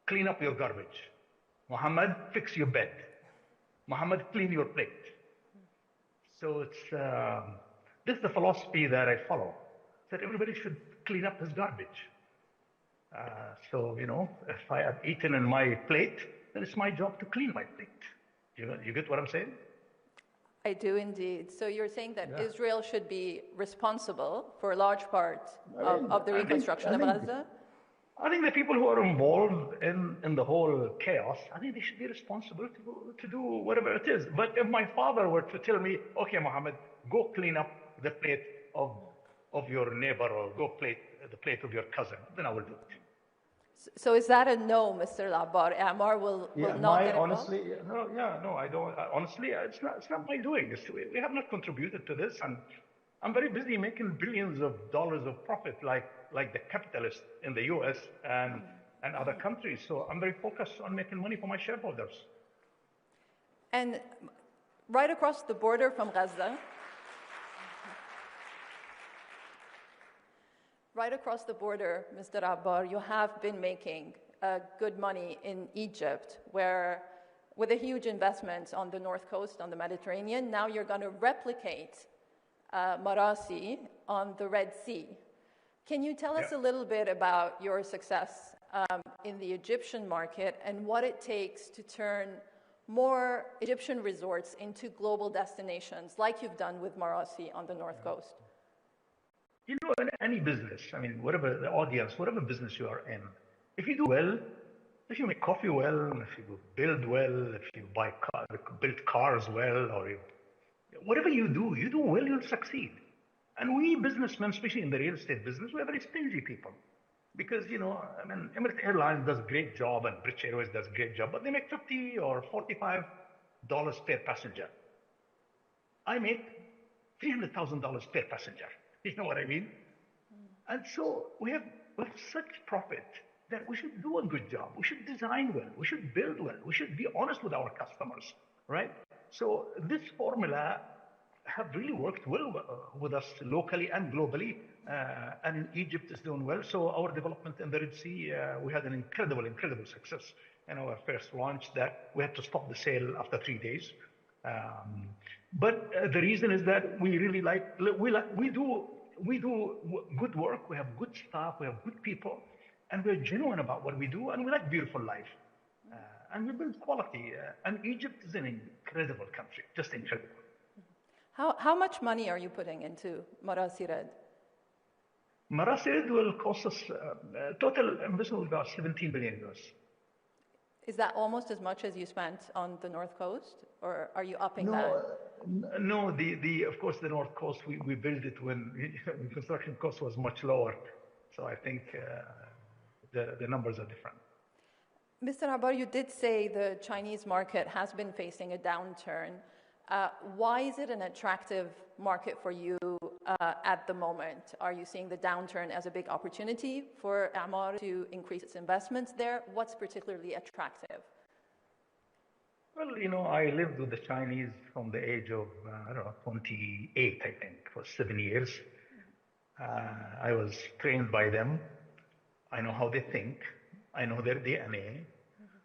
clean up your garbage. Muhammad, fix your bed. Muhammad, clean your plate. So this is the philosophy that I follow, that everybody should clean up his garbage. So, if I have eaten in my plate, then it's my job to clean my plate. You get what I'm saying? I do indeed. So you're saying that Israel should be responsible for a large part of the reconstruction of Gaza? I think the people who are involved in the whole chaos, I think they should be responsible to do whatever it is. But if my father were to tell me, okay, Mohammed, go clean up the plate of your neighbor, or go the plate of your cousin, then I will do it. So is that a no, Mr. Labbar? Amar will not get involved? Honestly, I don't. Honestly, it's not my doing. We have not contributed to this, and I'm very busy making billions of dollars of profit, like the capitalists in the U.S. and other countries. So I'm very focused on making money for my shareholders. And right across the border from Gaza, right across the border, Mr. Abbar, you have been making good money in Egypt, where with a huge investment on the north coast, on the Mediterranean, now you're going to replicate Marasi on the Red Sea. Can you tell us a little bit about your success in the Egyptian market and what it takes to turn more Egyptian resorts into global destinations, like you've done with Marasi on the north coast? In any business, whatever the audience, whatever business you are in, if you do well, if you make coffee well, if you build well, if you build cars well, or whatever you do well, you'll succeed. And we businessmen, especially in the real estate business, we're very stingy people. Because, Emirates Airlines does a great job and British Airways does a great job, but they make $50 or $45 per passenger. I make $300,000 per passenger. You know what I mean? And so we have such profit that we should do a good job. We should design well. We should build well. We should be honest with our customers, right? So this formula have really worked well with us locally and globally. And Egypt is doing well. So our development in the Red Sea, we had an incredible success in our first launch that we had to stop the sale after 3 days. But the reason is that we really we do good work. We have good staff. We have good people, and we're genuine about what we do. And we like beautiful life, and we build quality. And Egypt is an incredible country, just incredible. How much money are you putting into Marasi Red? Marasi Red will cost us total investment will be about 17 billion euros. Is that almost as much as you spent on the North Coast, or are you upping that? No. Of course, the North Coast, we built it when the construction cost was much lower. So I think the numbers are different. Mr. Abbar, you did say the Chinese market has been facing a downturn. Why is it an attractive market for you at the moment? Are you seeing the downturn as a big opportunity for Emaar to increase its investments there? What's particularly attractive? Well, I lived with the Chinese from the age of, 28, I think, for 7 years. I was trained by them. I know how they think. I know their DNA.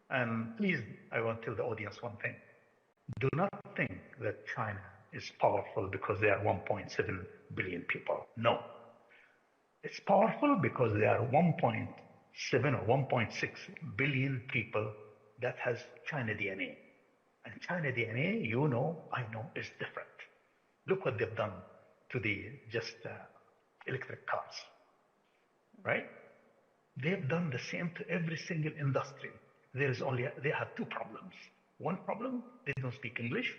And please, I want to tell the audience one thing. Do not think that China is powerful because they are 1.7 billion people. No. It's powerful because they are 1.7 or 1.6 billion people that has China DNA. And China DNA, I know, is different. Look what they've done to the electric cars, right? They've done the same to every single industry. They have two problems. One problem, they don't speak English.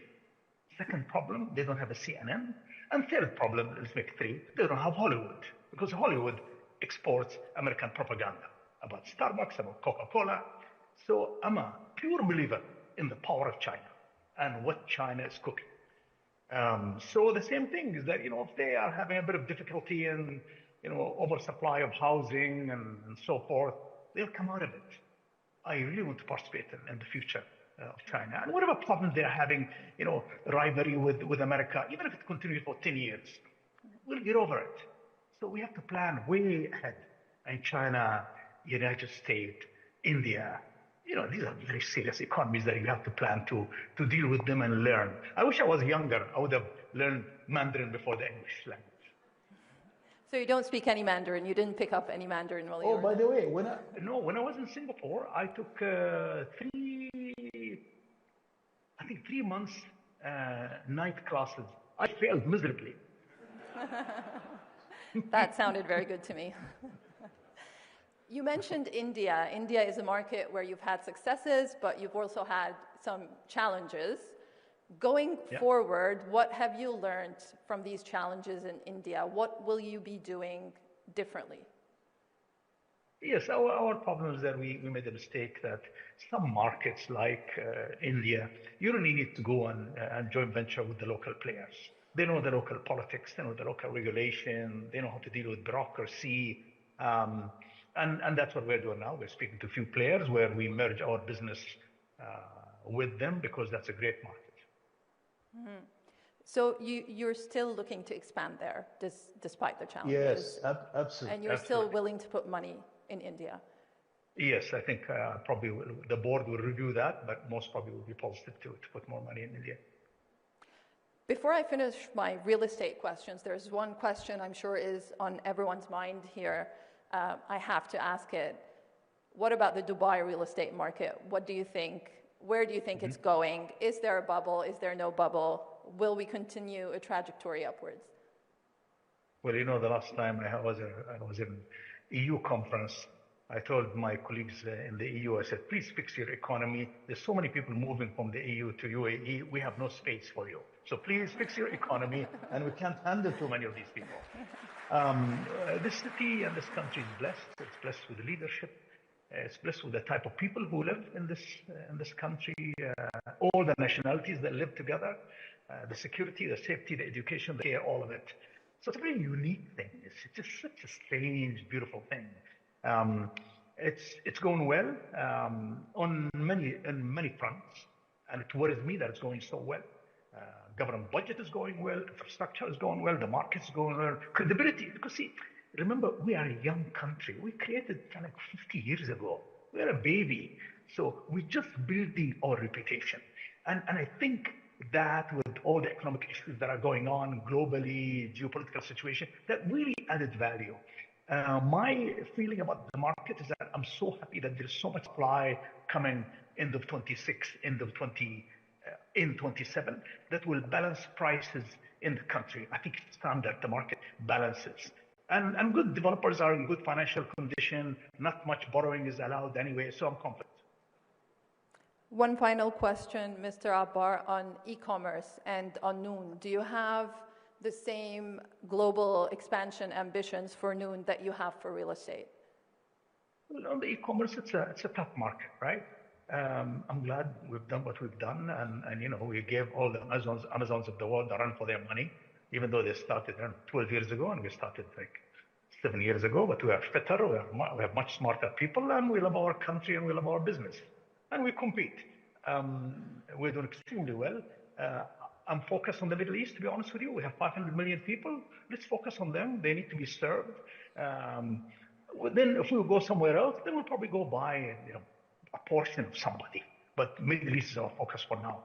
Second problem, they don't have a CNN. And third problem, let's make three, they don't have Hollywood. Because Hollywood exports American propaganda about Starbucks, about Coca-Cola. So I'm a pure believer in the power of China and what China is cooking. So the same thing is that, if they are having a bit of difficulty in, oversupply of housing and so forth, they'll come out of it. I really want to participate in the future of China. And whatever problems they're having, rivalry with America, even if it continues for 10 years, we'll get over it. So we have to plan way ahead. And China, United States, India, these are very serious economies that you have to plan to deal with them and learn. I wish I was younger. I would have learned Mandarin before the English language. So you don't speak any Mandarin? You didn't pick up any Mandarin while you were by the way, when I was in Singapore, I took 3 months night classes. I failed miserably. That sounded very good to me. You mentioned India. India is a market where you've had successes, but you've also had some challenges. Going forward, what have you learned from these challenges in India? What will you be doing differently? Yes, our problem is that we made a mistake that some markets like India, you really need to go and joint venture with the local players. They know the local politics, they know the local regulation, they know how to deal with bureaucracy. And that's what we're doing now. We're speaking to a few players where we merge our business with them because that's a great market. Mm-hmm. So you're still looking to expand there despite the challenges? Yes, absolutely. And you're still willing to put money in India? Yes, I think probably the board will review that, but most probably will be positive to put more money in India. Before I finish my real estate questions, there's one question I'm sure is on everyone's mind here. I have to ask it. What about the Dubai real estate market? What do you think? Where do you think it's going? Is there a bubble? Is there no bubble? Will we continue a trajectory upwards? Well, the last time I was in EU conference, I told my colleagues in the EU, I said, please fix your economy. There's so many people moving from the EU to UAE. We have no space for you. So please fix your economy, and we can't handle too many of these people. This city and this country is blessed. It's blessed with leadership. It's blessed with the type of people who live in this country, all the nationalities that live together, the security, the safety, the education, the care, all of it. So it's a very unique thing. It's just such a strange, beautiful thing. It's going well on many fronts, and it worries me that it's going so well. Government budget is going well, infrastructure is going well, the market's going well, credibility. Because see, remember, we are a young country. We created like 50 years ago. We're a baby. So we're just building our reputation. And I think that with all the economic issues that are going on globally, geopolitical situation, that really added value. My feeling about the market is that I'm so happy that there's so much supply coming end of 26, end of 27, that will balance prices in the country. I think it's time that the market balances. And good developers are in good financial condition. Not much borrowing is allowed anyway, so I'm confident. One final question, Mr. Abbar, on e-commerce and on Noon. Do you have the same global expansion ambitions for Noon that you have for real estate? Well, on the e-commerce, it's a tough market, right? I'm glad we've done what we've done, and we gave all the Amazons of the world a run for their money, even though they started 12 years ago, and we started like 7 years ago. But we are fitter, we have much smarter people, and we love our country and we love our business, and we compete. We're doing extremely well. I'm focused on the Middle East, to be honest with you. We have 500 million people. Let's focus on them. They need to be served. Then if we go somewhere else, then we'll probably go buy a portion of somebody. But Middle East is our focus for now.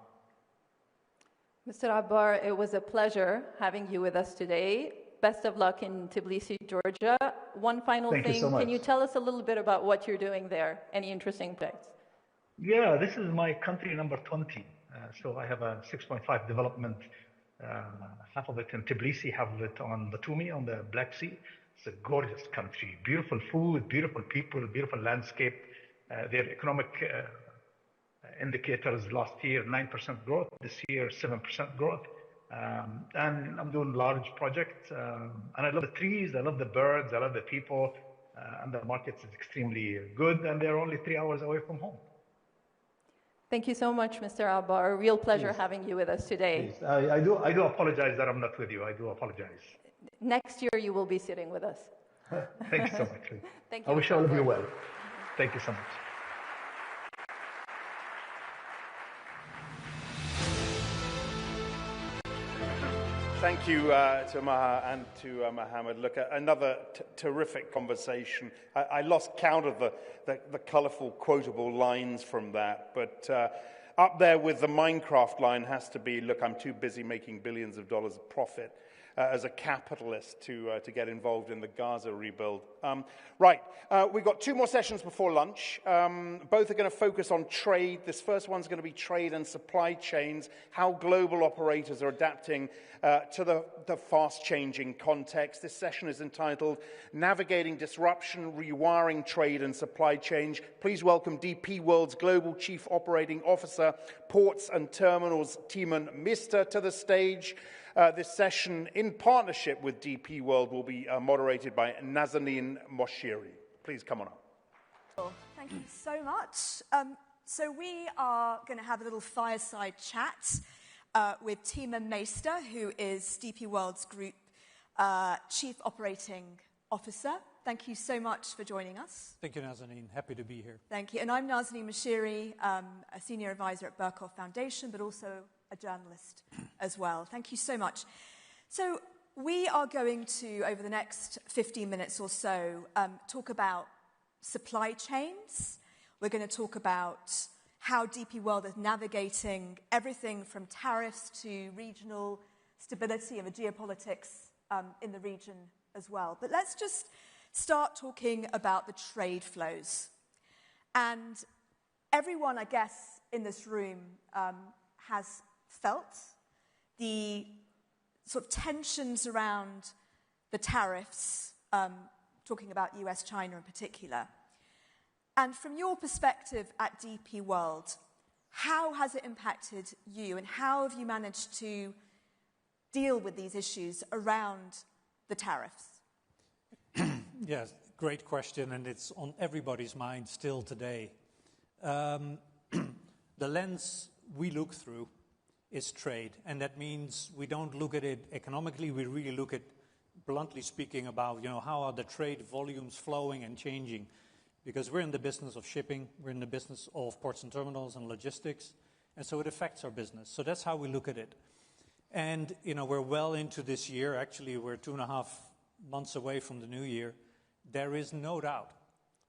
Mr. Abbar, it was a pleasure having you with us today. Best of luck in Tbilisi, Georgia. One final thing. Thank you so much. Can you tell us a little bit about what you're doing there? Any interesting projects? Yeah, this is my country number 20. So I have a 6.5 development, half of it in Tbilisi, half of it on Batumi, on the Black Sea. It's a gorgeous country, beautiful food, beautiful people, beautiful landscape. Their economic indicators last year, 9% growth, this year 7% growth. And I'm doing large projects. And I love the trees, I love the birds, I love the people. And the market is extremely good, and they're only 3 hours away from home. Thank you so much, Mr. Abbar. A real pleasure having you with us today. I do apologize that I'm not with you. I do apologize. Next year, you will be sitting with us. Thank you so much. Thank you. I wish all of you well. Thank you so much. Thank you to Maha and to Mohammed. Look, another terrific conversation. I lost count of the colorful quotable lines from that, but up there with the Minecraft line has to be, look, I'm too busy making billions of dollars of profit as a capitalist to get involved in the Gaza rebuild. We've got 2 more sessions before lunch. Both are going to focus on trade. This first one's going to be trade and supply chains, how global operators are adapting to the fast-changing context. This session is entitled Navigating Disruption, Rewiring Trade and Supply Chain. Please welcome DP World's Global Chief Operating Officer, Ports and Terminals, Timon Mister, to the stage. This session, in partnership with DP World, will be moderated by Nazanin Moshiri. Please come on up. Well, thank you so much. So we are going to have a little fireside chat with Timon Meister, who is DP World's Group Chief Operating Officer. Thank you so much for joining us. Thank you, Nazanin. Happy to be here. Thank you. And I'm Nazanin Moshiri, a Senior Advisor at Berkhoff Foundation, but also a journalist as well. Thank you so much. So we are going to, over the next 15 minutes or so, talk about supply chains. We're going to talk about how DP World is navigating everything from tariffs to regional stability and the geopolitics in the region as well. But let's just start talking about the trade flows. And everyone, I guess, in this room has felt the sort of tensions around the tariffs, talking about US, China in particular. And from your perspective at DP World, how has it impacted you and how have you managed to deal with these issues around the tariffs? Yes, great question, and it's on everybody's mind still today. The lens we look through is trade, and that means we don't look at it economically. We really look at, bluntly speaking, about how are the trade volumes flowing and changing, because we're in the business of shipping, we're in the business of ports and terminals and logistics, and so it affects our business. So that's how we look at it. And we're well into this year. Actually, we're 2.5 months away from the new year. There is no doubt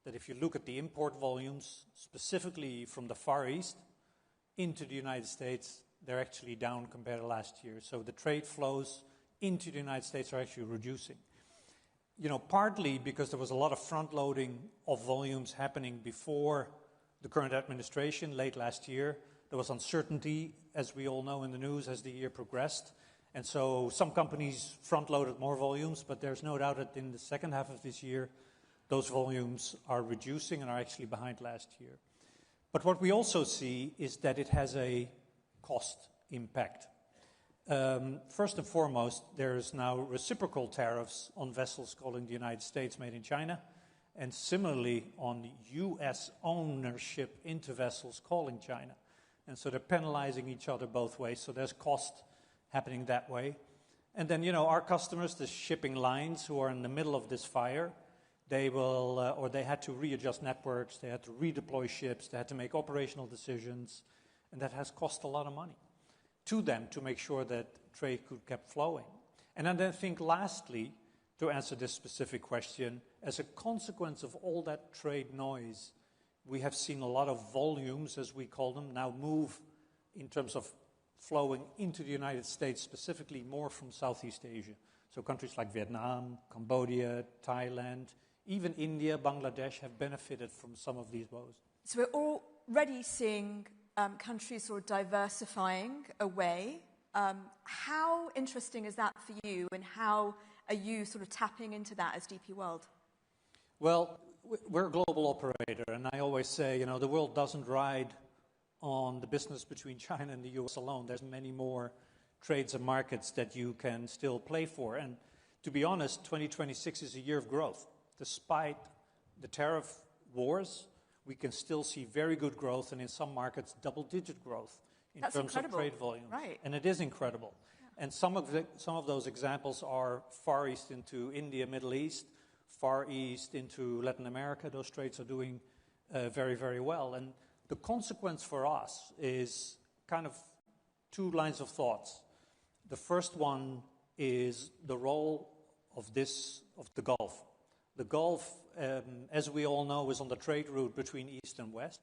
that if you look at the import volumes, specifically from the Far East into the United States, they're actually down compared to last year. So the trade flows into the United States are actually reducing. Partly because there was a lot of front-loading of volumes happening before the current administration late last year. There was uncertainty, as we all know in the news, as the year progressed. And so some companies front-loaded more volumes, but there's no doubt that in the second half of this year, those volumes are reducing and are actually behind last year. But what we also see is that it has a cost impact. First and foremost, there's now reciprocal tariffs on vessels calling the United States made in China, and similarly on U.S. ownership into vessels calling China. And so they're penalizing each other both ways, so there's cost happening that way. And then, our customers, the shipping lines who are in the middle of this fire, they will, or they had to readjust networks, they had to redeploy ships, they had to make operational decisions, and that has cost a lot of money to them to make sure that trade could keep flowing. And then I think lastly, to answer this specific question, as a consequence of all that trade noise, we have seen a lot of volumes, as we call them, now move in terms of flowing into the United States, specifically more from Southeast Asia. So countries like Vietnam, Cambodia, Thailand, even India, Bangladesh have benefited from some of these woes. So we're already seeing countries sort of diversifying away. How interesting is that for you, and how are you sort of tapping into that as DP World? Well, we're a global operator, and I always say, the world doesn't ride on the business between China and the US alone. There's many more trades and markets that you can still play for. And to be honest, 2026 is a year of growth. Despite the tariff wars, we can still see very good growth, and in some markets, double-digit growth in That's terms incredible. of trade volume. Right. And it is incredible. Yeah. And some of those examples are Far East into India, Middle East, Far East into Latin America. Those trades are doing very, very well. And the consequence for us is kind of 2 lines of thoughts. The first one is the role of the Gulf, The Gulf, as we all know, is on the trade route between East and West.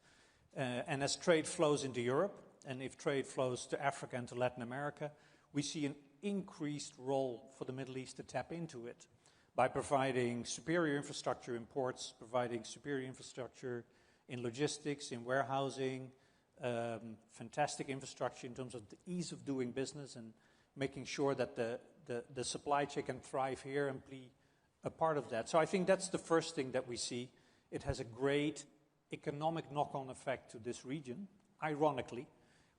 And as trade flows into Europe, and if trade flows to Africa and to Latin America, we see an increased role for the Middle East to tap into it by providing superior infrastructure in ports, providing superior infrastructure in logistics, in warehousing, fantastic infrastructure in terms of the ease of doing business and making sure that the supply chain can thrive here and be a part of that. So I think that's the first thing that we see. It has a great economic knock-on effect to this region, ironically,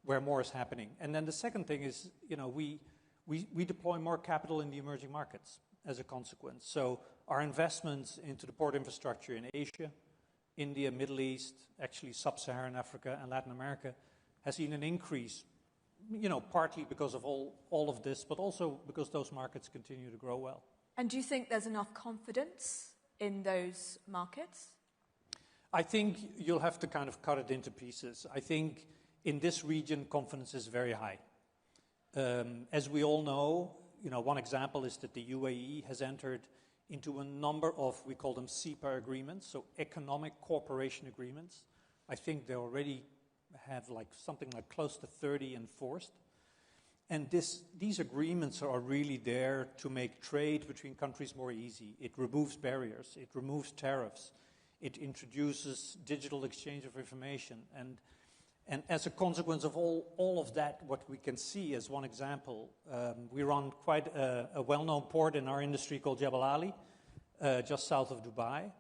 where more is happening. And then the second thing is, we deploy more capital in the emerging markets as a consequence. So our investments into the port infrastructure in Asia, India, Middle East, actually Sub-Saharan Africa and Latin America has seen an increase, partly because of all of this, but also because those markets continue to grow well. And do you think there's enough confidence in those markets? I think you'll have to kind of cut it into pieces. I think in this region, confidence is very high. As we all know, one example is that the UAE has entered into a number of, we call them CEPA agreements, so economic cooperation agreements. I think they already have something like close to 30 enforced. And these agreements are really there to make trade between countries more easy. It removes barriers, it removes tariffs, it introduces digital exchange of information. And as a consequence of all of that, what we can see as one example, we run quite a well-known port in our industry called Jebel Ali, just south of Dubai.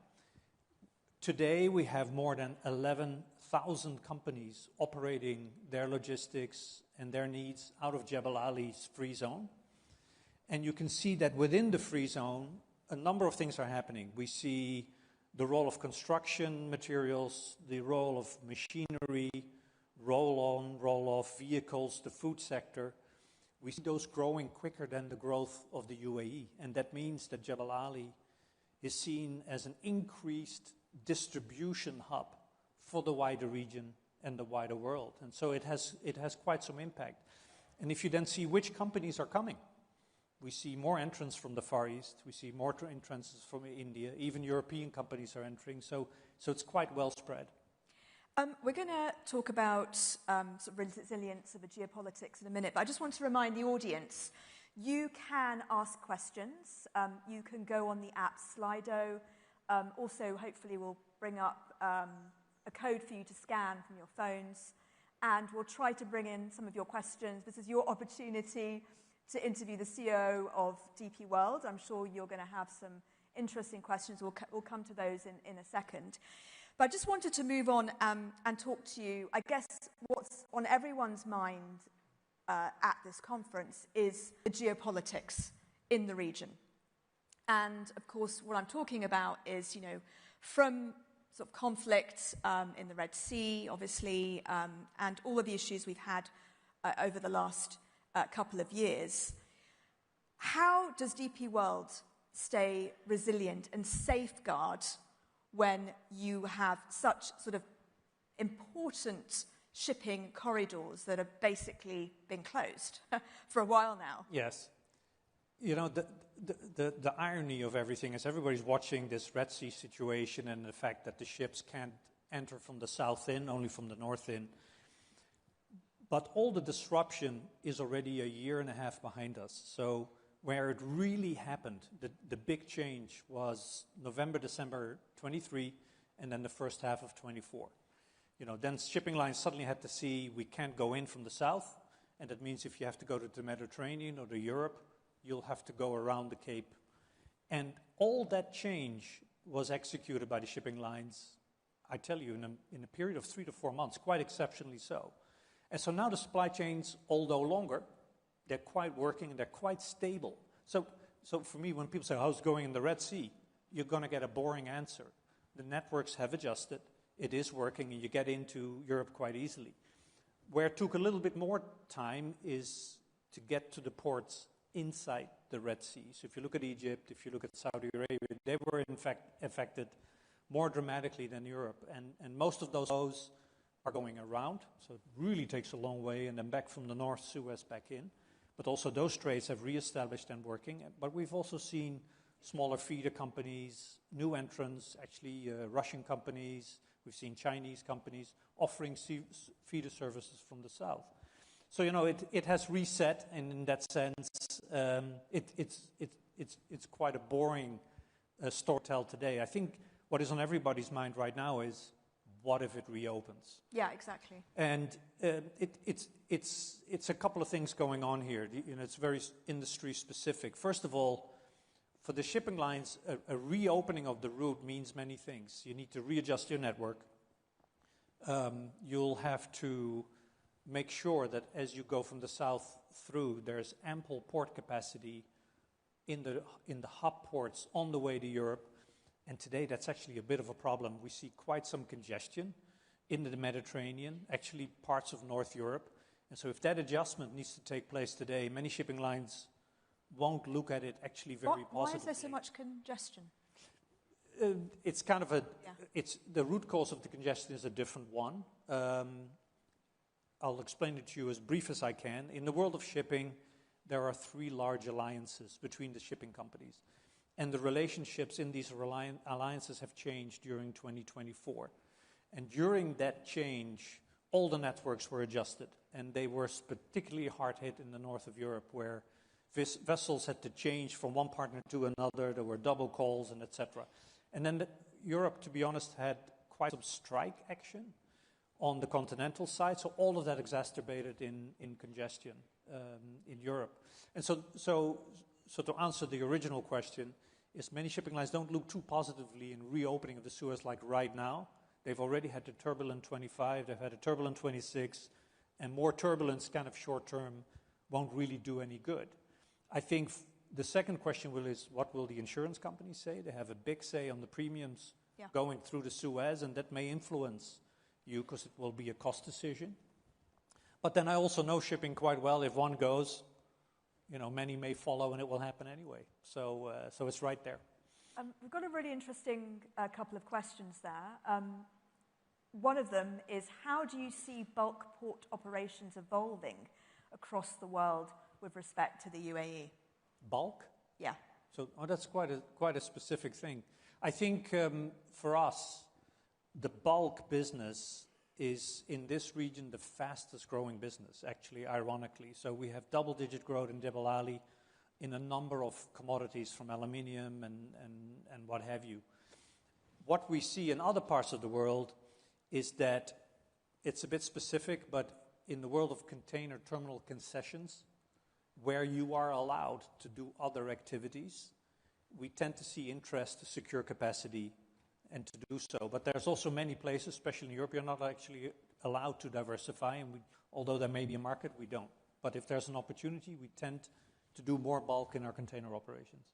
Today, we have more than 11,000 companies operating their logistics and their needs out of Jebel Ali's free zone. And you can see that within the free zone, a number of things are happening. We see the role of construction materials, the role of machinery, roll-on, roll-off vehicles, the food sector. We see those growing quicker than the growth of the UAE. And that means that Jebel Ali is seen as an increased distribution hub for the wider region and the wider world. And so it has quite some impact. And if you then see which companies are coming, we see more entrants from the Far East, we see more entrants from India, even European companies are entering, so it's quite well spread. We're going to talk about sort of resilience of the geopolitics in a minute, but I just want to remind the audience, you can ask questions. You can go on the app Slido. Also, hopefully, we'll bring up a code for you to scan from your phones, and we'll try to bring in some of your questions. This is your opportunity to interview the CEO of DP World. I'm sure you're going to have some interesting questions. We'll come to those in a second. But I just wanted to move on and talk to you. I guess what's on everyone's mind at this conference is the geopolitics in the region. And, of course, what I'm talking about is, from sort of conflict in the Red Sea, obviously, and all of the issues we've had over the last couple of years. How does DP World stay resilient and safeguard when you have such sort of important shipping corridors that have basically been closed for a while now? Yes. The irony of everything is everybody's watching this Red Sea situation and the fact that the ships can't enter from the south in, only from the north in. But all the disruption is already a year and a half behind us. So where it really happened, the big change was November, December 23, and then the first half of 24. Then shipping lines suddenly had to see we can't go in from the south, and that means if you have to go to the Mediterranean or to Europe, you'll have to go around the Cape. And all that change was executed by the shipping lines, I tell you, in a period of 3 to 4 months, quite exceptionally so. And so now the supply chains, although longer, they're quite working and they're quite stable. So for me, when people say, how's it going in the Red Sea? You're going to get a boring answer. The networks have adjusted. It is working, and you get into Europe quite easily. Where it took a little bit more time is to get to the ports inside the Red Sea. So if you look at Egypt, if you look at Saudi Arabia, they were in fact affected more dramatically than Europe. And most of those flows are going around, so it really takes a long way, and then back from the north, Suez back in. But also those trades have reestablished and working. But we've also seen smaller feeder companies, new entrants, actually Russian companies. We've seen Chinese companies offering feeder services from the south. So, it has reset, and in that sense, it's quite a boring story to tell today. I think what is on everybody's mind right now is, what if it reopens? Yeah, exactly. And it's a couple of things going on here. It's very industry specific. First of all, for the shipping lines, a reopening of the route means many things. You need to readjust your network. You'll have to make sure that as you go from the south through, there's ample port capacity in the hub ports on the way to Europe. And today, that's actually a bit of a problem. We see quite some congestion in the Mediterranean, actually parts of North Europe. And so if that adjustment needs to take place today, many shipping lines won't look at it actually very positively. Why is there so much congestion? It's kind of the root cause of the congestion is a different one. I'll explain it to you as brief as I can. In the world of shipping, there are 3 large alliances between the shipping companies. And the relationships in these alliances have changed during 2024. And during that change, all the networks were adjusted. And they were particularly hard hit in the north of Europe, where vessels had to change from one partner to another. There were double calls and etc. And then Europe, to be honest, had quite some strike action on the continental side. So all of that exacerbated in congestion in Europe. And so to answer the original question, is many shipping lines don't look too positively in reopening of the Suez like right now. They've already had a turbulent 25, they've had a turbulent 26, and more turbulence kind of short term won't really do any good. I think the second question is, what will the insurance companies say? They have a big say on the premiums going through the Suez, and that may influence you because it will be a cost decision. But then I also know shipping quite well. If one goes, many may follow, and it will happen anyway. So it's right there. We've got a really interesting couple of questions there. One of them is, how do you see bulk port operations evolving across the world with respect to the UAE? Bulk? Yeah. So that's quite a specific thing. I think for us, the bulk business is in this region the fastest growing business, actually, ironically. So we have double-digit growth in Jebel Ali in a number of commodities from aluminium and what have you. What we see in other parts of the world is that it's a bit specific, but in the world of container terminal concessions, where you are allowed to do other activities, we tend to see interest to secure capacity and to do so. But there's also many places, especially in Europe, you're not actually allowed to diversify, and although there may be a market, we don't. But if there's an opportunity, we tend to do more bulk in our container operations.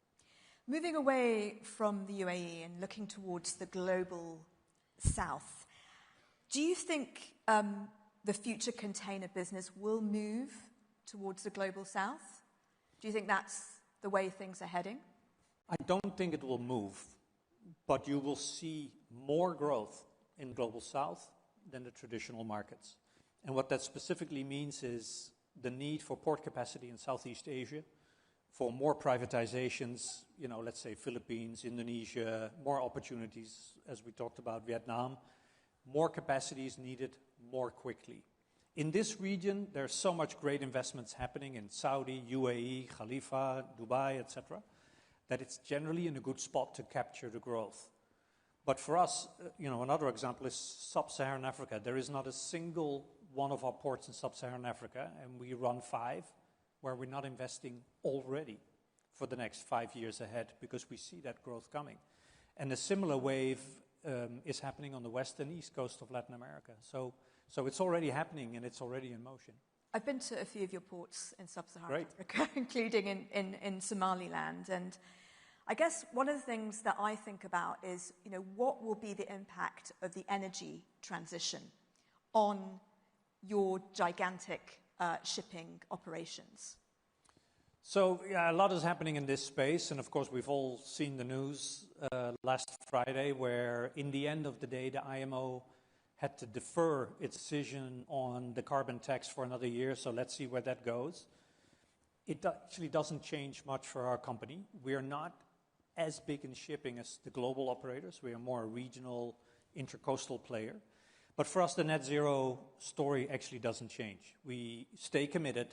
Moving away from the UAE and looking towards the global south, do you think the future container business will move towards the global south? Do you think that's the way things are heading? I don't think it will move, but you will see more growth in global south than the traditional markets. And what that specifically means is the need for port capacity in Southeast Asia, for more privatizations, let's say Philippines, Indonesia, more opportunities, as we talked about, Vietnam. More capacity is needed more quickly. In this region, there's so much great investments happening in Saudi, UAE, Khalifa, Dubai, etc., that it's generally in a good spot to capture the growth. But for us, another example is Sub-Saharan Africa. There is not a single one of our ports in Sub-Saharan Africa, and we run 5, where we're not investing already for the next 5 years ahead because we see that growth coming. And a similar wave is happening on the west and east coast of Latin America. So it's already happening, and it's already in motion. I've been to a few of your ports in Sub-Saharan Africa, including in Somaliland. And I guess one of the things that I think about is, what will be the impact of the energy transition on your gigantic shipping operations? So, a lot is happening in this space. And of course, we've all seen the news last Friday, where in the end of the day, the IMO had to defer its decision on the carbon tax for another year. So let's see where that goes. It actually doesn't change much for our company. We are not as big in shipping as the global operators. We are more a regional, intercoastal player. But for us, the net zero story actually doesn't change. We stay committed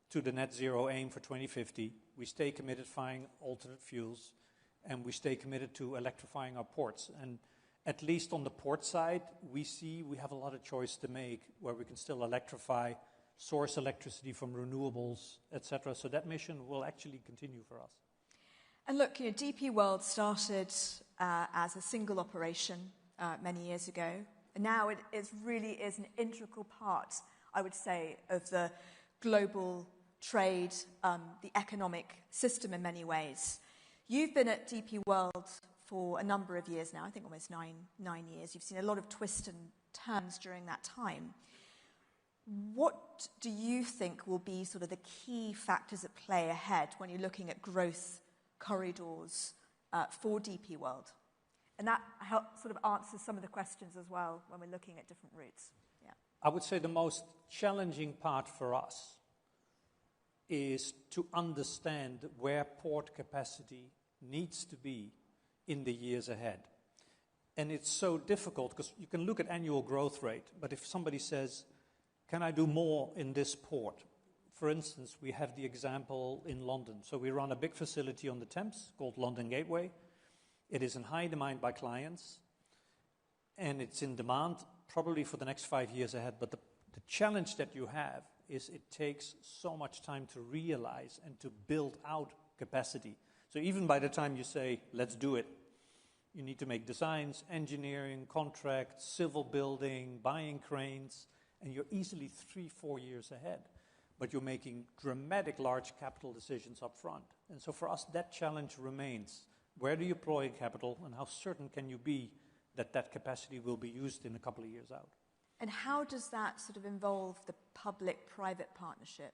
to the net zero aim for 2050. We stay committed to finding alternate fuels, and we stay committed to electrifying our ports. And at least on the port side, we have a lot of choice to make where we can still electrify, source electricity from renewables, etc. So that mission will actually continue for us. And look, DP World started as a single operation many years ago. And now it really is an integral part, I would say, of the global trade, the economic system in many ways. You've been at DP World for a number of years now, I think almost nine years. You've seen a lot of twists and turns during that time. What do you think will be sort of the key factors at play ahead when you're looking at growth corridors for DP World? And that sort of answers some of the questions as well when we're looking at different routes. Yeah. I would say the most challenging part for us is to understand where port capacity needs to be in the years ahead. And it's so difficult because you can look at annual growth rate, but if somebody says, can I do more in this port? For instance, we have the example in London. So we run a big facility on the Thames called London Gateway. It is in high demand by clients, and it's in demand probably for the next 5 years ahead. But the challenge that you have is it takes so much time to realize and to build out capacity. So even by the time you say, let's do it, you need to make designs, engineering, contracts, civil building, buying cranes, and you're easily 3-4 years ahead. But you're making dramatic large capital decisions up front. And so for us, that challenge remains. Where do you deploy capital, and how certain can you be that that capacity will be used in a couple of years out? And how does that sort of involve the public-private partnership?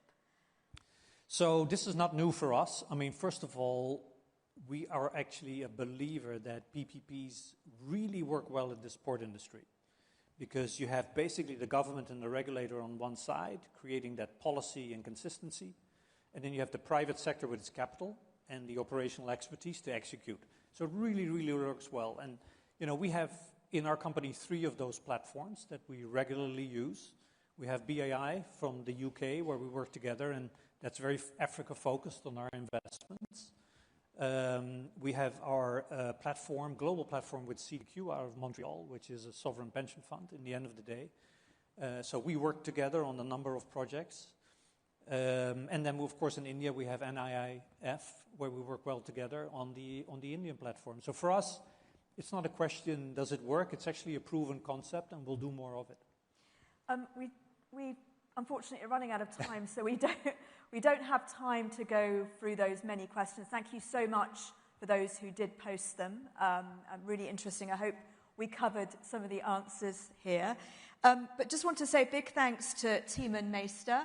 So this is not new for us. I mean, first of all, we are actually a believer that PPPs really work well in this port industry, because you have basically the government and the regulator on one side, creating that policy and consistency, and then you have the private sector with its capital and the operational expertise to execute. So it really, really works well. And, we have in our company 3 of those platforms that we regularly use. We have BAI from the UK, where we work together, and that's very Africa-focused on our investments. We have our global platform with CDQ out of Montreal, which is a sovereign pension fund in the end of the day. So we work together on a number of projects. And then, of course, in India, we have NIIF, where we work well together on the Indian platform. So for us, it's not a question, does it work? It's actually a proven concept, and we'll do more of it. We unfortunately are running out of time, so we don't have time to go through those many questions. Thank you so much for those who did post them. Really interesting. I hope we covered some of the answers here. But just want to say a big thanks to Timon Meester,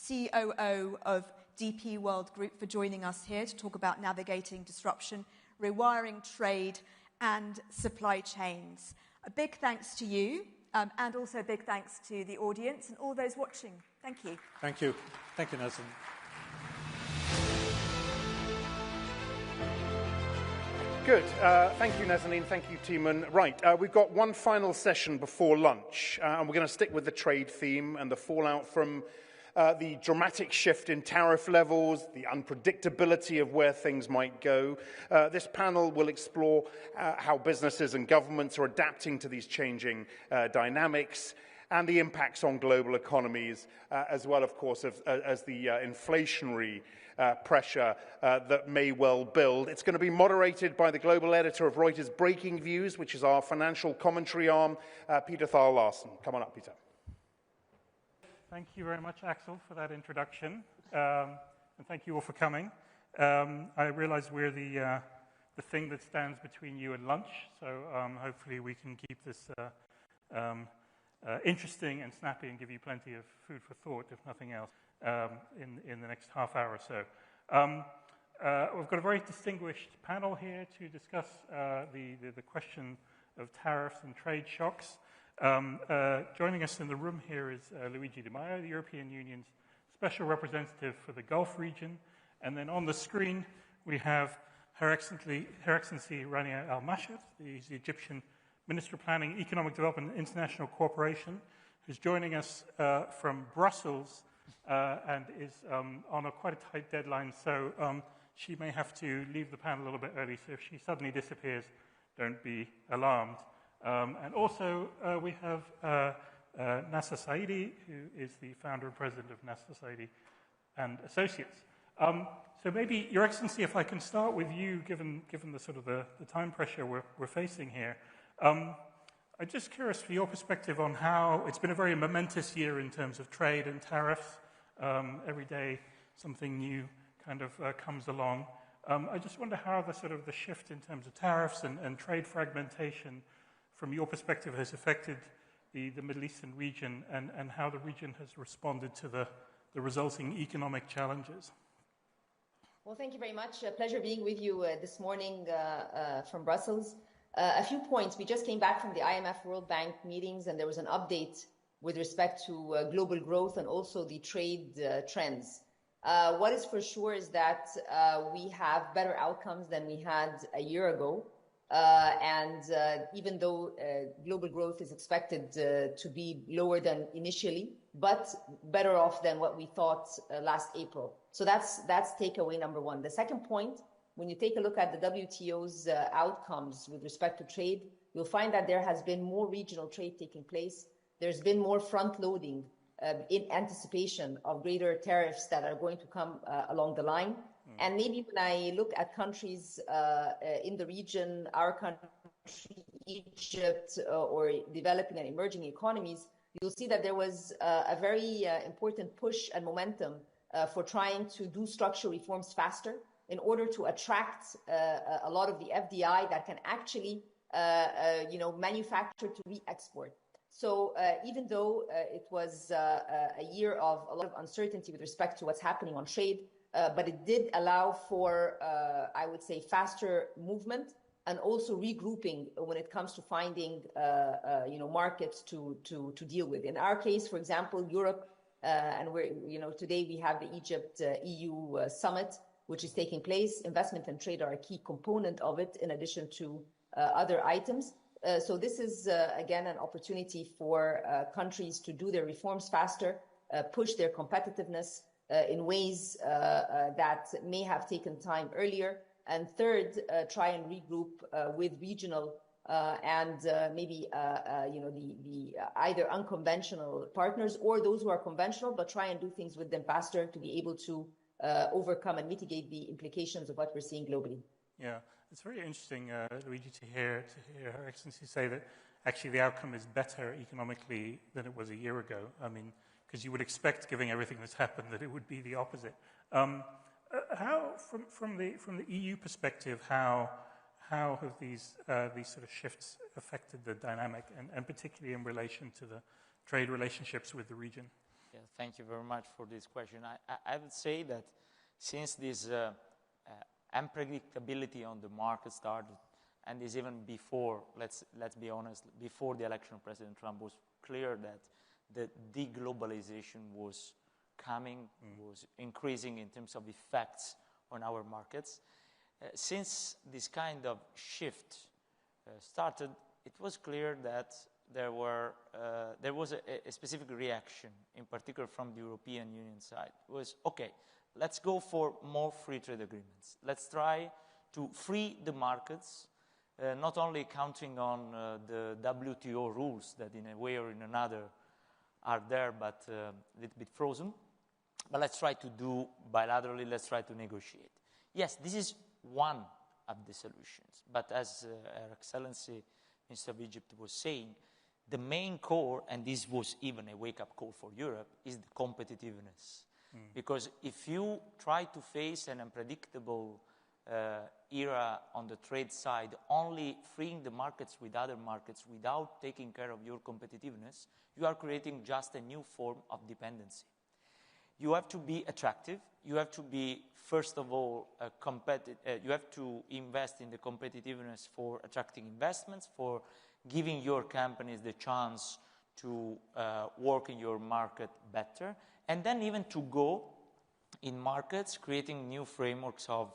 COO of DP World Group, for joining us here to talk about navigating disruption, rewiring trade and supply chains. A big thanks to you, and also a big thanks to the audience and all those watching. Thank you. Thank you. Thank you, Nelson. Good. Thank you, Nazanin. Thank you, Timon. Right, we've got one final session before lunch, and we're going to stick with the trade theme and the fallout from the dramatic shift in tariff levels, the unpredictability of where things might go. This panel will explore how businesses and governments are adapting to these changing dynamics and the impacts on global economies, as well, of course, as the inflationary pressure that may well build. It's going to be moderated by the global editor of Reuters Breaking Views, which is our financial commentary arm, Peter Thal Larsen. Come on up, Peter. Thank you very much, Axel, for that introduction, and thank you all for coming. I realize we're the thing that stands between you and lunch, so hopefully we can keep this interesting and snappy and give you plenty of food for thought, if nothing else, in the next half hour or so. We've got a very distinguished panel here to discuss the question of tariffs and trade shocks. Joining us in the room here is Luigi Di Maio, the European Union's Special Representative for the Gulf region. And then on the screen, we have Her Excellency Rania Al-Mashhad, the Egyptian Minister of Planning, Economic Development and International Cooperation, who's joining us from Brussels and is on quite a tight deadline, so she may have to leave the panel a little bit early, so if she suddenly disappears, don't be alarmed. And also we have Nasser Saidi, who is the founder and president of Nasser Saidi and Associates. So maybe, Your Excellency, if I can start with you, given the sort of the time pressure we're facing here. I'm just curious for your perspective on how it's been a very momentous year in terms of trade and tariffs. Every day something new kind of comes along. I just wonder how the shift in terms of tariffs and trade fragmentation, from your perspective, has affected the Middle Eastern region and how the region has responded to the resulting economic challenges. Well, thank you very much. A pleasure being with you this morning from Brussels. A few points. We just came back from the IMF World Bank meetings, and there was an update with respect to global growth and also the trade trends. What is for sure is that we have better outcomes than we had a year ago. And even though global growth is expected to be lower than initially, but better off than what we thought last April. So that's takeaway number one. The second point, when you take a look at the WTO's outcomes with respect to trade, you'll find that there has been more regional trade taking place. There's been more front loading in anticipation of greater tariffs that are going to come along the line. And maybe when I look at countries in the region, our country, Egypt, or developing and emerging economies, you'll see that there was a very important push and momentum for trying to do structural reforms faster in order to attract a lot of the FDI that can actually, manufacture to re-export. So even though it was a year of a lot of uncertainty with respect to what's happening on trade, but it did allow for, I would say, faster movement and also regrouping when it comes to finding, markets to deal with. In our case, for example, Europe, and today we have the Egypt-EU summit, which is taking place. Investment and trade are a key component of it, in addition to other items. So this is, again, an opportunity for countries to do their reforms faster, push their competitiveness in ways that may have taken time earlier. And third, try and regroup with regional and maybe, the either unconventional partners or those who are conventional, but try and do things with them faster to be able to overcome and mitigate the implications of what we're seeing globally. Yeah, it's very interesting, Luigi, to hear Her Excellency say that actually the outcome is better economically than it was a year ago. I mean, because you would expect, given everything that's happened, that it would be the opposite. How, from the EU perspective, how have these sort of shifts affected the dynamic, and particularly in relation to the trade relationships with the region? Yeah, thank you very much for this question. I would say that since this unpredictability on the market started, and is even before, let's be honest, before the election of President Trump, was clear that the deglobalization was coming, was increasing in terms of effects on our markets. Since this kind of shift started, it was clear that there was a specific reaction, in particular from the European Union side. It was, okay, let's go for more free trade agreements. Let's try to free the markets, not only counting on the WTO rules that in a way or in another are there, but a little bit frozen. But let's try to do bilaterally, let's try to negotiate. Yes, this is one of the solutions. But as Her Excellency, Minister of Egypt, was saying, the main core, and this was even a wake-up call for Europe, is the competitiveness. Because if you try to face an unpredictable era on the trade side, only freeing the markets with other markets without taking care of your competitiveness, you are creating just a new form of dependency. You have to be attractive. You have to be, first of all, you have to invest in the competitiveness for attracting investments, for giving your companies the chance to work in your market better, and then even to go in markets, creating new frameworks of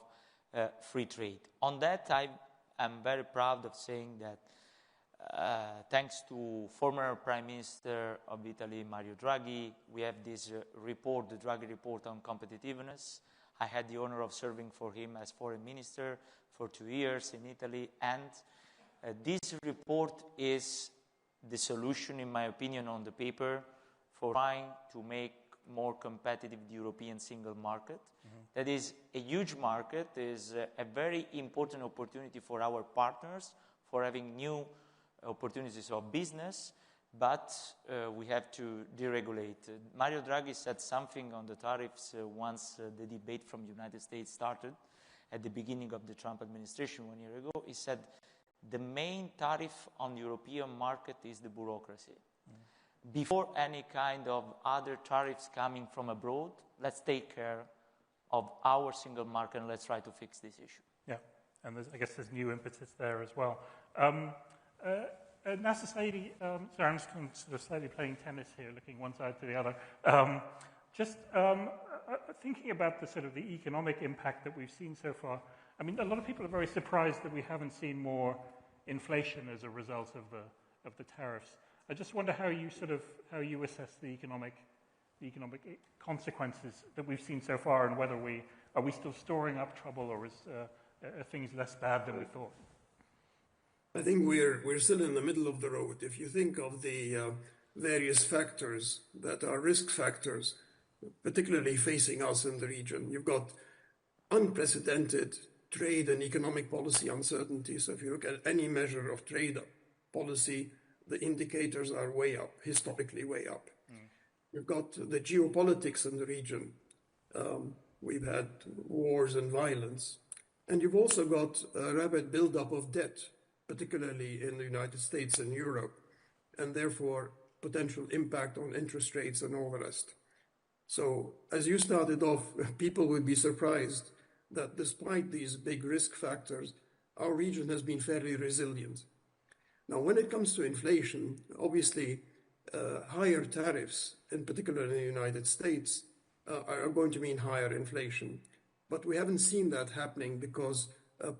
free trade. On that, I'm very proud of saying that thanks to former Prime Minister of Italy, Mario Draghi, we have this report, the Draghi Report on Competitiveness. I had the honor of serving for him as foreign minister for 2 years in Italy, and this report is the solution, in my opinion, on the paper for trying to make more competitive the European single market. That is a huge market, is a very important opportunity for our partners, for having new opportunities of business, but we have to deregulate. Mario Draghi said something on the tariffs once the debate from the United States started at the beginning of the Trump administration 1 year ago. He said the main tariff on the European market is the bureaucracy. Before any kind of other tariffs coming from abroad, let's take care of our single market and let's try to fix this issue. Yeah, and I guess there's new impetus there as well. Nasser Saidi, sorry, I'm just sort of slightly playing tennis here, looking one side to the other. Thinking about the sort of the economic impact that we've seen so far. I mean, a lot of people are very surprised that we haven't seen more inflation as a result of the tariffs. I just wonder how you assess the economic consequences that we've seen so far, and whether are we still storing up trouble, or are things less bad than we thought? I think we're still in the middle of the road. If you think of the various factors that are risk factors, particularly facing us in the region, you've got unprecedented trade and economic policy uncertainty. So if you look at any measure of trade policy, the indicators are way up, historically way up. You've got the geopolitics in the region. We've had wars and violence. And you've also got a rapid buildup of debt, particularly in the United States and Europe, and therefore potential impact on interest rates and all the rest. So as you started off, people would be surprised that despite these big risk factors, our region has been fairly resilient. Now, when it comes to inflation, obviously, higher tariffs, in particular in the United States, are going to mean higher inflation. But we haven't seen that happening because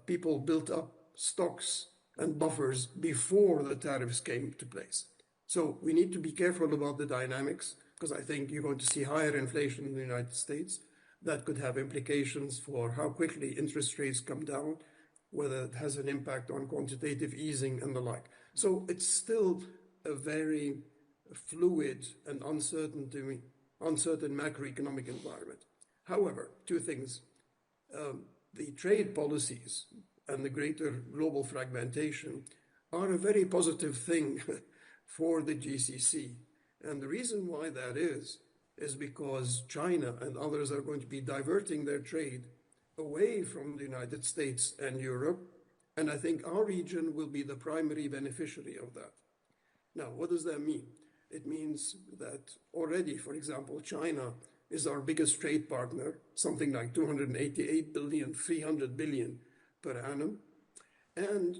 people built up stocks and buffers before the tariffs came to place. So we need to be careful about the dynamics, because I think you're going to see higher inflation in the United States. That could have implications for how quickly interest rates come down, whether it has an impact on quantitative easing and the like. So it's still a very fluid and uncertain macroeconomic environment. However, two things. The trade policies and the greater global fragmentation are a very positive thing for the GCC. And the reason why that is because China and others are going to be diverting their trade away from the United States and Europe. And I think our region will be the primary beneficiary of that. Now, what does that mean? It means that already, for example, China is our biggest trade partner, something like 288 billion, 300 billion per annum. And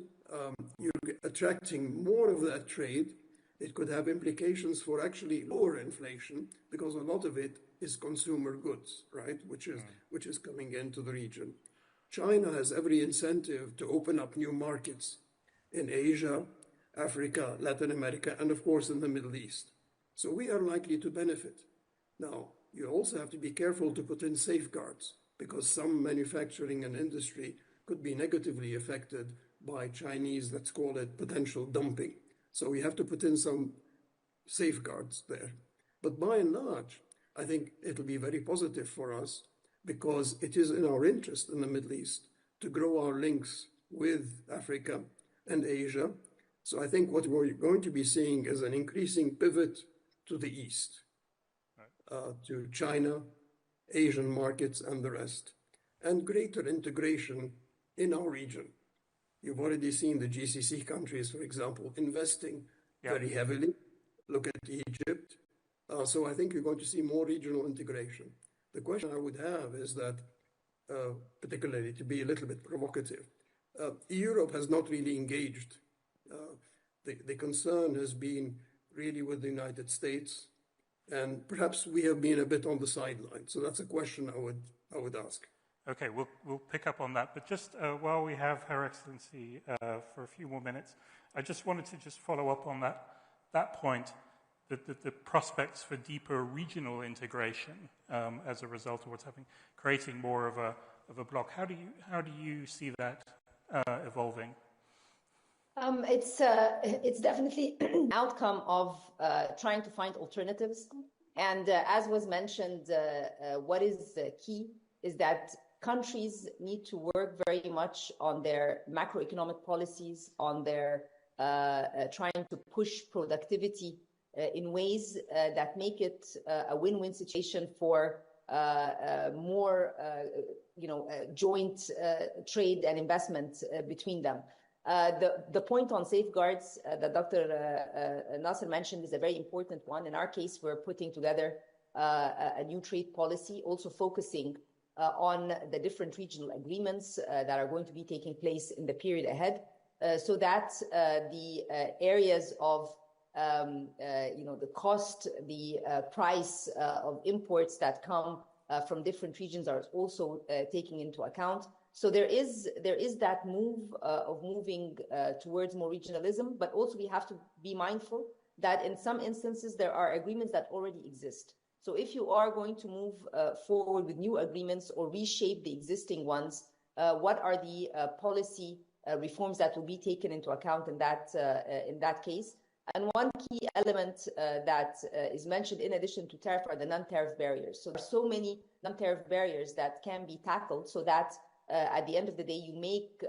you're attracting more of that trade. It could have implications for actually lower inflation, because a lot of it is consumer goods, right, which is coming into the region. China has every incentive to open up new markets in Asia, Africa, Latin America, and of course in the Middle East. So we are likely to benefit. Now, you also have to be careful to put in safeguards, because some manufacturing and industry could be negatively affected by Chinese, let's call it potential dumping. So we have to put in some safeguards there. But by and large, I think it'll be very positive for us, because it is in our interest in the Middle East to grow our links with Africa and Asia. So I think what we're going to be seeing is an increasing pivot to the East, to China, Asian markets, and the rest, and greater integration in our region. You've already seen the GCC countries, for example, investing very heavily. Look at Egypt. So I think you're going to see more regional integration. The question I would have is that, particularly to be a little bit provocative, Europe has not really engaged. The concern has been really with the United States, and perhaps we have been a bit on the sideline. So that's a question I would ask. Okay, we'll pick up on that. But just while we have Her Excellency for a few more minutes, I just wanted to just follow up on that point, the prospects for deeper regional integration as a result of what's happening, creating more of a bloc. How do you see that evolving? It's definitely an outcome of trying to find alternatives. And as was mentioned, what is key is that countries need to work very much on their macroeconomic policies, on their trying to push productivity in ways that make it a win-win situation for more, joint trade and investment between them. The point on safeguards that Dr. Nasser mentioned is a very important one. In our case, we're putting together a new trade policy, also focusing on the different regional agreements that are going to be taking place in the period ahead, so that the areas of the cost, the price of imports that come from different regions are also taken into account. So there is that move of moving towards more regionalism, but also we have to be mindful that in some instances there are agreements that already exist. So if you are going to move forward with new agreements or reshape the existing ones, what are the policy reforms that will be taken into account in that case? And one key element that is mentioned in addition to tariff are the non-tariff barriers. So there are so many non-tariff barriers that can be tackled so that at the end of the day, you make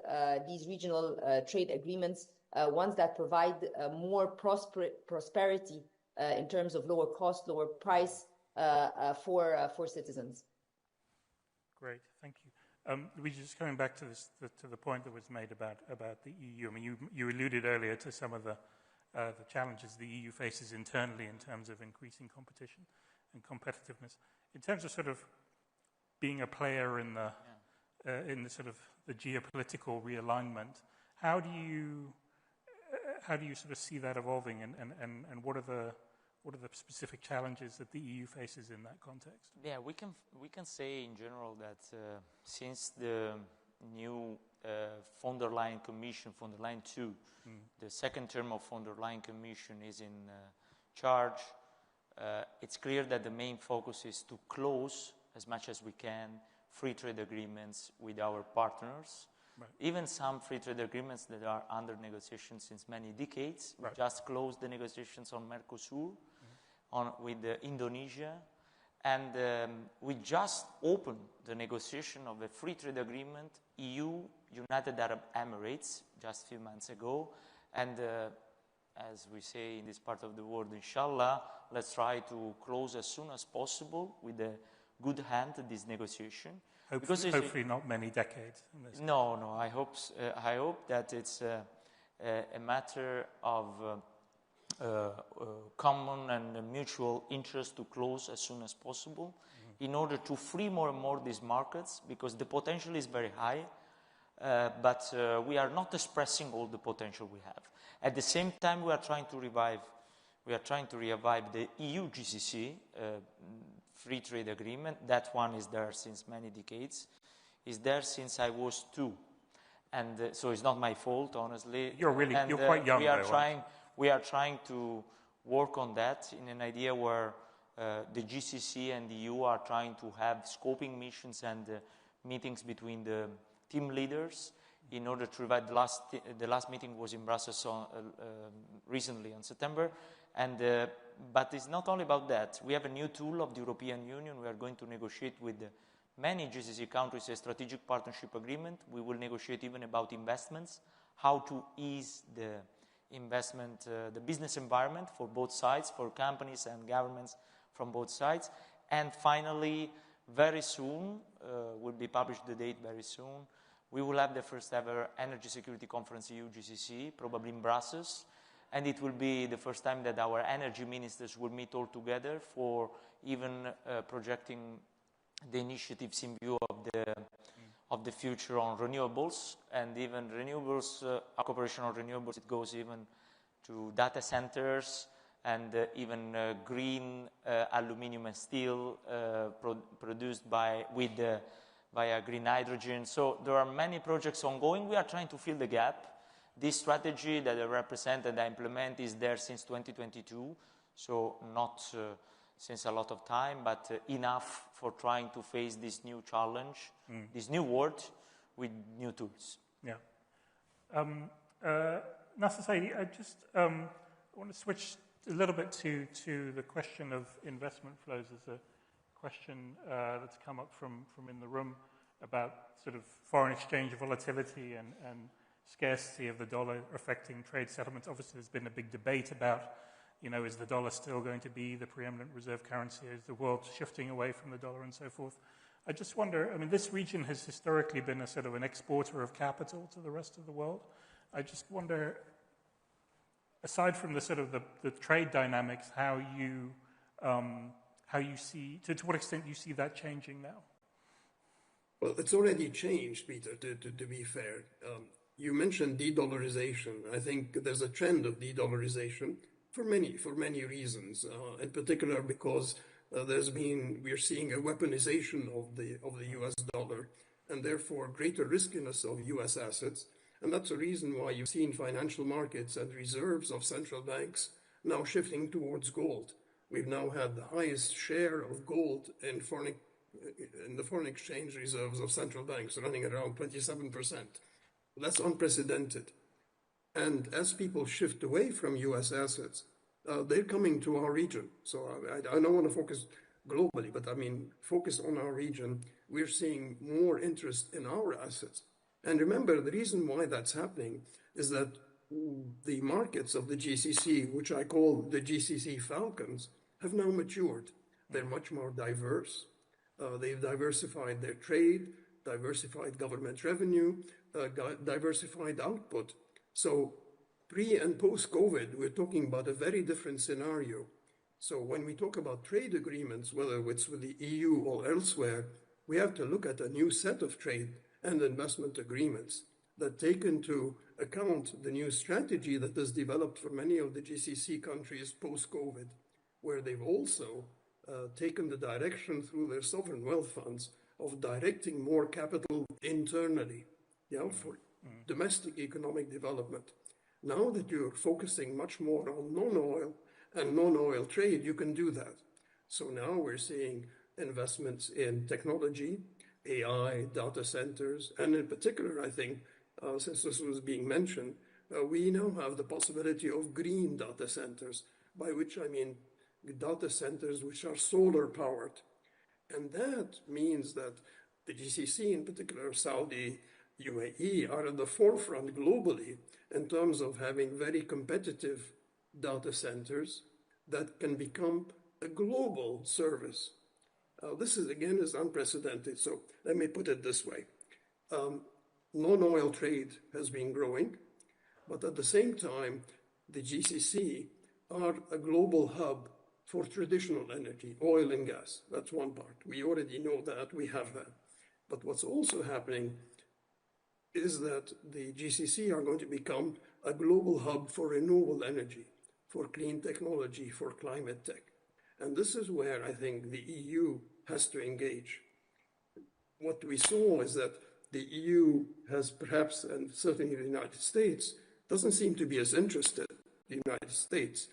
these regional trade agreements ones that provide more prosperity in terms of lower cost, lower price for citizens. Great, thank you. Luigi, just coming back to the point that was made about the EU. I mean, you alluded earlier to some of the challenges the EU faces internally in terms of increasing competition and competitiveness. In terms of sort of being a player in the sort of the geopolitical realignment, how do you sort of see that evolving, and what are the specific challenges that the EU faces in that context? Yeah, we can say in general that since the new von der Leyen Commission, von der Leyen II, the second term of von der Leyen Commission is in charge, it's clear that the main focus is to close as much as we can free trade agreements with our partners. Right. Even some free trade agreements that are under negotiation since many decades. Right. We just closed the negotiations on Mercosur, with Indonesia, and we just opened the negotiation of a free trade agreement, EU, United Arab Emirates, just a few months ago. And as we say in this part of the world, inshallah, let's try to close as soon as possible with a good hand this negotiation. Hopefully not many decades. No. I hope that it's a matter of common and mutual interest to close as soon as possible, in order to free more and more these markets, because the potential is very high, but we are not expressing all the potential we have. At the same time, we are trying to revive the EU GCC free trade agreement. That one is there since many decades. Is there since I was 2, and so it's not my fault, honestly. You're quite young. We are trying to work on that in an idea where the GCC and the EU are trying to have scoping missions and meetings between the team leaders in order to revive. The last meeting was in Brussels recently in September, and but it's not only about that. We have a new tool of the European Union. We are going to negotiate with many GCC countries a strategic partnership agreement. We will negotiate even about investments, how to ease the investment, the business environment for both sides, for companies and governments from both sides. And finally, very soon, will be published the date very soon, we will have the first ever Energy Security Conference EU-GCC, probably in Brussels. And it will be the first time that our energy ministers will meet all together for even projecting the initiatives in view of the future on renewables, and even renewables, our cooperation on renewables, it goes even to data centers and even green aluminium and steel produced with via green hydrogen. So there are many projects ongoing. We are trying to fill the gap. This strategy that I represent and I implement is there since 2022, so not since a lot of time, but enough for trying to face this new challenge, this new world with new tools. Yeah. Nasser Saidi, I just want to switch a little bit to the question of investment flows. There's a question that's come up from in the room about sort of foreign exchange volatility and scarcity of the dollar affecting trade settlements. Obviously, there's been a big debate about, is the dollar still going to be the preeminent reserve currency? Is the world shifting away from the dollar and so forth? I just wonder, this region has historically been a sort of an exporter of capital to the rest of the world. I just wonder, aside from the sort of the trade dynamics, how you see, to what extent you see that changing now? Well, it's already changed, Peter, to be fair. You mentioned de-dollarization. I think there's a trend of de-dollarization for many reasons, in particular because we're seeing a weaponization of the US dollar and therefore greater riskiness of US assets. And that's the reason why you've seen financial markets and reserves of central banks now shifting towards gold. We've now had the highest share of gold in the foreign exchange reserves of central banks, running around 27%. That's unprecedented. And as people shift away from US assets, they're coming to our region. So I don't want to focus globally, but focus on our region. We're seeing more interest in our assets. And remember, the reason why that's happening is that the markets of the GCC, which I call the GCC Falcons, have now matured. They're much more diverse. They've diversified their trade, diversified government revenue, diversified output. So pre and post-COVID, we're talking about a very different scenario. So when we talk about trade agreements, whether it's with the EU or elsewhere, we have to look at a new set of trade and investment agreements that take into account the new strategy that has developed for many of the GCC countries post-COVID, where they've also taken the direction through their sovereign wealth funds of directing more capital internally, for domestic economic development. Now that you're focusing much more on non-oil and non-oil trade, you can do that. So now we're seeing investments in technology, AI, data centers, and in particular, I think, since this was being mentioned, we now have the possibility of green data centers, by which I mean data centers which are solar powered. And that means that the GCC, in particular Saudi, UAE, are at the forefront globally in terms of having very competitive data centers that can become a global service. This is unprecedented. So let me put it this way. Non-oil trade has been growing, but at the same time, the GCC are a global hub for traditional energy, oil and gas. That's one part. We already know that, we have that. But what's also happening is that the GCC are going to become a global hub for renewable energy, for clean technology, for climate tech. And this is where I think the EU has to engage. What we saw is that the EU has perhaps, and certainly the United States, doesn't seem to be as interested, the United States,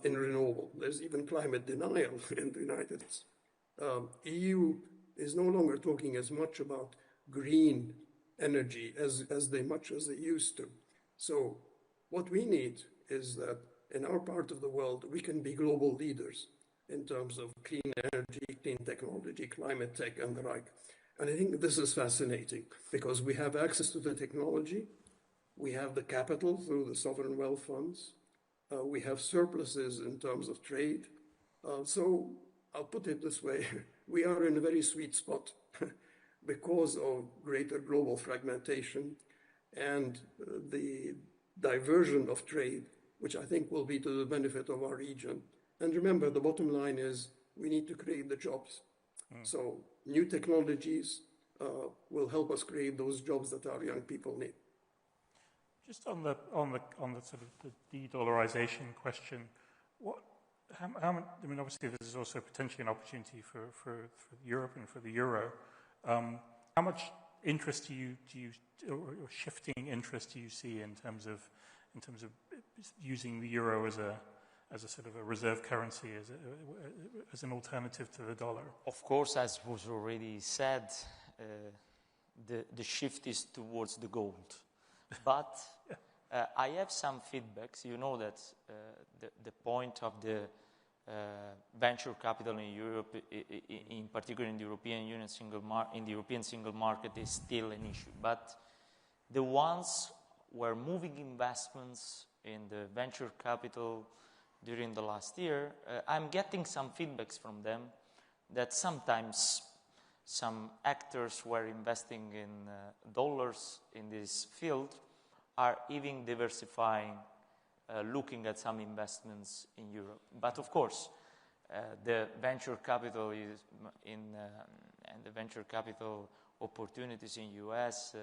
in renewable. There's even climate denial in the United States. EU is no longer talking as much about green energy as much as they used to. So what we need is that in our part of the world, we can be global leaders in terms of clean energy, clean technology, climate tech, and the like. And I think this is fascinating because we have access to the technology, we have the capital through the sovereign wealth funds, we have surpluses in terms of trade. So I'll put it this way, we are in a very sweet spot because of greater global fragmentation and the diversion of trade, which I think will be to the benefit of our region. And remember, the bottom line is we need to create the jobs. So new technologies will help us create those jobs that our young people need. Just on the sort of the de-dollarization question, obviously this is also potentially an opportunity for Europe and for the euro. How much interest do you or shifting interest do you see in terms of using the euro as a sort of a reserve currency, as an alternative to the dollar? Of course, as was already said, the shift is towards the gold. But I have some feedbacks. You know that the point of the venture capital in Europe, in particular in the European Union in the European single market, is still an issue. But the ones who are moving investments in the venture capital during the last year, I'm getting some feedbacks from them that sometimes some actors who are investing in dollars in this field are even diversifying, looking at some investments in Europe. But of course, the venture capital and the venture capital opportunities in US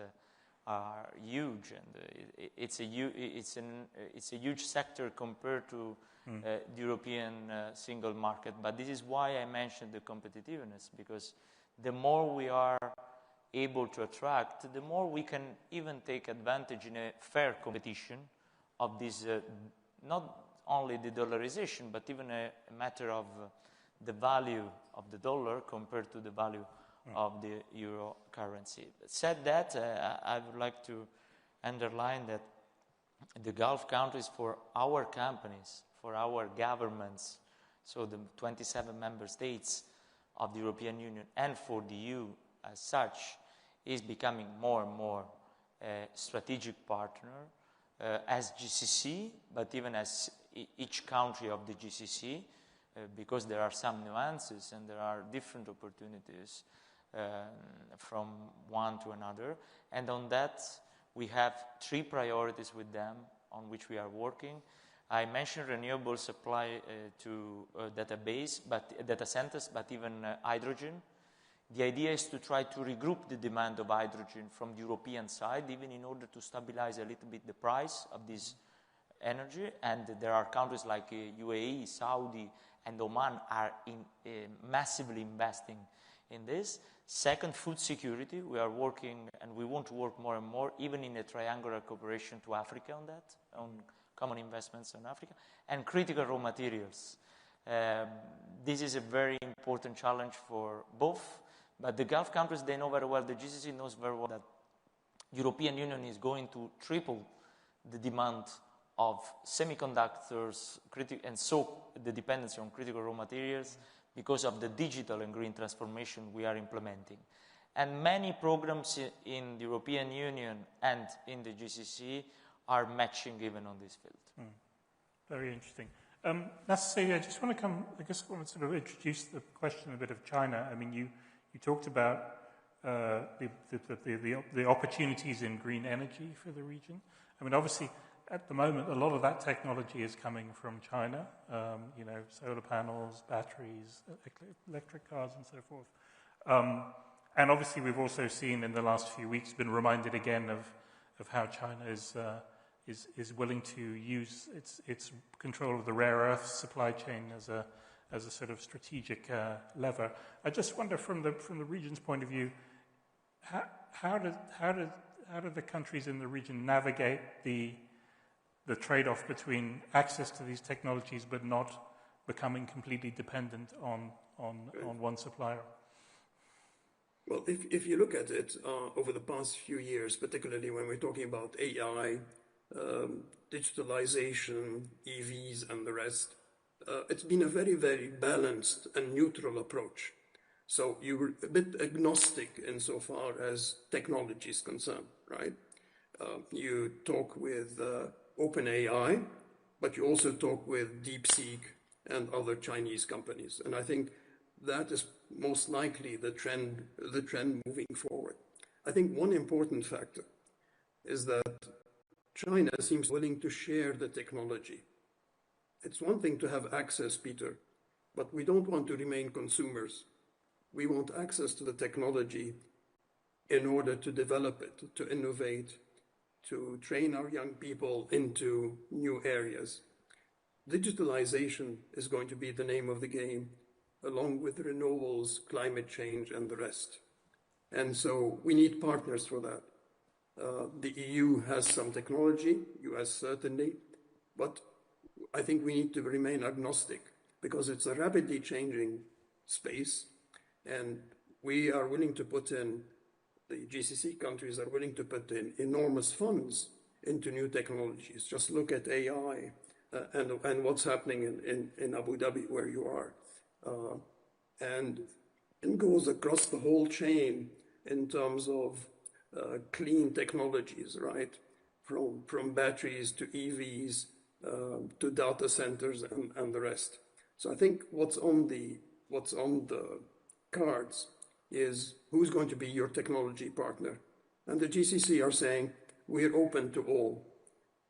are huge, and it's a huge sector compared to the European single market. But this is why I mentioned the competitiveness, because the more we are able to attract, the more we can even take advantage in a fair competition of this, not only the dollarization, but even a matter of the value of the dollar compared to the value of the euro currency. Said that, I would like to underline that the Gulf countries, for our companies, for our governments, so the 27 member states of the European Union and for the EU as such, is becoming more and more a strategic partner as GCC, but even as each country of the GCC, because there are some nuances and there are different opportunities from one to another. And on that, we have 3 priorities with them on which we are working. I mentioned renewable supply to data centers, but even hydrogen. The idea is to try to regroup the demand of hydrogen from the European side, even in order to stabilize a little bit the price of this energy. And there are countries like UAE, Saudi, and Oman are massively investing in this. Second, food security. We are working, and we want to work more and more, even in a triangular cooperation to Africa on that, on common investments in Africa. And critical raw materials. This is a very important challenge for both. But the Gulf countries, they know very well, the GCC knows very well that European Union is going to triple the demand of semiconductors, and so the dependency on critical raw materials because of the digital and green transformation we are implementing. And many programs in the European Union and in the GCC are matching even on this field. Very interesting. Nasser, I just want to I want to sort of introduce the question a bit of China. I mean, you talked about the opportunities in green energy for the region. I mean, obviously, at the moment, a lot of that technology is coming from China, solar panels, batteries, electric cars, and so forth. And obviously, we've also seen in the last few weeks, been reminded again of how China is willing to use its control of the rare earth supply chain as a sort of strategic lever. I just wonder, from the region's point of view, how do the countries in the region navigate the trade-off between access to these technologies but not becoming completely dependent on one supplier? Well, if you look at it over the past few years, particularly when we're talking about AI, digitalization, EVs, and the rest, it's been a very, very balanced and neutral approach. So you were a bit agnostic insofar as technology is concerned, right? You talk with OpenAI, but you also talk with DeepSeek and other Chinese companies. And I think that is most likely the trend moving forward. I think one important factor is that China seems willing to share the technology. It's one thing to have access, Peter, but we don't want to remain consumers. We want access to the technology in order to develop it, to innovate, to train our young people into new areas. Digitalization is going to be the name of the game, along with renewables, climate change, and the rest. And so we need partners for that. The EU has some technology, US certainly, but I think we need to remain agnostic because it's a rapidly changing space, and we are willing to put in, the GCC countries are willing to put in enormous funds into new technologies. Just look at AI and what's happening in Abu Dhabi, where you are. And it goes across the whole chain in terms of clean technologies, right? From batteries to EVs to data centers and the rest. So I think what's on the cards is who's going to be your technology partner. And the GCC are saying we're open to all,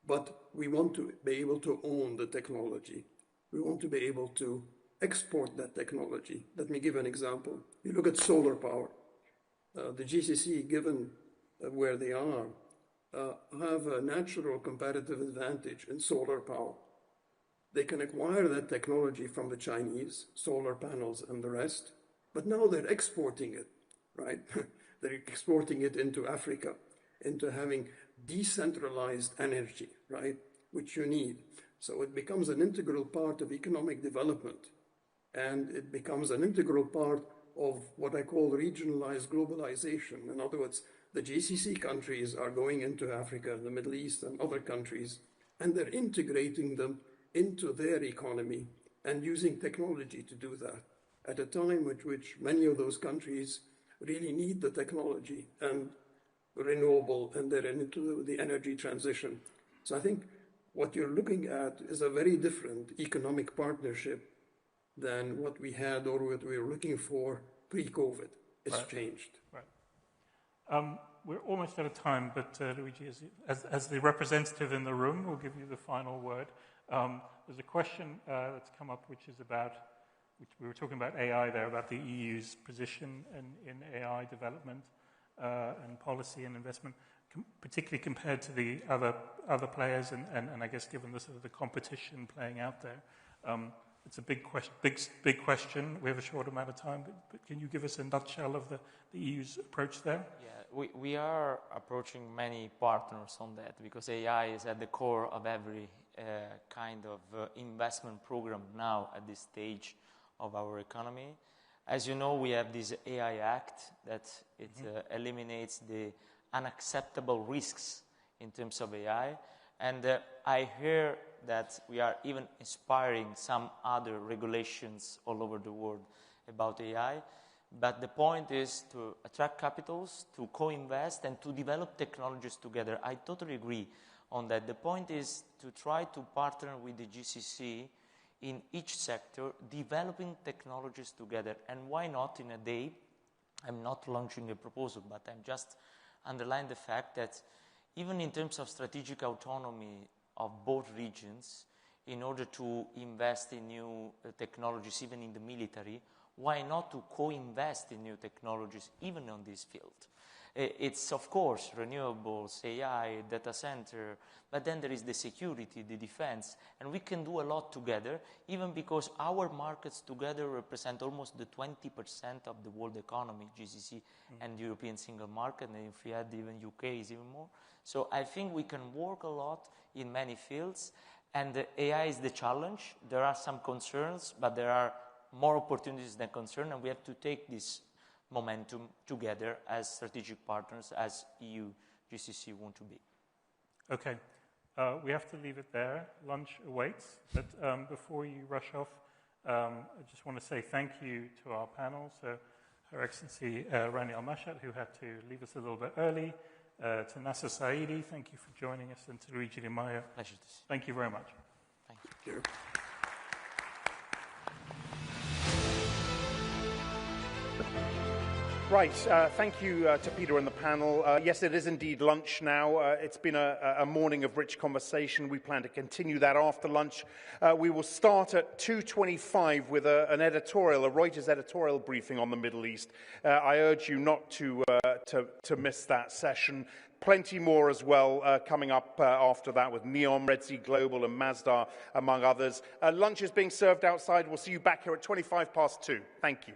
but we want to be able to own the technology. We want to be able to export that technology. Let me give an example. You look at solar power. The GCC, given where they are, have a natural competitive advantage in solar power. They can acquire that technology from the Chinese, solar panels and the rest, but now they're exporting it, right? They're exporting it into Africa, into having decentralized energy, right? Which you need. So it becomes an integral part of economic development, and it becomes an integral part of what I call regionalized globalization. In other words, the GCC countries are going into Africa, the Middle East, and other countries, and they're integrating them into their economy and using technology to do that at a time at which many of those countries really need the technology and renewable, and they're into the energy transition. So I think what you're looking at is a very different economic partnership than what we had or what we were looking for pre-COVID. It's changed. Right. We're almost out of time, but Luigi, as the representative in the room, we'll give you the final word. There's a question that's come up, which we were talking about AI there, about the EU's position in AI development and policy and investment, particularly compared to the other players, and I guess given the sort of the competition playing out there. It's a big question. We have a short amount of time, but can you give us a nutshell of the EU's approach there? Yeah, we are approaching many partners on that because AI is at the core of every kind of investment program now at this stage of our economy. As you know, we have this AI Act that it eliminates the unacceptable risks in terms of AI. And I hear that we are even inspiring some other regulations all over the world about AI. But the point is to attract capitals, to co-invest, and to develop technologies together. I totally agree on that. The point is to try to partner with the GCC in each sector, developing technologies together. And why not in a day? I'm not launching a proposal, but I'm just underlining the fact that even in terms of strategic autonomy of both regions, in order to invest in new technologies, even in the military, why not to co-invest in new technologies, even on this field? It's, of course, renewables, AI, data center, but then there is the security, the defense, and we can do a lot together, even because our markets together represent almost the 20% of the world economy, GCC and the European single market, and if we add even UK, is even more. So I think we can work a lot in many fields, and AI is the challenge. There are some concerns, but there are more opportunities than concern, and we have to take this momentum together as strategic partners, as EU, GCC want to be. Okay, we have to leave it there. Lunch awaits, but before you rush off, I just want to say thank you to our panel. So, Her Excellency Rani Al-Mashhad, who had to leave us a little bit early, to Nasser Saidi, thank you for joining us, and to Luigi Di Maio. Pleasure. Thank you very much. Thank you. Right, thank you to Peter and the panel. Yes, it is indeed lunch now. It's been a morning of rich conversation. We plan to continue that after lunch. We will start at 2:25 with an editorial, a Reuters editorial briefing on the Middle East. I urge you not to miss that session. Plenty more as well coming up after that with NEOM, Red Sea Global and Masdar, among others. Lunch is being served outside. We'll see you back here at 2:25 past 2. Thank you.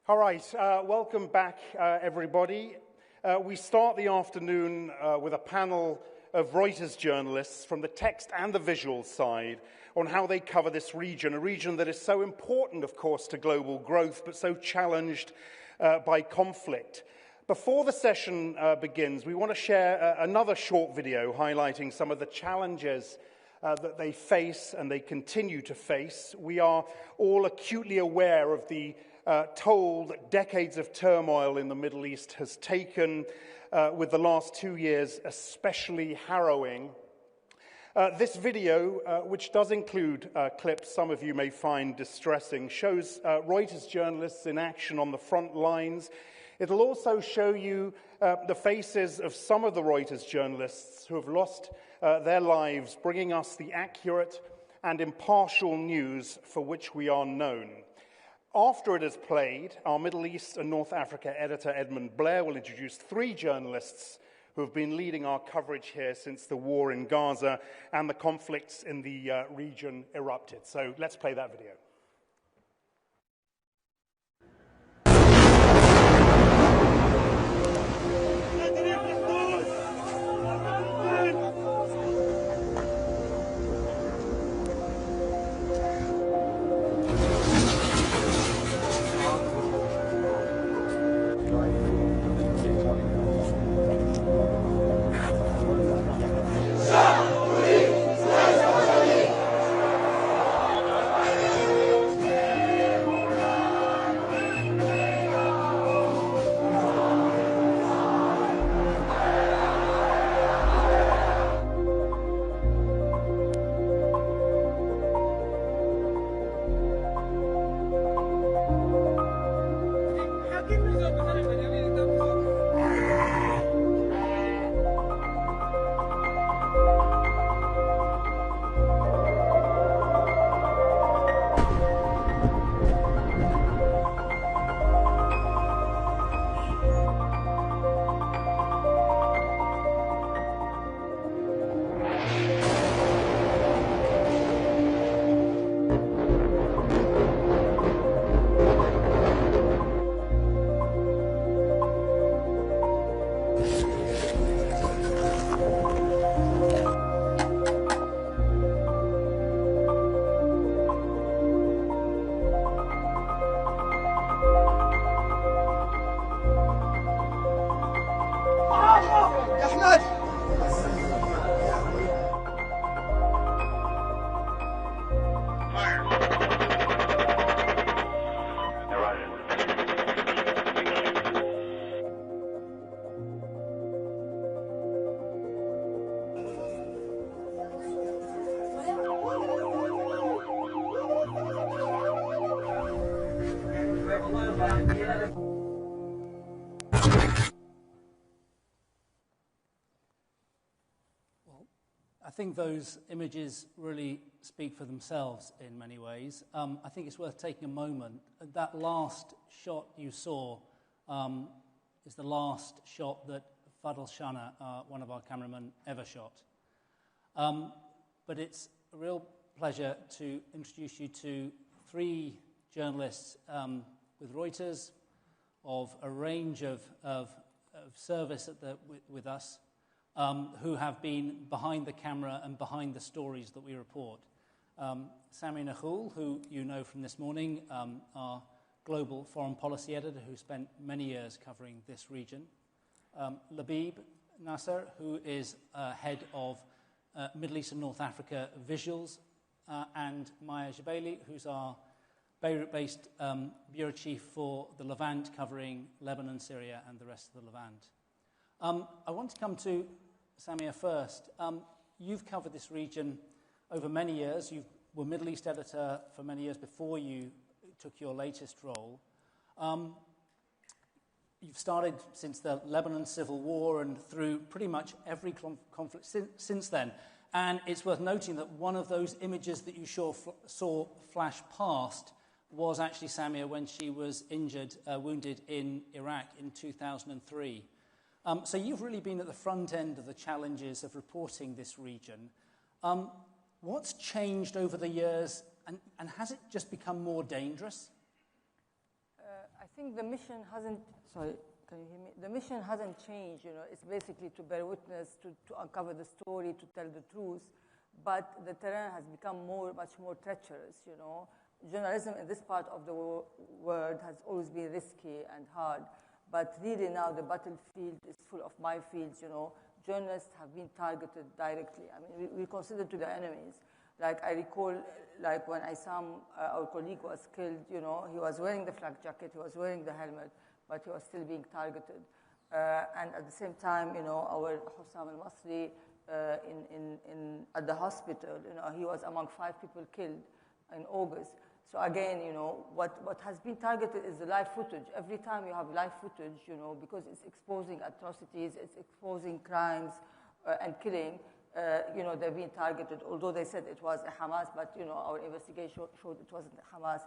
All right, welcome back, everybody. We start the afternoon with a panel of Reuters journalists from the text and the visual side on how they cover this region, a region that is so important, of course, to global growth, but so challenged by conflict. Before the session begins, we want to share another short video highlighting some of the challenges that they face and they continue to face. We are all acutely aware of the toll that decades of turmoil in the Middle East has taken, with the last 2 years especially harrowing. This video, which does include clips some of you may find distressing, shows Reuters journalists in action on the front lines. It'll also show you the faces of some of the Reuters journalists who have lost their lives, bringing us the accurate and impartial news for which we are known. After it is played, our Middle East and North Africa editor Edmund Blair will introduce 3 journalists who have been leading our coverage here since the war in Gaza and the conflicts in the region erupted. So let's play that video. I think those images really speak for themselves in many ways. I think it's worth taking a moment. That last shot you saw is the last shot that Fadl Shana, one of our cameramen, ever shot. But it's a real pleasure to introduce you to 3 journalists with Reuters of a range of service with us, who have been behind the camera and behind the stories that we report. Sami Nakhul, who you know from this morning, our global foreign policy editor who spent many years covering this region. Labib Nasser, who is head of Middle East and North Africa visuals, and Maya Jebeli, who's our Beirut-based bureau chief for the Levant, covering Lebanon, Syria, and the rest of the Levant. I want to come to Samia first. You've covered this region over many years. You were Middle East editor for many years before you took your latest role. You've started since the Lebanon civil war and through pretty much every conflict since then. And it's worth noting that one of those images that you saw flash past was actually Samia when she was wounded in Iraq in 2003. So you've really been at the front end of the challenges of reporting this region. What's changed over the years, and has it just become more dangerous? I think the mission hasn't, sorry, can you hear me? The mission hasn't changed, it's basically to bear witness, to uncover the story, to tell the truth, but the terrain has become much more treacherous, Journalism in this part of the world has always been risky and hard, but really now the battlefield is full of minefields, Journalists have been targeted directly. I mean, we consider to the enemies. Like I recall, like when Isam, our colleague, was killed, he was wearing the flak jacket, he was wearing the helmet, but he was still being targeted. And at the same time, our Hussam al-Masri at the hospital, he was among 5 people killed in August. So again, what has been targeted is the live footage. Every time you have live footage, because it's exposing atrocities, it's exposing crimes and killing, they're being targeted. Although they said it was a Hamas, but, our investigation showed it wasn't a Hamas.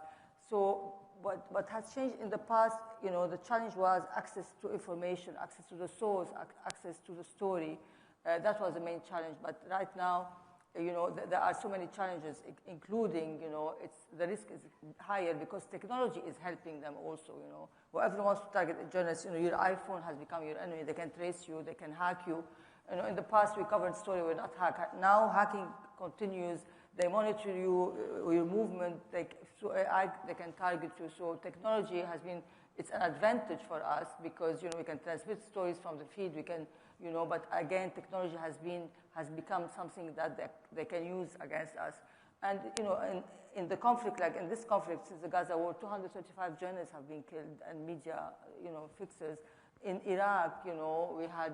So what has changed in the past, the challenge was access to information, access to the source, access to the story. That was the main challenge. But right now, there are so many challenges, including, the risk is higher because technology is helping them also, Whoever wants to target a journalist, your iPhone has become your enemy. They can trace you, they can hack you. In the past, we covered story, we're not hacked. Now, hacking continues. They monitor you, your movement. Through AI, they can target you. So technology has been, it's an advantage for us because, we can transmit stories from the feed. We can, but again, technology has become something that they can use against us. And, in the conflict, like in this conflict, since the Gaza war, 235 journalists have been killed and media, fixers. In Iraq, we had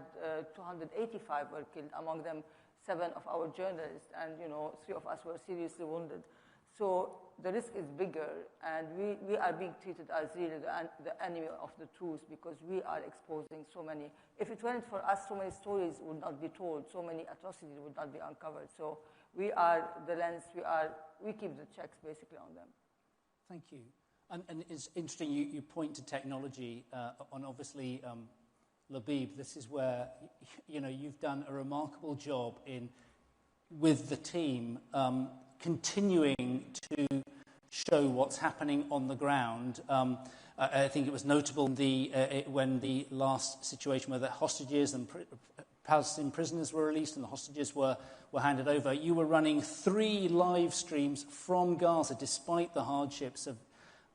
285 were killed, among them 7 of our journalists, and, 3 of us were seriously wounded. So the risk is bigger, and we are being treated as really the enemy of the truth because we are exposing so many. If it weren't for us, so many stories would not be told, so many atrocities would not be uncovered. So we are the lens, we keep the checks basically on them. Thank you. And it's interesting you point to technology on obviously Labib. This is where you've done a remarkable job with the team continuing to show what's happening on the ground. I think it was notable when the last situation where the hostages and Palestinian prisoners were released and the hostages were handed over. You were running 3 live streams from Gaza despite the hardships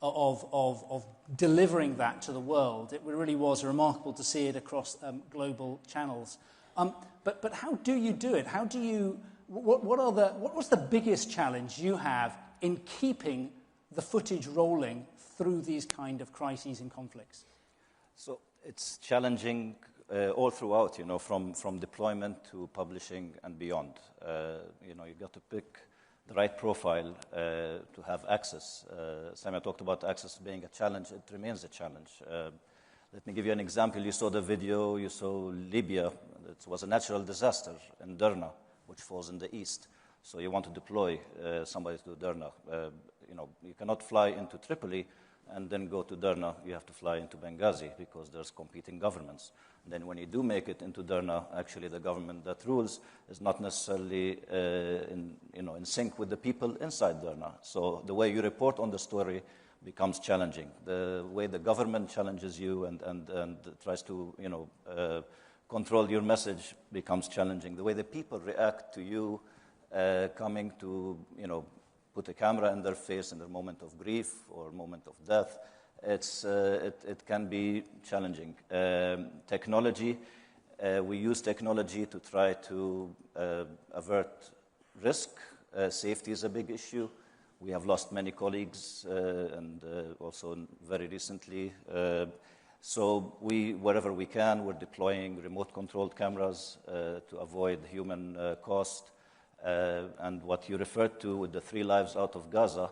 of delivering that to the world. It really was remarkable to see it across global channels. But how do you do it? How do you? What was the biggest challenge you have in keeping the footage rolling through these kind of crises and conflicts? So it's challenging all throughout. From deployment to publishing and beyond. You got to pick the right profile to have access. Samia talked about access being a challenge. It remains a challenge. Let me give you an example. You saw the video, you saw Libya. It was a natural disaster in Derna, which falls in the east. So you want to deploy somebody to Derna. You cannot fly into Tripoli and then go to Derna. You have to fly into Benghazi because there's competing governments. Then when you do make it into Derna, actually the government that rules is not necessarily in sync with the people inside Derna. So the way you report on the story becomes challenging. The way the government challenges you and tries to control your message becomes challenging. The way the people react to you coming to put a camera in their face in their moment of grief or moment of death, it can be challenging. Technology, we use technology to try to avert risk. Safety is a big issue. We have lost many colleagues and also very recently. So wherever we can, we're deploying remote-controlled cameras to avoid human cost. And what you referred to with the 3 lives out of Gaza,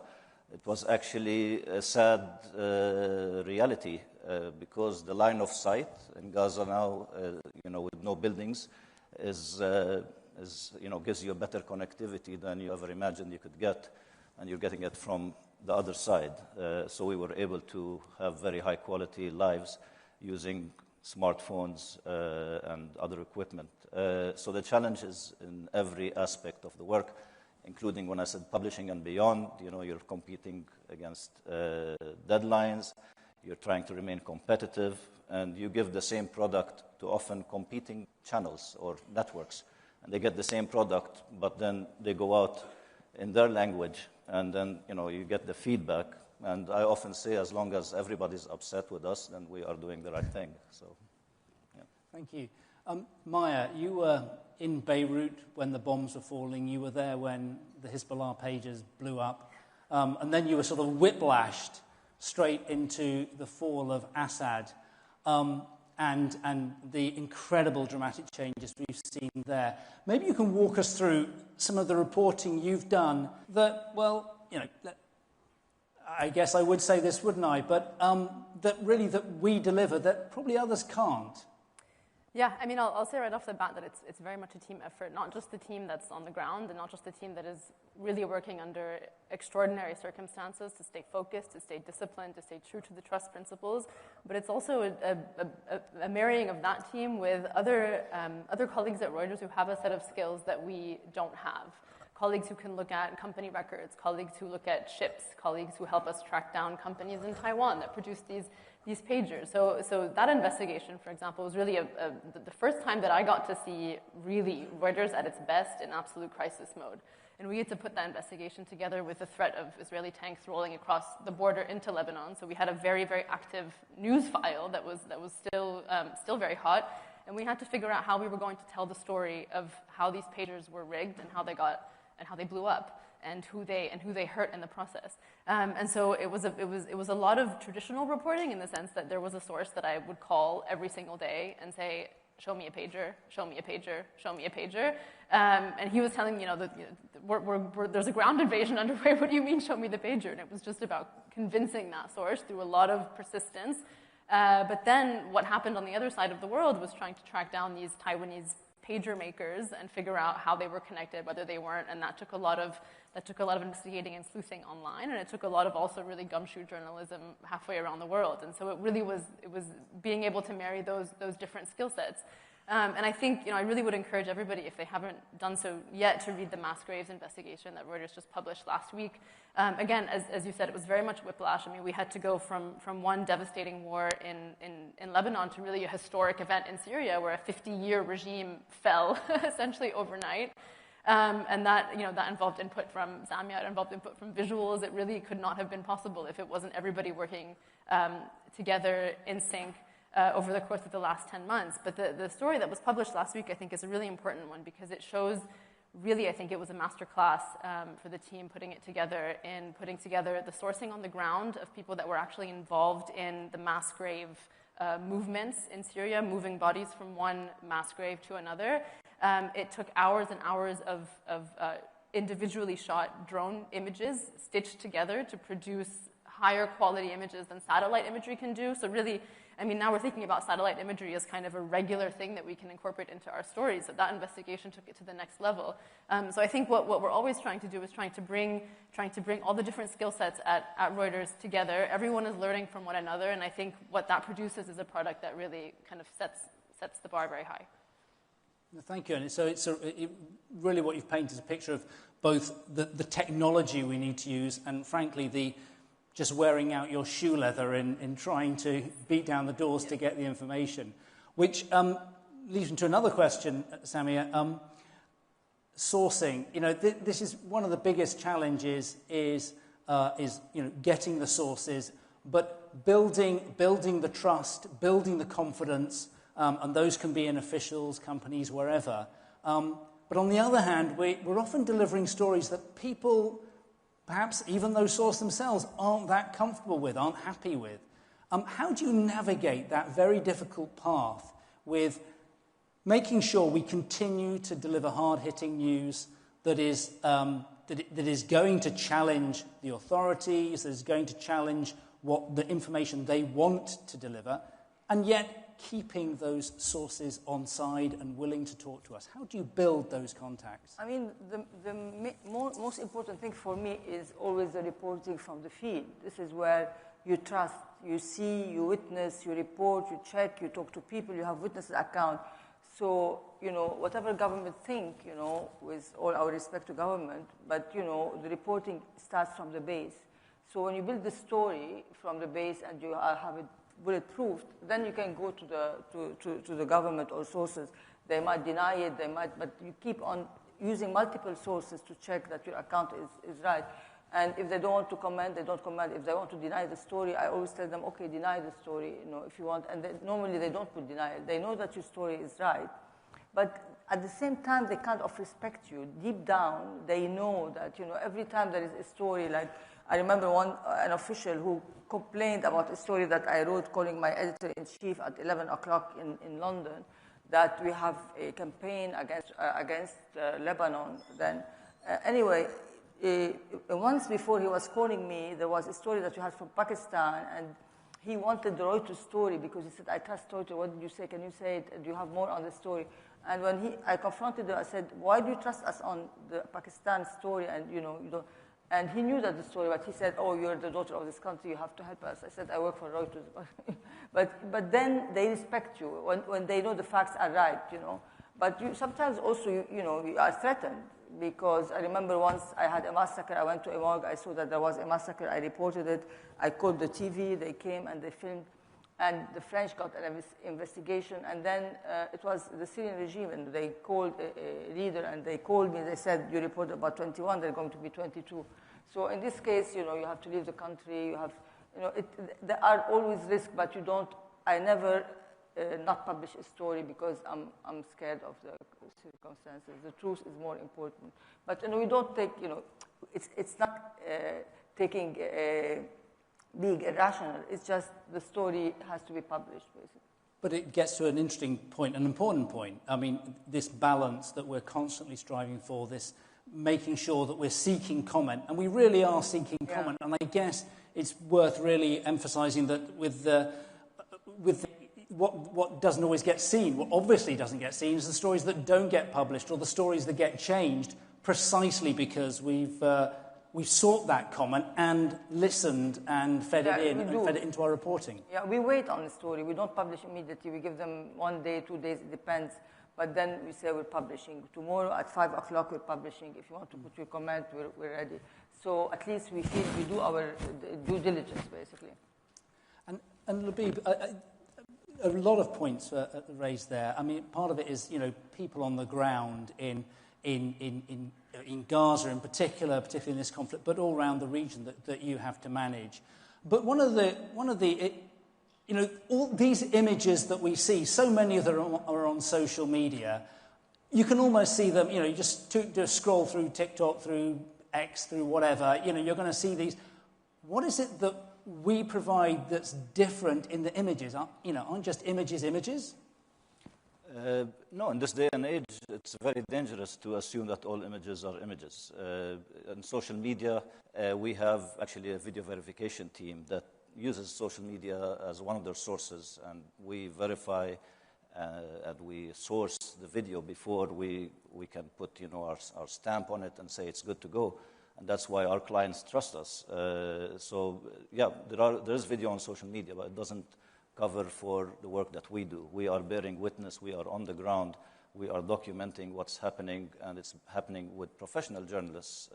it was actually a sad reality because the line of sight in Gaza now, with no buildings, gives you a better connectivity than you ever imagined you could get, and you're getting it from the other side. So we were able to have very high-quality lives using smartphones and other equipment. So the challenge is in every aspect of the work, including when I said publishing and beyond. You're competing against deadlines. You're trying to remain competitive, and you give the same product to often competing channels or networks, and they get the same product, but then they go out in their language, and then you get the feedback. And I often say, as long as everybody's upset with us, then we are doing the right thing. So, yeah. Thank you. Maya, you were in Beirut when the bombs were falling. You were there when the Hezbollah pages blew up. And then you were sort of whiplashed straight into the fall of Assad and the incredible dramatic changes we've seen there. Maybe you can walk us through some of the reporting you've done that, well, I guess I would say this, wouldn't I? But that we deliver that probably others can't. Yeah, I mean, I'll say right off the bat that it's very much a team effort, not just the team that's on the ground and not just the team that is really working under extraordinary circumstances to stay focused, to stay disciplined, to stay true to the trust principles, but it's also a marrying of that team with other colleagues at Reuters who have a set of skills that we don't have. Colleagues who can look at company records, colleagues who look at ships, colleagues who help us track down companies in Taiwan that produce these pagers. So that investigation, for example, was really the first time that I got to see really Reuters at its best in absolute crisis mode. And we had to put that investigation together with the threat of Israeli tanks rolling across the border into Lebanon. So we had a very, very active news file that was still very hot. And we had to figure out how we were going to tell the story of how these pagers were rigged and how they blew up, and who they hurt in the process. And so it was a lot of traditional reporting in the sense that there was a source that I would call every single day and say, show me a pager, show me a pager, show me a pager. And he was telling me, there's a ground invasion underway. What do you mean, show me the pager? And it was just about convincing that source through a lot of persistence. But then what happened on the other side of the world was trying to track down these Taiwanese pager makers and figure out how they were connected, whether they weren't, and that took a lot of investigating and sleuthing online, and it took a lot of also really gumshoe journalism halfway around the world. And so it was being able to marry those different skill sets. And I think I really would encourage everybody, if they haven't done so yet, to read the mass graves investigation that Reuters just published last week. Again, as you said, it was very much whiplash. I mean, we had to go from one devastating war in Lebanon to really a historic event in Syria, where a 50-year regime fell essentially overnight. And that involved input from Samia, it involved input from visuals. It really could not have been possible if it wasn't everybody working together in sync over the course of the last 10 months. But the story that was published last week, I think, is a really important one because it shows, really, I think it was a masterclass for the team putting it together in putting together the sourcing on the ground of people that were actually involved in the mass grave movements in Syria, moving bodies from one mass grave to another. It took hours and hours of individually shot drone images stitched together to produce higher quality images than satellite imagery can do. So really, I mean, now we're thinking about satellite imagery as kind of a regular thing that we can incorporate into our stories. So that investigation took it to the next level. So I think what we're always trying to do is trying to bring all the different skill sets at Reuters together. Everyone is learning from one another, and I think what that produces is a product that really kind of sets the bar very high. Thank you. And so it's really what you've painted is a picture of both the technology we need to use and, frankly, the just wearing out your shoe leather in trying to beat down the doors to get the information, which leads into another question, Samia. Sourcing. This is one of the biggest challenges is getting the sources, but building the trust, building the confidence, and those can be in officials, companies, wherever. But on the other hand, we're often delivering stories that people, perhaps even those sources themselves, aren't that comfortable with, aren't happy with. How do you navigate that very difficult path with making sure we continue to deliver hard-hitting news that is going to challenge the authorities, that is going to challenge what the information they want to deliver, and yet keeping those sources on side and willing to talk to us? How do you build those contacts? I mean, the most important thing for me is always the reporting from the field. This is where you trust, you see, you witness, you report, you check, you talk to people, you have witness account. So, whatever government think, with all our respect to government, but, the reporting starts from the base. So when you build the story from the base and you have it bulletproofed, then you can go to the government or sources. They might deny it, but you keep on using multiple sources to check that your account is right. And if they don't want to comment, they don't comment. If they want to deny the story, I always tell them, okay, deny the story, if you want. And normally they don't put denial. They know that your story is right. But at the same time, they kind of respect you. Deep down, they know that, every time there is a story, like I remember an official who complained about a story that I wrote calling my editor-in-chief at 11 o'clock in London, that we have a campaign against Lebanon. Then, anyway, once before he was calling me, there was a story that you had from Pakistan, and he wanted the Reuters story because he said, I trust Reuters. What did you say? Can you say it? Do you have more on the story? And when I confronted him, I said, why do you trust us on the Pakistan story? And, you don't. And he knew that the story, but he said, oh, you're the daughter of this country, you have to help us. I said, I work for Reuters. but then they respect you when they know the facts are right, But sometimes also, you are threatened, because I remember once I had a massacre. I went to a morgue. I saw that there was a massacre. I reported it. I called the TV. They came and they filmed. And the French got an investigation. And then it was the Syrian regime, and they called a leader, and they called me. They said, you reported about 21. They're going to be 22. So in this case, you have to leave the country. You have, there are always risks, but you don't. I never not publish a story because I'm scared of the circumstances. The truth is more important. But we don't take, it's not taking being irrational. It's just the story has to be published, basically. But it gets to an interesting point, an important point. I mean, this balance that we're constantly striving for, this making sure that we're seeking comment, and we really are seeking comment. And I guess it's worth really emphasizing that with what doesn't always get seen, what obviously doesn't get seen, is the stories that don't get published or the stories that get changed, precisely because we've sought that comment and listened and fed it in and fed it into our reporting. Yeah, we wait on the story. We don't publish immediately. We give them 1 day, 2 days, it depends. But then we say we're publishing. Tomorrow at 5 o'clock we're publishing. If you want to put your comment, we're ready. So at least we feel we do our due diligence, basically. And Labib, a lot of points raised there. I mean, part of it is, people on the ground in Gaza in particular, particularly in this conflict, but all around the region that you have to manage. But one of the all these images that we see, so many of them are on social media. You can almost see them, you just scroll through TikTok, through X, through whatever, you're going to see these. What is it that we provide that's different in the images? Aren't just images images? No, in this day and age, it's very dangerous to assume that all images are images. In social media, we have actually a video verification team that uses social media as one of their sources, and we verify and we source the video before we can put our stamp on it and say it's good to go. And that's why our clients trust us. There is video on social media, but it doesn't cover for the work that we do. We are bearing witness. We are on the ground. We are documenting what's happening, and it's happening with professional journalists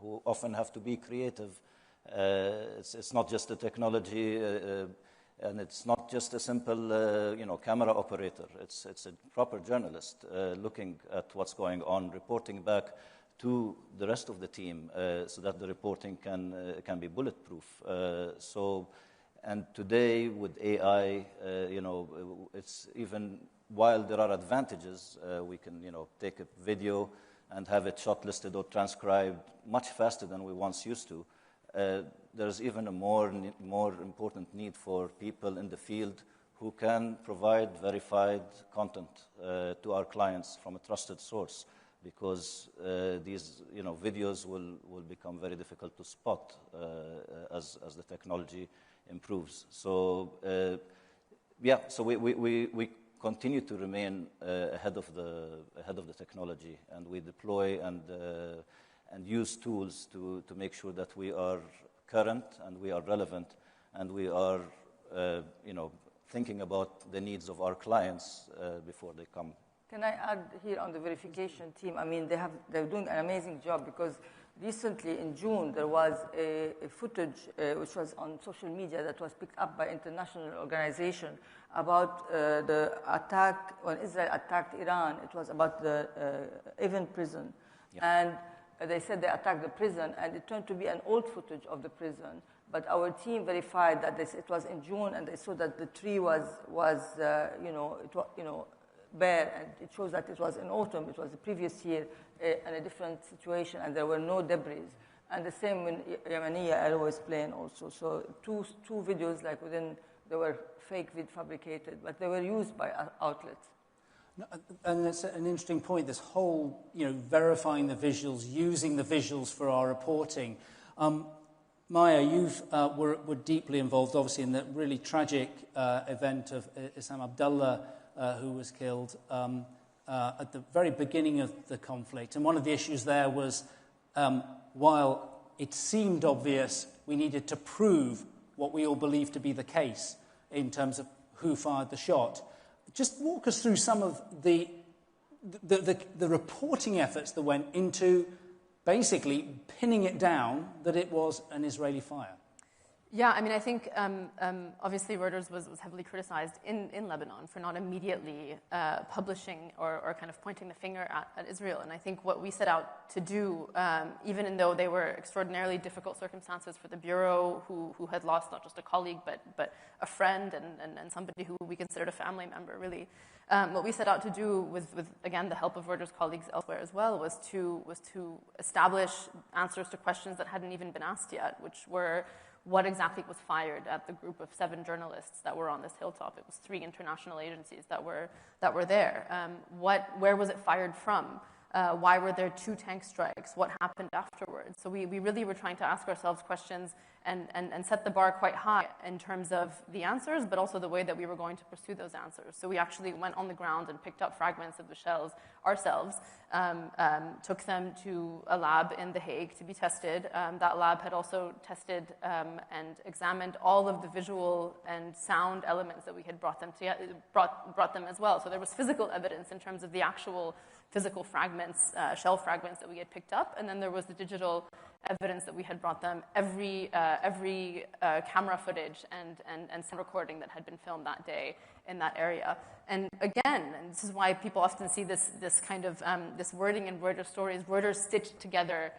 who often have to be creative. It's not just the technology, and it's not just a simple, camera operator. It's a proper journalist looking at what's going on, reporting back to the rest of the team so that the reporting can be bulletproof. And today with AI, it's even while there are advantages, we can take a video and have it shortlisted or transcribed much faster than we once used to. There's even a more important need for people in the field who can provide verified content to our clients from a trusted source, because these videos will become very difficult to spot as the technology improves. So we continue to remain ahead of the technology, and we deploy and use tools to make sure that we are current and we are relevant, and we are thinking about the needs of our clients before they come. Can I add here on the verification team? I mean, they're doing an amazing job, because recently in June, there was a footage which was on social media that was picked up by international organization about the attack when Israel attacked Iran. It was about the Evin prison. And they said they attacked the prison, and it turned to be an old footage of the prison. But our team verified that it was in June, and they saw that the tree was bare, and it shows that it was in autumn. It was the previous year in a different situation, and there were no debris. And the same when Yemeniya Airways plane also. So two videos, like they were fake fabricated, but they were used by outlets. And that's an interesting point, this whole, verifying the visuals, using the visuals for our reporting. Maya, you were deeply involved, obviously, in the really tragic event of Issam Abdallah, who was killed at the very beginning of the conflict. And one of the issues there was, while it seemed obvious, we needed to prove what we all believed to be the case in terms of who fired the shot. Just walk us through some of the reporting efforts that went into basically pinning it down that it was an Israeli fire. Yeah, I mean, I think obviously Reuters was heavily criticized in Lebanon for not immediately publishing or kind of pointing the finger at Israel. And I think what we set out to do, even though they were extraordinarily difficult circumstances for the Bureau, who had lost not just a colleague, but a friend and somebody who we considered a family member, really. What we set out to do with again, the help of Reuters colleagues elsewhere as well, was to establish answers to questions that hadn't even been asked yet, which were, what exactly was fired at the group of 7 journalists that were on this hilltop? It was 3 international agencies that were there. Where was it fired from? Why were there 2 tank strikes? What happened afterwards? So we really were trying to ask ourselves questions and set the bar quite high in terms of the answers, but also the way that we were going to pursue those answers. So we actually went on the ground and picked up fragments of the shells ourselves, took them to a lab in The Hague to be tested. That lab had also tested and examined all of the visual and sound elements that we had brought them as well. So there was physical evidence in terms of the actual physical fragments, shell fragments that we had picked up, and then there was the digital evidence that we had brought them, every camera footage and sound recording that had been filmed that day in that area. And again, and this is why people often see this kind of this wording in Reuters stories. Reuters stitched together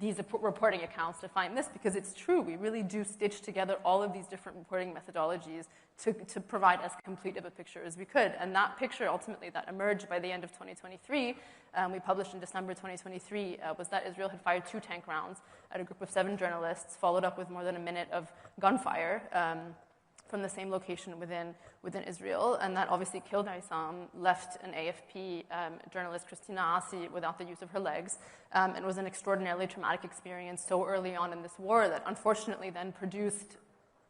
these reporting accounts to find this, because it's true. We really do stitch together all of these different reporting methodologies to provide as complete of a picture as we could. And that picture, ultimately, that emerged by the end of 2023, we published in December 2023, was that Israel had fired 2 tank rounds at a group of 7 journalists, followed up with more than a minute of gunfire from the same location within Israel. And that obviously killed Issam, left an AFP journalist, Christina Asi, without the use of her legs. It was an extraordinarily traumatic experience so early on in this war that unfortunately then produced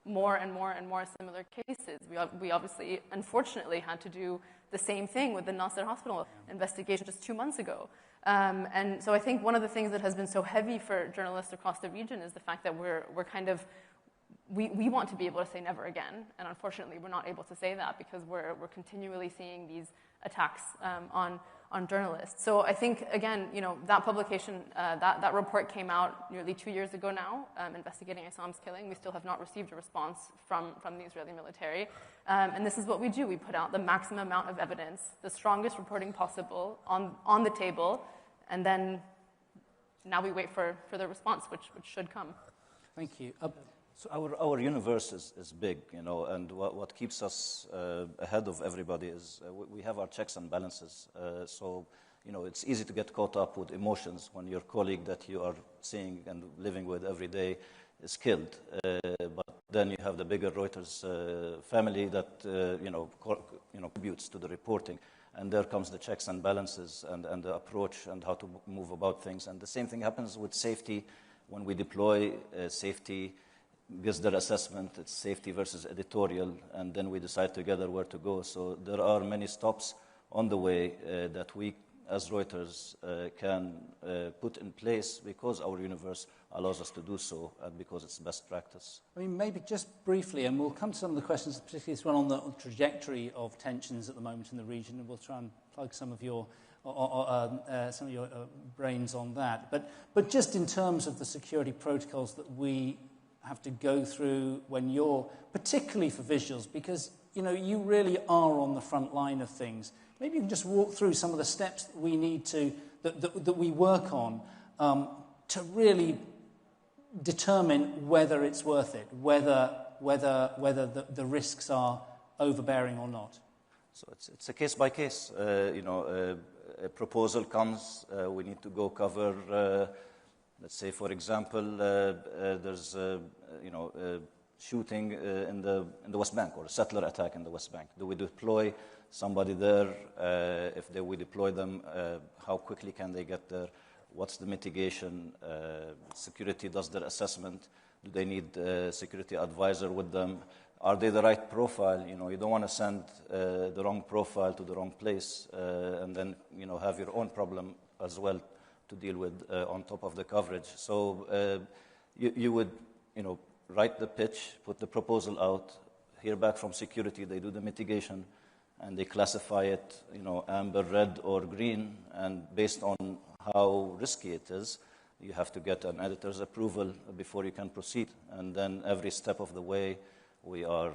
more and more and more similar cases. We obviously, unfortunately, had to do the same thing with the Nasser Hospital investigation just 2 months ago. And so I think one of the things that has been so heavy for journalists across the region is the fact that we're kind of, we want to be able to say never again, and unfortunately we're not able to say that because we're continually seeing these attacks on journalists. So I think, again, that publication, that report came out nearly 2 years ago now, investigating Issam's killing. We still have not received a response from the Israeli military. And this is what we do. We put out the maximum amount of evidence, the strongest reporting possible on the table, and then now we wait for the response, which should come. Thank you. So our universe is big, and what keeps us ahead of everybody is we have our checks and balances. So, it's easy to get caught up with emotions when your colleague that you are seeing and living with every day is killed. But then you have the bigger Reuters family that contributes to the reporting, and there comes the checks and balances and the approach and how to move about things. And the same thing happens with safety when we deploy safety. Gives their assessment, it's safety versus editorial, and then we decide together where to go. So there are many stops on the way that we, as Reuters, can put in place because our universe allows us to do so, and because it's best practice. I mean, maybe just briefly, and we'll come to some of the questions, particularly this one on the trajectory of tensions at the moment in the region, and we'll try and plug some of your brains on that. But just in terms of the security protocols that we have to go through when you're, particularly for visuals, because you really are on the front line of things. Maybe you can just walk through some of the steps that we need to that we work on to really determine whether it's worth it, whether the risks are overbearing or not. So it's a case by case. A proposal comes, we need to go cover. Let's say, for example, there's shooting in the West Bank, or a settler attack in the West Bank. Do we deploy somebody there? If we deploy them, how quickly can they get there? What's the mitigation? Security does their assessment. Do they need a security advisor with them? Are they the right profile? You don't want to send the wrong profile to the wrong place and then, have your own problem as well to deal with on top of the coverage. So you would, write the pitch, put the proposal out, hear back from security, they do the mitigation, and they classify it, amber, red, or green, and based on how risky it is, you have to get an editor's approval before you can proceed. And then every step of the way, we are,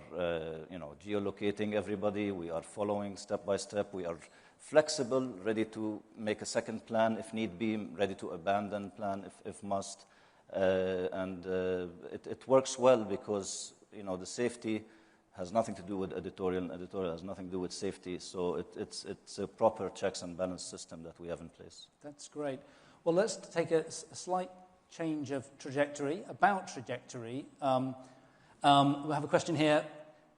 geolocating everybody, we are following step by step, we are flexible, ready to make a second plan if need be, ready to abandon plan if must. And it works well because, the safety has nothing to do with editorial, and editorial has nothing to do with safety. So it's a proper checks and balance system that we have in place. That's great. Well, let's take a slight change of trajectory, about trajectory. We have a question here.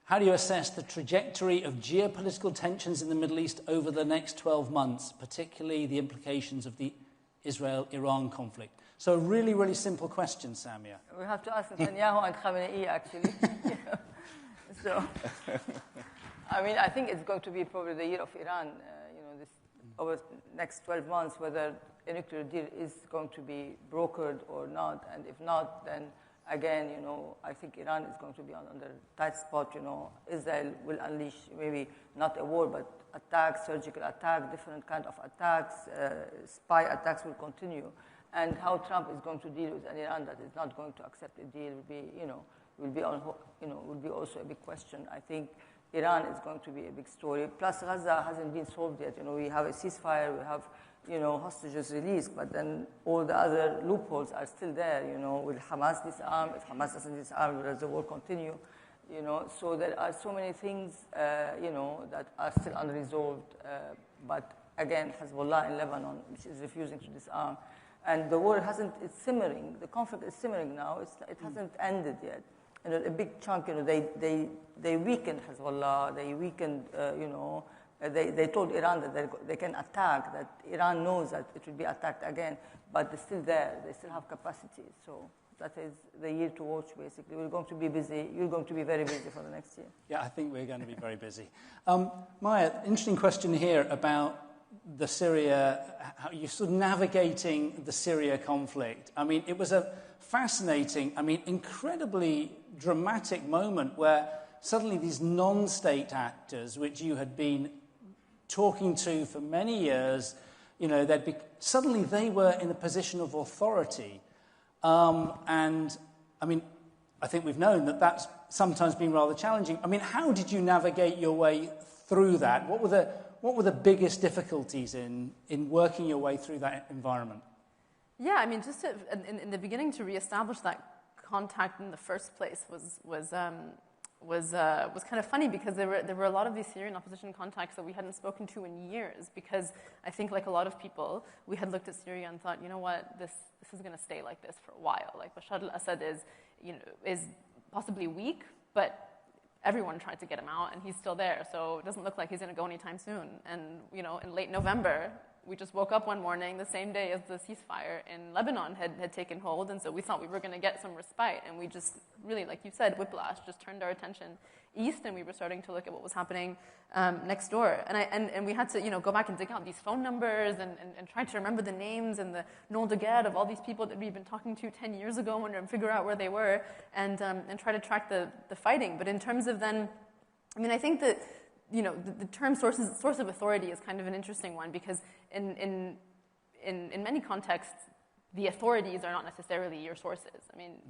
How do you assess the trajectory of geopolitical tensions in the Middle East over the next 12 months, particularly the implications of the Israel-Iran conflict? So a really, really simple question, Samia. We have to ask Netanyahu and Khamenei, actually. So, I think it's going to be probably the year of Iran, this over the next 12 months, whether a nuclear deal is going to be brokered or not. And if not, then again, I think Iran is going to be under a tight spot. Israel will unleash maybe not a war, but attacks, surgical attack, different kind of attacks, spy attacks will continue. And how Trump is going to deal with an Iran that is not going to accept a deal will be also a big question. I think Iran is going to be a big story. Plus, Gaza hasn't been solved yet. We have a ceasefire, we have hostages released, but then all the other loopholes are still there. Will Hamas disarm? If Hamas doesn't disarm, will the war continue? So there are so many things, that are still unresolved. But again, Hezbollah in Lebanon, which is refusing to disarm. And the war it's simmering. The conflict is simmering now. It hasn't ended yet. A big chunk, they weakened Hezbollah. They weakened, they told Iran that they can attack, that Iran knows that it will be attacked again, but they're still there. They still have capacity. So that is the year to watch, basically. We're going to be busy. You're going to be very busy for the next year. Yeah, I think we're going to be very busy. Maya, interesting question here about the Syria, how you're sort of navigating the Syria conflict. It was a fascinating, incredibly dramatic moment where suddenly these non-state actors, which you had been talking to for many years, suddenly they were in a position of authority. And I think we've known that that's sometimes been rather challenging. How did you navigate your way through that? What were the biggest difficulties in working your way through that environment? Yeah, just in the beginning to reestablish that contact in the first place was kind of funny because there were a lot of these Syrian opposition contacts that we hadn't spoken to in years because I think like a lot of people, we had looked at Syria and thought, this is going to stay like this for a while. Like Bashar al-Assad is possibly weak, but everyone tried to get him out, and he's still there. So it doesn't look like he's going to go anytime soon. And in late November, we just woke up one morning the same day as the ceasefire in Lebanon had taken hold, and so we thought we were going to get some respite, and we just really, like you said, whiplash, just turned our attention east, and we were starting to look at what was happening next door. And we had to, go back and dig out these phone numbers and try to remember the names and the nom de guerre of all these people that we'd been talking to 10 years ago and figure out where they were and try to track the fighting. But in terms of then, I think that, the term source of authority is kind of an interesting one because in many contexts, the authorities are not necessarily your sources.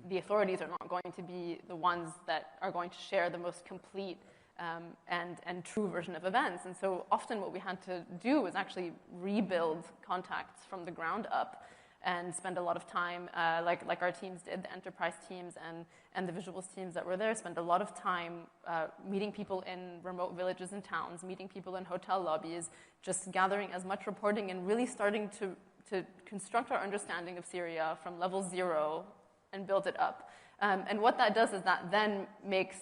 The authorities are not going to be the ones that are going to share the most complete and true version of events. And so often what we had to do was actually rebuild contacts from the ground up and spend a lot of time, like our teams did, the enterprise teams and the visuals teams that were there, spend a lot of time meeting people in remote villages and towns, meeting people in hotel lobbies, just gathering as much reporting and really starting to construct our understanding of Syria from level 0 and build it up. And what that does is that then makes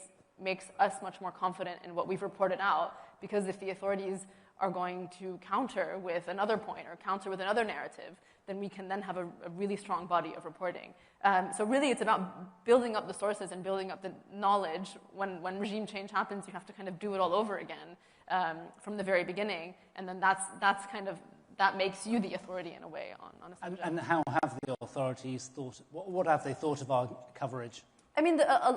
us much more confident in what we've reported out, because if the authorities are going to counter with another point or counter with another narrative, then we can then have a really strong body of reporting. So really it's about building up the sources and building up the knowledge. When regime change happens, you have to kind of do it all over again from the very beginning, and then that makes you the authority in a way on a subject. And how have the authorities thought, what have they thought of our coverage? A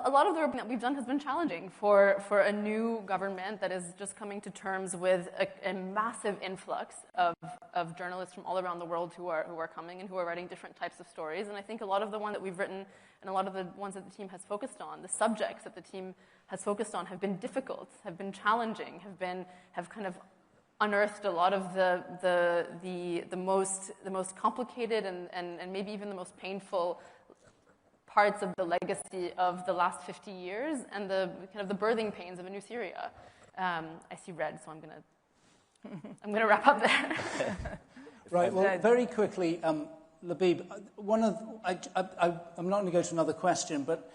lot of the work that we've done has been challenging for a new government that is just coming to terms with a massive influx of journalists from all around the world who are coming and who are writing different types of stories. And I think a lot of the ones that we've written and a lot of the ones that the team has focused on, the subjects that the team has focused on have been difficult, have been challenging, have kind of unearthed a lot of the most complicated and maybe even the most painful parts of the legacy of the last 50 years and the kind of the birthing pains of a new Syria. I see red, so I'm gonna wrap up there. Right. Well, very quickly, Labib, I'm not going to go to another question, but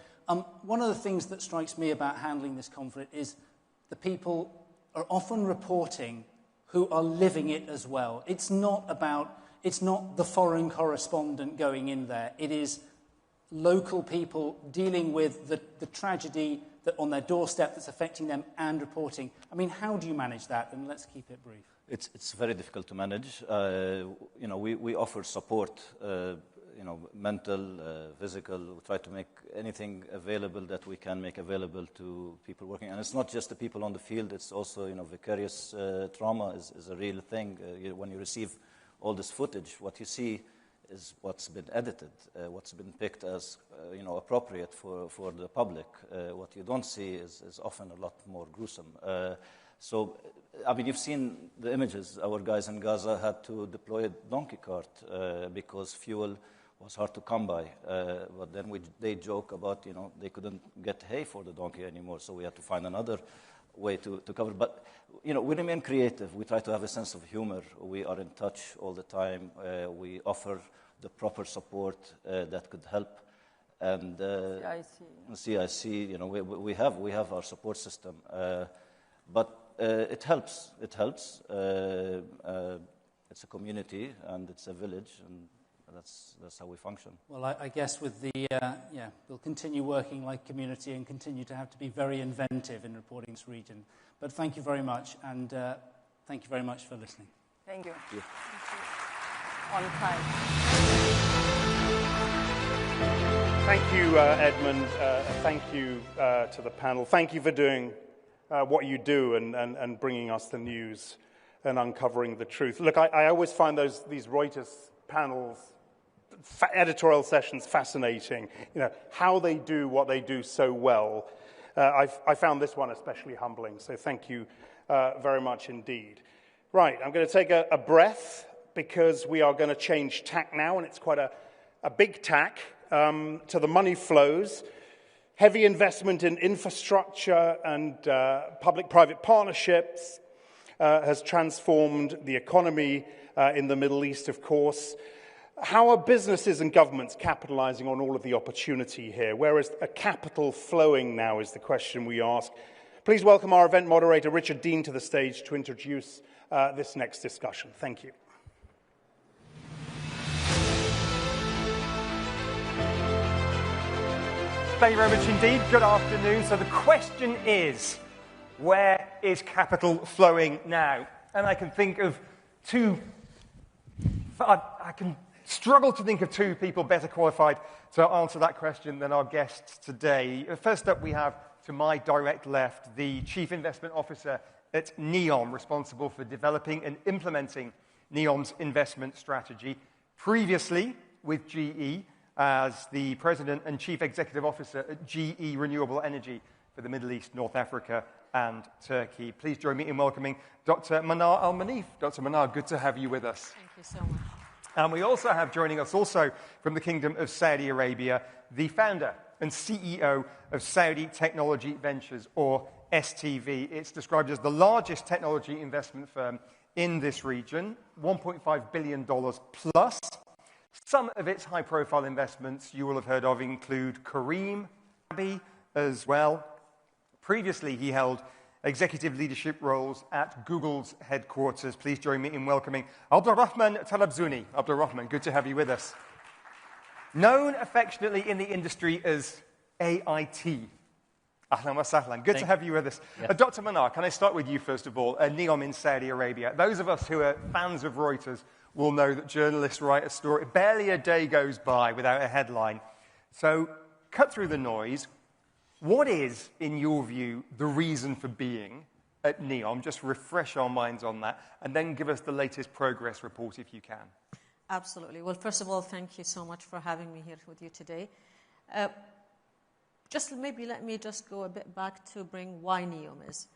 one of the things that strikes me about handling this conflict is the people are often reporting who are living it as well. It's not the foreign correspondent going in there. It is local people dealing with the tragedy that on their doorstep that's affecting them and reporting. How do you manage that? And let's keep it brief. It's very difficult to manage. We offer support, mental, physical. We try to make anything available that we can make available to people working. And it's not just the people on the field. It's also, vicarious trauma is a real thing. When you receive all this footage, what you see is what's been edited, what's been picked as appropriate for the public. What you don't see is often a lot more gruesome. You've seen the images. Our guys in Gaza had to deploy a donkey cart because fuel was hard to come by. But then they joke about, they couldn't get hay for the donkey anymore, so we had to find another way to cover. But, we remain creative. We try to have a sense of humor. We are in touch all the time. We offer the proper support that could help. And CIC, we have our support system. But it helps. It helps. It's a community and it's a village, and that's how we function. Well, I guess with we'll continue working like community and continue to have to be very inventive in reporting this region. But thank you very much, and thank you very much for listening. Thank you. Thank you. On time. Thank you, Edmund. Thank you to the panel. Thank you for doing what you do and bringing us the news and uncovering the truth. Look, I always find these Reuters panels, editorial sessions fascinating. How they do what they do so well. I found this one especially humbling, so thank you very much indeed. Right, I'm going to take a breath because we are going to change tack now, and it's quite a big tack to the money flows. Heavy investment in infrastructure and public-private partnerships has transformed the economy in the Middle East, of course. How are businesses and governments capitalizing on all of the opportunity here? Where is a capital flowing now is the question we ask. Please welcome our event moderator, Richard Dean, to the stage to introduce this next discussion. Thank you. Thank you very much indeed. Good afternoon. So the question is, where is capital flowing now? And I can think of I can struggle to think of two people better qualified to answer that question than our guests today. First up, we have, to my direct left, the Chief Investment Officer at NEOM, responsible for developing and implementing NEOM's investment strategy. Previously, with GE, as the President and Chief Executive Officer at GE Renewable Energy for the Middle East, North Africa, and Turkey. Please join me in welcoming Dr. Manar Al-Manif. Dr. Manar, good to have you with us. Thank you so much. And we also have joining us also from the Kingdom of Saudi Arabia, the founder and CEO of Saudi Technology Ventures, or STV. It's described as the largest technology investment firm in this region, $1.5 billion plus. Some of its high-profile investments you will have heard of include Kareem, Abbey as well. Previously, he held executive leadership roles at Google's headquarters. Please join me in welcoming Abdurrahman Talabzuni. Abdurrahman, good to have you with us. Known affectionately in the industry as AIT. Ahlan wa sahlan. Good to have you with us. Yeah. Dr. Manar, can I start with you first of all? NEOM in Saudi Arabia. Those of us who are fans of Reuters will know that journalists write a story. Barely a day goes by without a headline. So cut through the noise. What is, in your view, the reason for being at NEOM? Just refresh our minds on that, and then give us the latest progress report if you can. Absolutely. Well, first of all, thank you so much for having me here with you today. Just maybe let me just go a bit back to bring why NEOM is.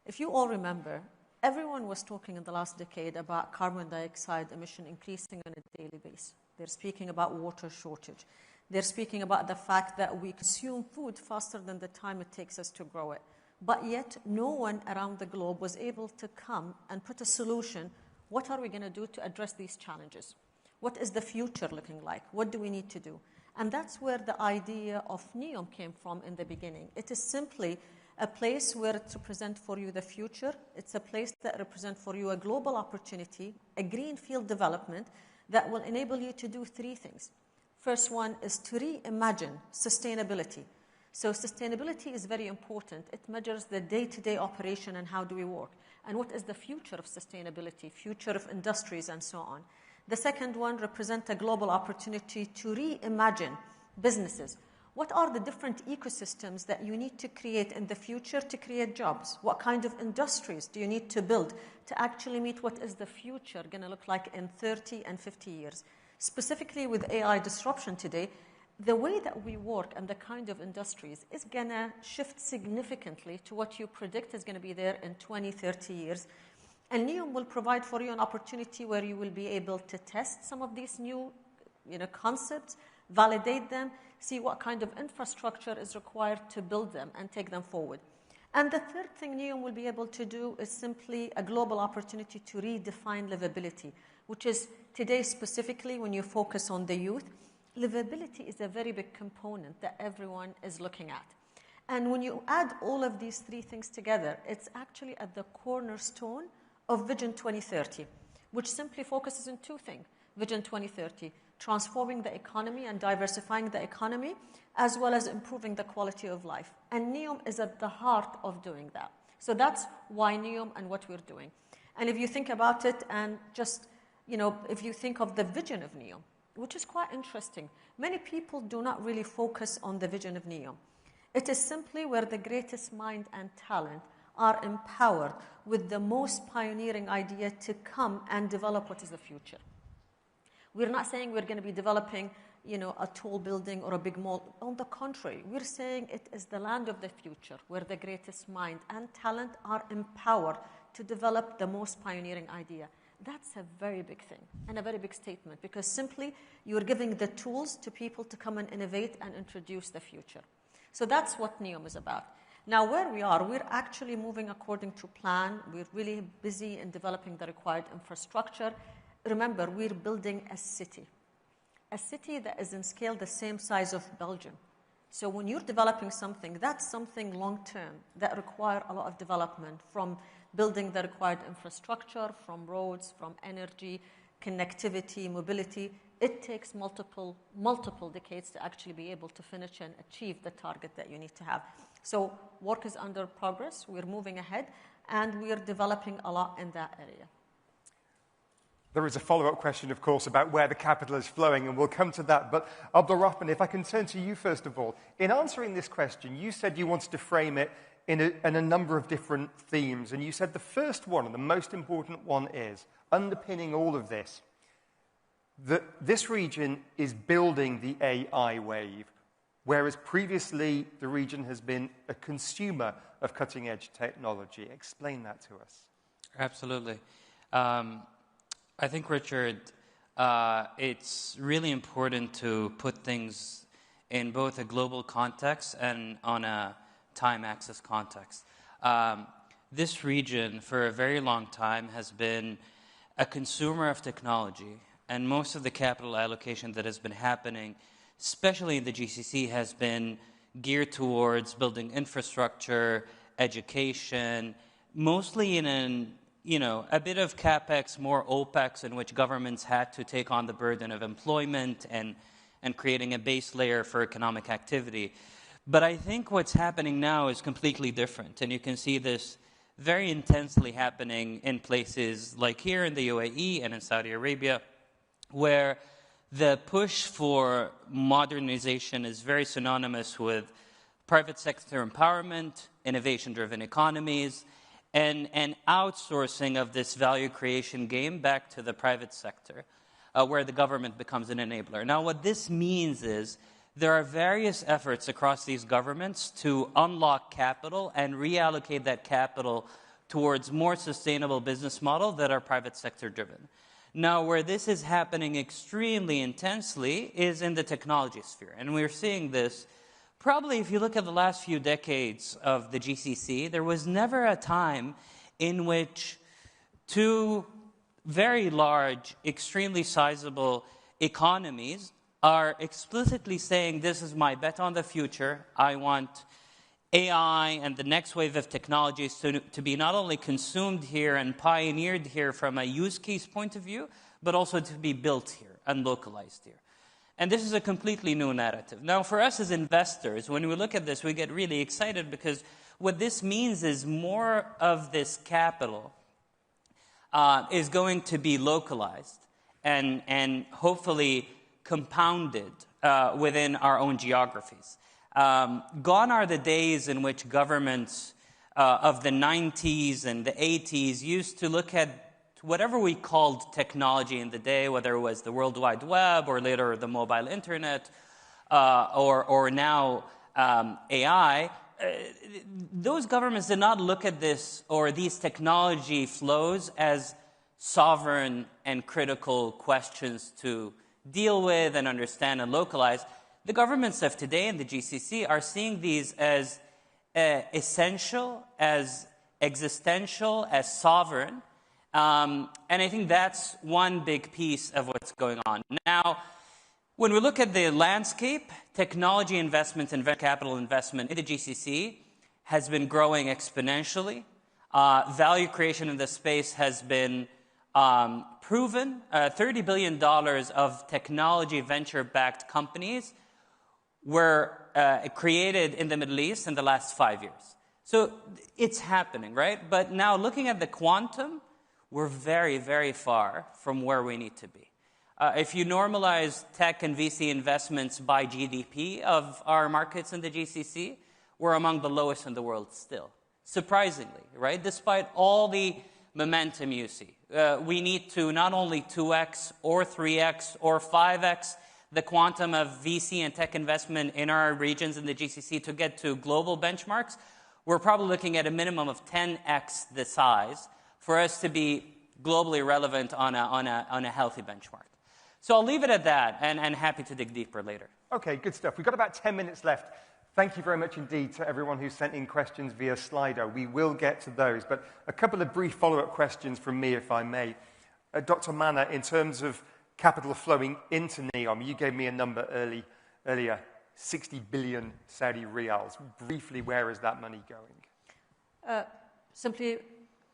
If you all remember, everyone was talking in the last decade about carbon dioxide emission increasing on a daily basis. They're speaking about water shortage. They're speaking about the fact that we consume food faster than the time it takes us to grow it. But yet, no one around the globe was able to come and put a solution. What are we going to do to address these challenges? What is the future looking like? What do we need to do? And that's where the idea of NEOM came from in the beginning. It is simply a place where it represents for you the future. It's a place that represents for you a global opportunity, a greenfield development that will enable you to do three things. First one is to reimagine sustainability. So sustainability is very important. It measures the day-to-day operation and how do we work. And what is the future of sustainability, future of industries, and so on. The second one represents a global opportunity to reimagine businesses. What are the different ecosystems that you need to create in the future to create jobs? What kind of industries do you need to build to actually meet what is the future going to look like in 30 and 50 years? Specifically with AI disruption today, the way that we work and the kind of industries is going to shift significantly to what you predict is going to be there in 20, 30 years. And NEOM will provide for you an opportunity where you will be able to test some of these new concepts, validate them, see what kind of infrastructure is required to build them and take them forward. And the third thing NEOM will be able to do is simply a global opportunity to redefine livability, which is today specifically when you focus on the youth, livability is a very big component that everyone is looking at. And when you add all of these three things together, it's actually at the cornerstone of Vision 2030, which simply focuses on two things. Vision 2030, transforming the economy and diversifying the economy, as well as improving the quality of life. And NEOM is at the heart of doing that. So that's why NEOM and what we're doing. And if you think about it and just, if you think of the vision of NEOM, which is quite interesting, many people do not really focus on the vision of NEOM. It is simply where the greatest mind and talent are empowered with the most pioneering idea to come and develop what is the future. We're not saying we're going to be developing, a tall building or a big mall. On the contrary, we're saying it is the land of the future where the greatest mind and talent are empowered to develop the most pioneering idea. That's a very big thing and a very big statement because simply you're giving the tools to people to come and innovate and introduce the future. So that's what NEOM is about. Now, where we are, we're actually moving according to plan. We're really busy in developing the required infrastructure. Remember, we're building a city that is in scale the same size of Belgium. So when you're developing something, that's something long-term that require a lot of development, from building the required infrastructure, from roads, from energy, connectivity, mobility. it takes multiple decades to actually be able to finish and achieve the target that you need to have. So work is under progress. We're moving ahead, and we're developing a lot in that area. There is a follow-up question, of course, about where the capital is flowing, and we'll come to that. But Abdulrahman, if I can turn to you first of all. In answering this question, you said you wanted to frame it in a number of different themes, and you said the first one, and the most important one, is underpinning all of this, that this region is building the AI wave, whereas previously the region has been a consumer of cutting-edge technology. Explain that to us. Absolutely. I think, Richard, it's really important to put things in both a global context and on a time-axis context. This region, for a very long time, has been a consumer of technology, and most of the capital allocation that has been happening, especially in the GCC, has been geared towards building infrastructure, education, mostly in a bit of CapEx, more OpEx, in which governments had to take on the burden of employment and creating a base layer for economic activity. But I think what's happening now is completely different, and you can see this very intensely happening in places like here in the UAE and in Saudi Arabia, where the push for modernization is very synonymous with private sector empowerment, innovation-driven economies, and outsourcing of this value creation game back to the private sector, where the government becomes an enabler. Now, what this means is there are various efforts across these governments to unlock capital and reallocate that capital towards more sustainable business models that are private sector driven. Now, where this is happening extremely intensely is in the technology sphere, and we're seeing this. Probably, if you look at the last few decades of the GCC, there was never a time in which two very large, extremely sizable economies are explicitly saying, this is my bet on the future. I want AI and the next wave of technologies to be not only consumed here and pioneered here from a use case point of view, but also to be built here and localized here. And this is a completely new narrative. Now, for us as investors, when we look at this, we get really excited because what this means is more of this capital is going to be localized and hopefully compounded within our own geographies. Gone are the days in which governments of the 90s and the 80s used to look at whatever we called technology in the day, whether it was the World Wide Web or later the mobile internet or now AI, those governments did not look at this or these technology flows as sovereign and critical questions to deal with and understand and localize. The governments of today in the GCC are seeing these as essential, as existential, as sovereign. And I think that's one big piece of what's going on. Now, when we look at the landscape, technology investment and venture capital investment in the GCC has been growing exponentially. Value creation in this space has been proven. $30 billion of technology venture-backed companies were created in the Middle East in the last 5 years. So it's happening, right? But now looking at the quantum, we're very, very far from where we need to be. If you normalize tech and VC investments by GDP of our markets in the GCC, we're among the lowest in the world still, surprisingly, right? Despite all the momentum you see. We need to not only 2x or 3x or 5x the quantum of VC and tech investment in our regions in the GCC to get to global benchmarks. We're probably looking at a minimum of 10x the size for us to be globally relevant on a healthy benchmark. So I'll leave it at that, and happy to dig deeper later. Okay, good stuff. We've got about 10 minutes left. Thank you very much indeed to everyone who sent in questions via Slido. We will get to those, but a couple of brief follow-up questions from me, if I may. Dr. Manna, in terms of capital flowing into NEOM, you gave me a number earlier, 60 billion Saudi riyals. Briefly, where is that money going? Simply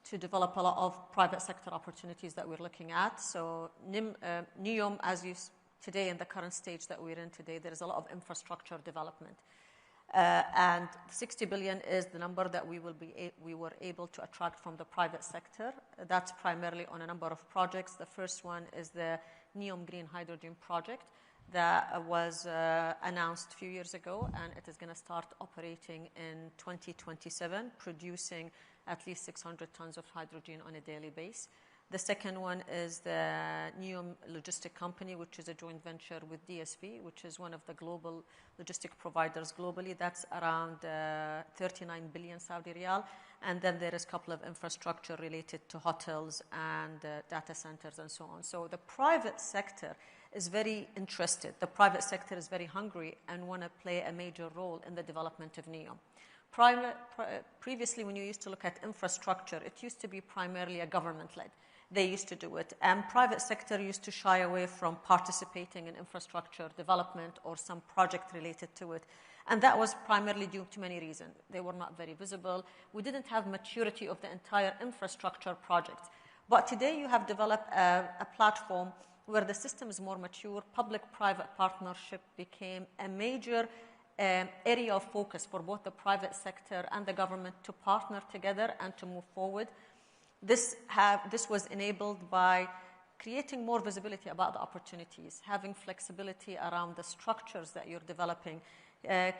to develop a lot of private sector opportunities that we're looking at. So NEOM, as you today in the current stage that we're in today, there is a lot of infrastructure development. And 60 billion is the number that we were able to attract from the private sector. That's primarily on a number of projects. The first one is the NEOM Green Hydrogen project that was announced a few years ago, and it is going to start operating in 2027, producing at least 600 tons of hydrogen on a daily basis. The second one is the NEOM Logistic Company, which is a joint venture with DSV, which is one of the global logistic providers globally. That's around 39 billion Saudi riyal. And then there is a couple of infrastructure related to hotels and data centers and so on. So the private sector is very interested. The private sector is very hungry and want to play a major role in the development of NEOM. Previously, when you used to look at infrastructure, it used to be primarily a government-led. They used to do it. And private sector used to shy away from participating in infrastructure development or some project related to it. And that was primarily due to many reasons. They were not very visible. We didn't have maturity of the entire infrastructure project. But today you have developed a platform where the system is more mature. Public-private partnership became a major area of focus for both the private sector and the government to partner together and to move forward. This was enabled by creating more visibility about the opportunities, having flexibility around the structures that you're developing,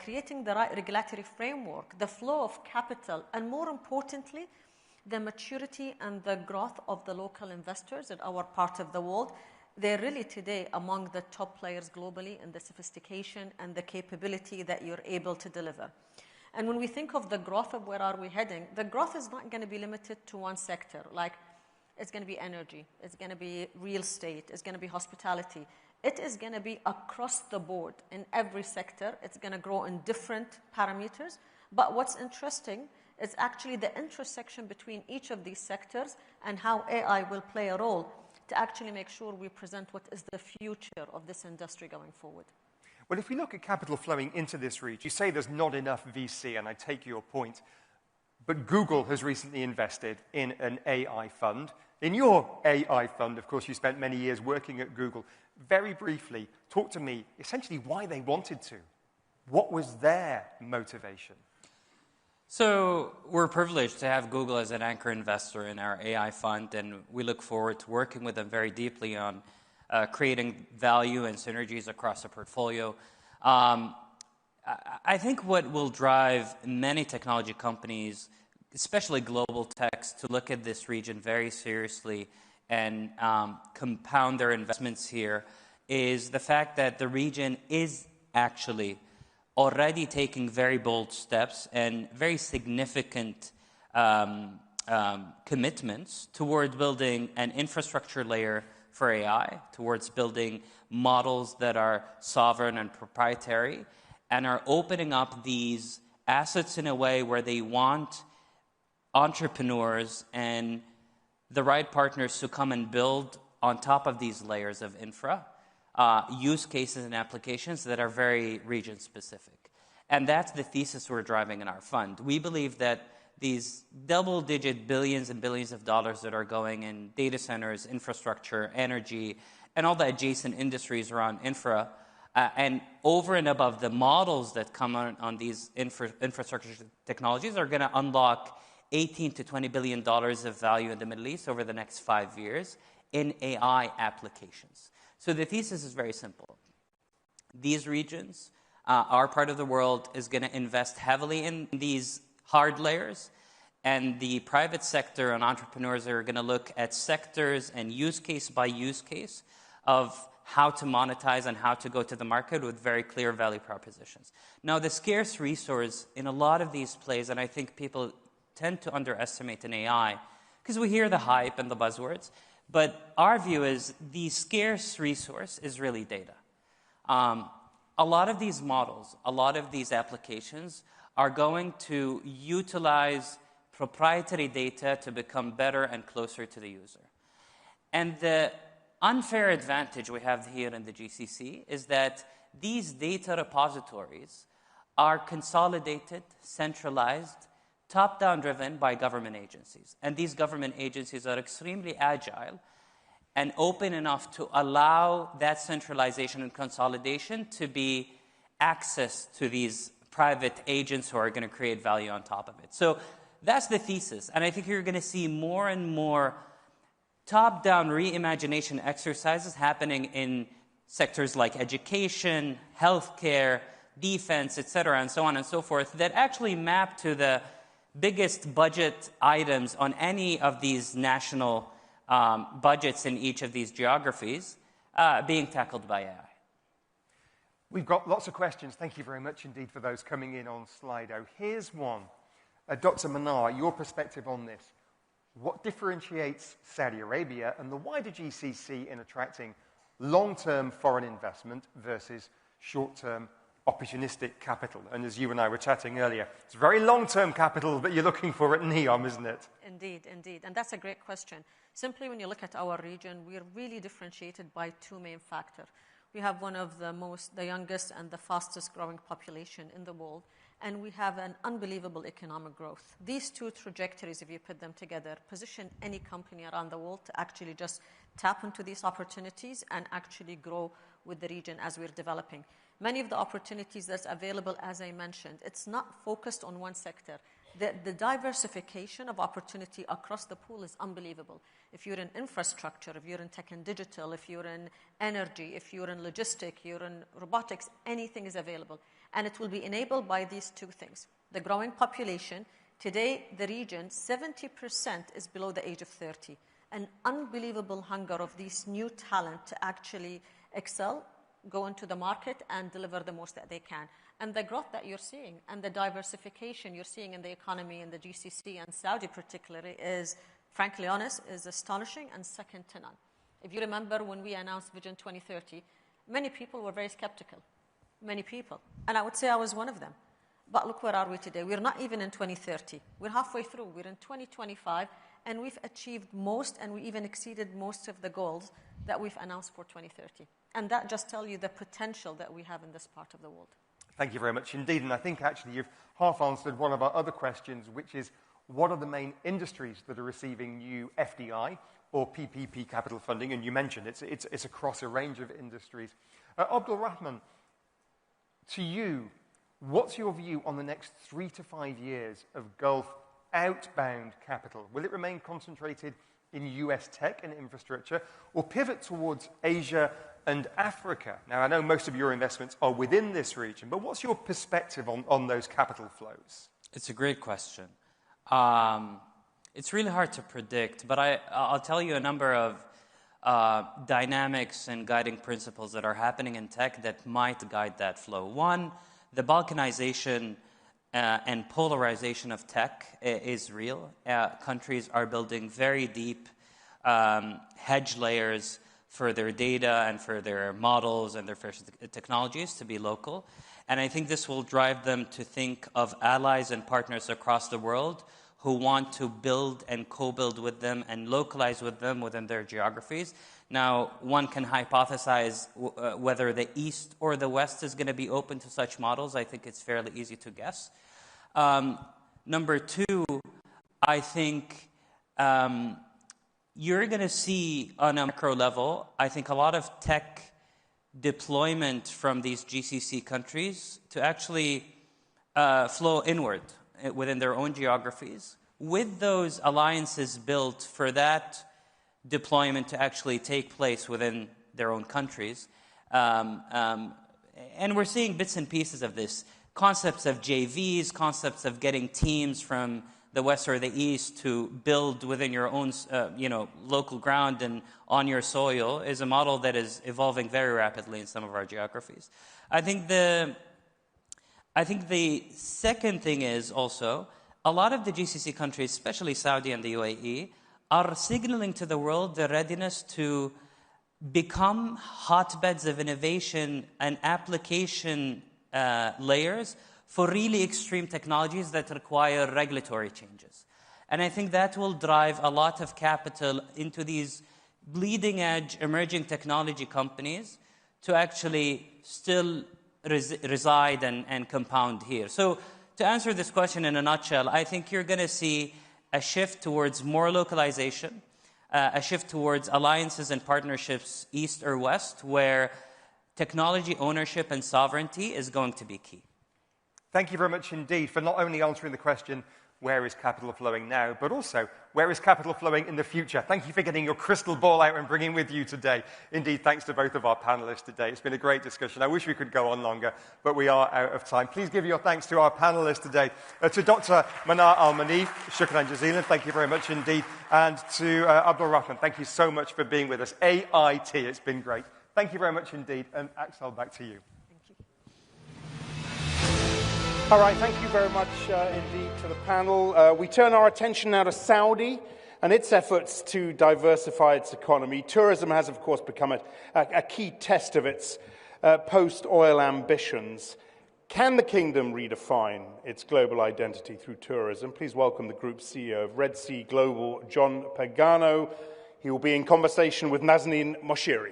creating the right regulatory framework, the flow of capital, and more importantly, the maturity and the growth of the local investors in our part of the world. They're really today among the top players globally in the sophistication and the capability that you're able to deliver. And when we think of the growth of where are we heading, the growth is not going to be limited to one sector. Like, it's going to be energy, it's going to be real estate, it's going to be hospitality. It is going to be across the board in every sector. It's going to grow in different parameters. But what's interesting is actually the intersection between each of these sectors and how AI will play a role to actually make sure we present what is the future of this industry going forward. Well, if we look at capital flowing into this region, you say there's not enough VC, and I take your point. But Google has recently invested in an AI fund. In your AI fund, of course, you spent many years working at Google. Very briefly, talk to me essentially why they wanted to. What was their motivation? So we're privileged to have Google as an anchor investor in our AI fund, and we look forward to working with them very deeply on creating value and synergies across the portfolio. I think what will drive many technology companies, especially global techs, to look at this region very seriously and compound their investments here is the fact that the region is actually already taking very bold steps and very significant commitments toward building an infrastructure layer for AI, towards building models that are sovereign and proprietary, and are opening up these assets in a way where they want entrepreneurs and the right partners to come and build on top of these layers of infra, use cases and applications that are very region-specific. And that's the thesis we're driving in our fund. We believe that these double-digit billions and billions of dollars that are going in data centers, infrastructure, energy, and all the adjacent industries around infra, and over and above the models that come on these infrastructure technologies are going to unlock $18 to $20 billion of value in the Middle East over the next 5 years in AI applications. So the thesis is very simple. These regions, our part of the world, is going to invest heavily in these hard layers, and the private sector and entrepreneurs are going to look at sectors and use case by use case of how to monetize and how to go to the market with very clear value propositions. Now, the scarce resource in a lot of these plays, and I think people tend to underestimate in AI, because we hear the hype and the buzzwords, but our view is the scarce resource is really data. A lot of these models, a lot of these applications are going to utilize proprietary data to become better and closer to the user. And the unfair advantage we have here in the GCC is that these data repositories are consolidated, centralized, top-down driven by government agencies. And these government agencies are extremely agile and open enough to allow that centralization and consolidation to be access to these private agents who are going to create value on top of it. So that's the thesis. And I think you're going to see more and more top-down reimagination exercises happening in sectors like education, healthcare, defense, et cetera, and so on and so forth, that actually map to the biggest budget items on any of these national budgets in each of these geographies being tackled by AI. We've got lots of questions. Thank you very much indeed for those coming in on Slido. Here's one. Dr. Manar, your perspective on this. What differentiates Saudi Arabia and the wider GCC in attracting long-term foreign investment versus short-term opportunistic capital? And as you and I were chatting earlier, it's very long-term capital that you're looking for at NEOM, isn't it? Indeed, indeed. And that's a great question. Simply when you look at our region, we're really differentiated by two main factors. We have one of the youngest and the fastest growing population in the world, and we have an unbelievable economic growth. These two trajectories, if you put them together, position any company around the world to actually just tap into these opportunities and actually grow with the region as we're developing. Many of the opportunities that's available, as I mentioned, it's not focused on one sector. The diversification of opportunity across the pool is unbelievable. If you're in infrastructure, if you're in tech and digital, if you're in energy, if you're in logistics, you're in robotics, anything is available. And it will be enabled by these two things. The growing population. Today, the region, 70% is below the age of 30. An unbelievable hunger of these new talent to actually excel, go into the market, and deliver the most that they can. And the growth that you're seeing and the diversification you're seeing in the economy in the GCC and Saudi particularly is, frankly honest, is astonishing and second to none. If you remember when we announced Vision 2030, many people were very skeptical. Many people. And I would say I was one of them. But look, where are we today? We're not even in 2030. We're halfway through. We're in 2025, and we've achieved most, and we even exceeded most of the goals that we've announced for 2030. And that just tells you the potential that we have in this part of the world. Thank you very much indeed. And I think actually you've half answered one of our other questions, which is what are the main industries that are receiving new FDI or PPP capital funding? And you mentioned it's across a range of industries. Abdul Rahman, to you, what's your view on the next 3 to 5 years of Gulf outbound capital? Will it remain concentrated in US tech and infrastructure or pivot towards Asia and Africa? Now, I know most of your investments are within this region, but what's your perspective on those capital flows? It's a great question. It's really hard to predict, but I'll tell you a number of dynamics and guiding principles that are happening in tech that might guide that flow. One, the balkanization and polarization of tech is real. Countries are building very deep hedge layers for their data and for their models and their technologies to be local. And I think this will drive them to think of allies and partners across the world who want to build and co-build with them and localize with them within their geographies. Now, one can hypothesize whether the East or the West is going to be open to such models. I think it's fairly easy to guess. Number two, I think you're going to see on a macro level, I think a lot of tech deployment from these GCC countries to actually flow inward within their own geographies, with those alliances built for that deployment to actually take place within their own countries. And we're seeing bits and pieces of this. Concepts of JVs, concepts of getting teams from the West or the East to build within your own local ground and on your soil is a model that is evolving very rapidly in some of our geographies. I think the second thing is also a lot of the GCC countries, especially Saudi and the UAE, are signaling to the world their readiness to become hotbeds of innovation and application layers for really extreme technologies that require regulatory changes. And I think that will drive a lot of capital into these bleeding-edge emerging technology companies to actually still reside and compound here. So to answer this question in a nutshell, I think you're going to see a shift towards more localization. a shift towards alliances and partnerships east or west, where technology ownership and sovereignty is going to be key. Thank you very much indeed for not only answering the question, where is capital flowing now, but also, where is capital flowing in the future? Thank you for getting your crystal ball out and bringing with you today. Indeed, thanks to both of our panelists today. It's been a great discussion. I wish we could go on longer, but we are out of time. Please give your thanks to our panelists today, to Dr. Manar Al-Manif, Shukran Jazilan, thank you very much indeed, and to Abdul Rahman, thank you so much for being with us. AIT, it's been great. Thank you very much indeed, and Axel, back to you. All right, thank you very much indeed to the panel. We turn our attention now to Saudi and its efforts to diversify its economy. Tourism has, of course, become a key test of its post-oil ambitions. Can the kingdom redefine its global identity through tourism? Please welcome the Group CEO of Red Sea Global, John Pagano. He will be in conversation with Nazanin Moshiri.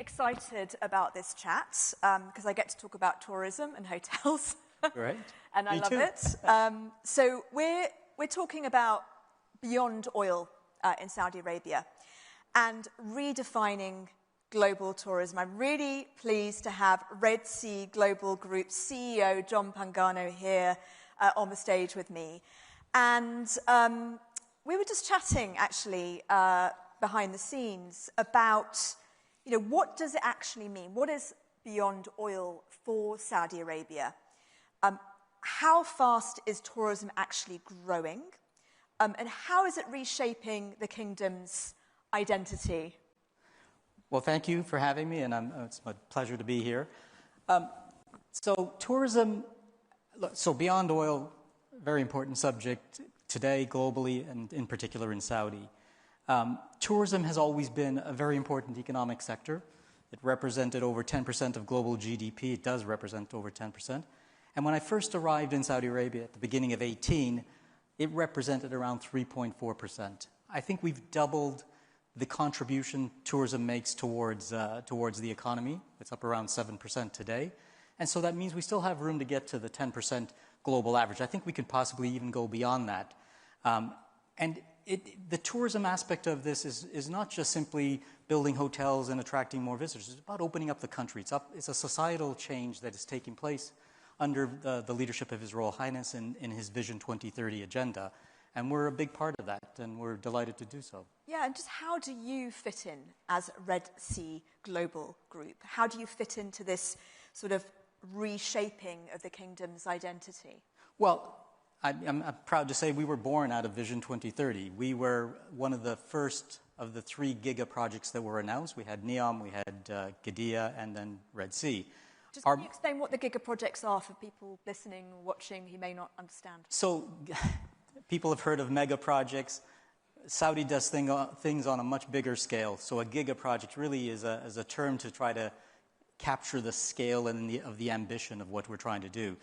Excited about this chat because I get to talk about tourism and hotels. Great. And I love it. So we're talking about beyond oil in Saudi Arabia and redefining global tourism. I'm really pleased to have Red Sea Global Group CEO John Pagano here on the stage with me. And we were just chatting, actually, behind the scenes about, you know, what does it actually mean? What is beyond oil for Saudi Arabia? How fast is tourism actually growing? And how is it reshaping the kingdom's identity? Well, thank you for having me, and it's my pleasure to be here. So tourism, so beyond oil, very important subject today globally and in particular in Saudi. Tourism has always been a very important economic sector. It represented over 10% of global GDP. It does represent over 10%. And when I first arrived in Saudi Arabia at the beginning of 2018, it represented around 3.4%. I think we've doubled the contribution tourism makes towards the economy. It's up around 7% today. And so that means we still have room to get to the 10% global average. I think we could possibly even go beyond that. And the tourism aspect of this is not just simply building hotels and attracting more visitors. It's about opening up the country. It's a societal change that is taking place under the leadership of His Royal Highness in his Vision 2030 agenda. And we're a big part of that, and we're delighted to do so. Yeah, and just how do you fit in as Red Sea Global Group? How do you fit into this sort of reshaping of the kingdom's identity? Well, I'm proud to say we were born out of Vision 2030. We were one of the first of the 3 giga projects that were announced. We had NEOM, we had Qiddiya, and then Red Sea. Just can you explain what the giga projects are for people listening or watching who may not understand? So people have heard of mega projects. Saudi does things on a much bigger scale. So a giga project really is a term to try to capture the scale and of the ambition of what we're trying to do.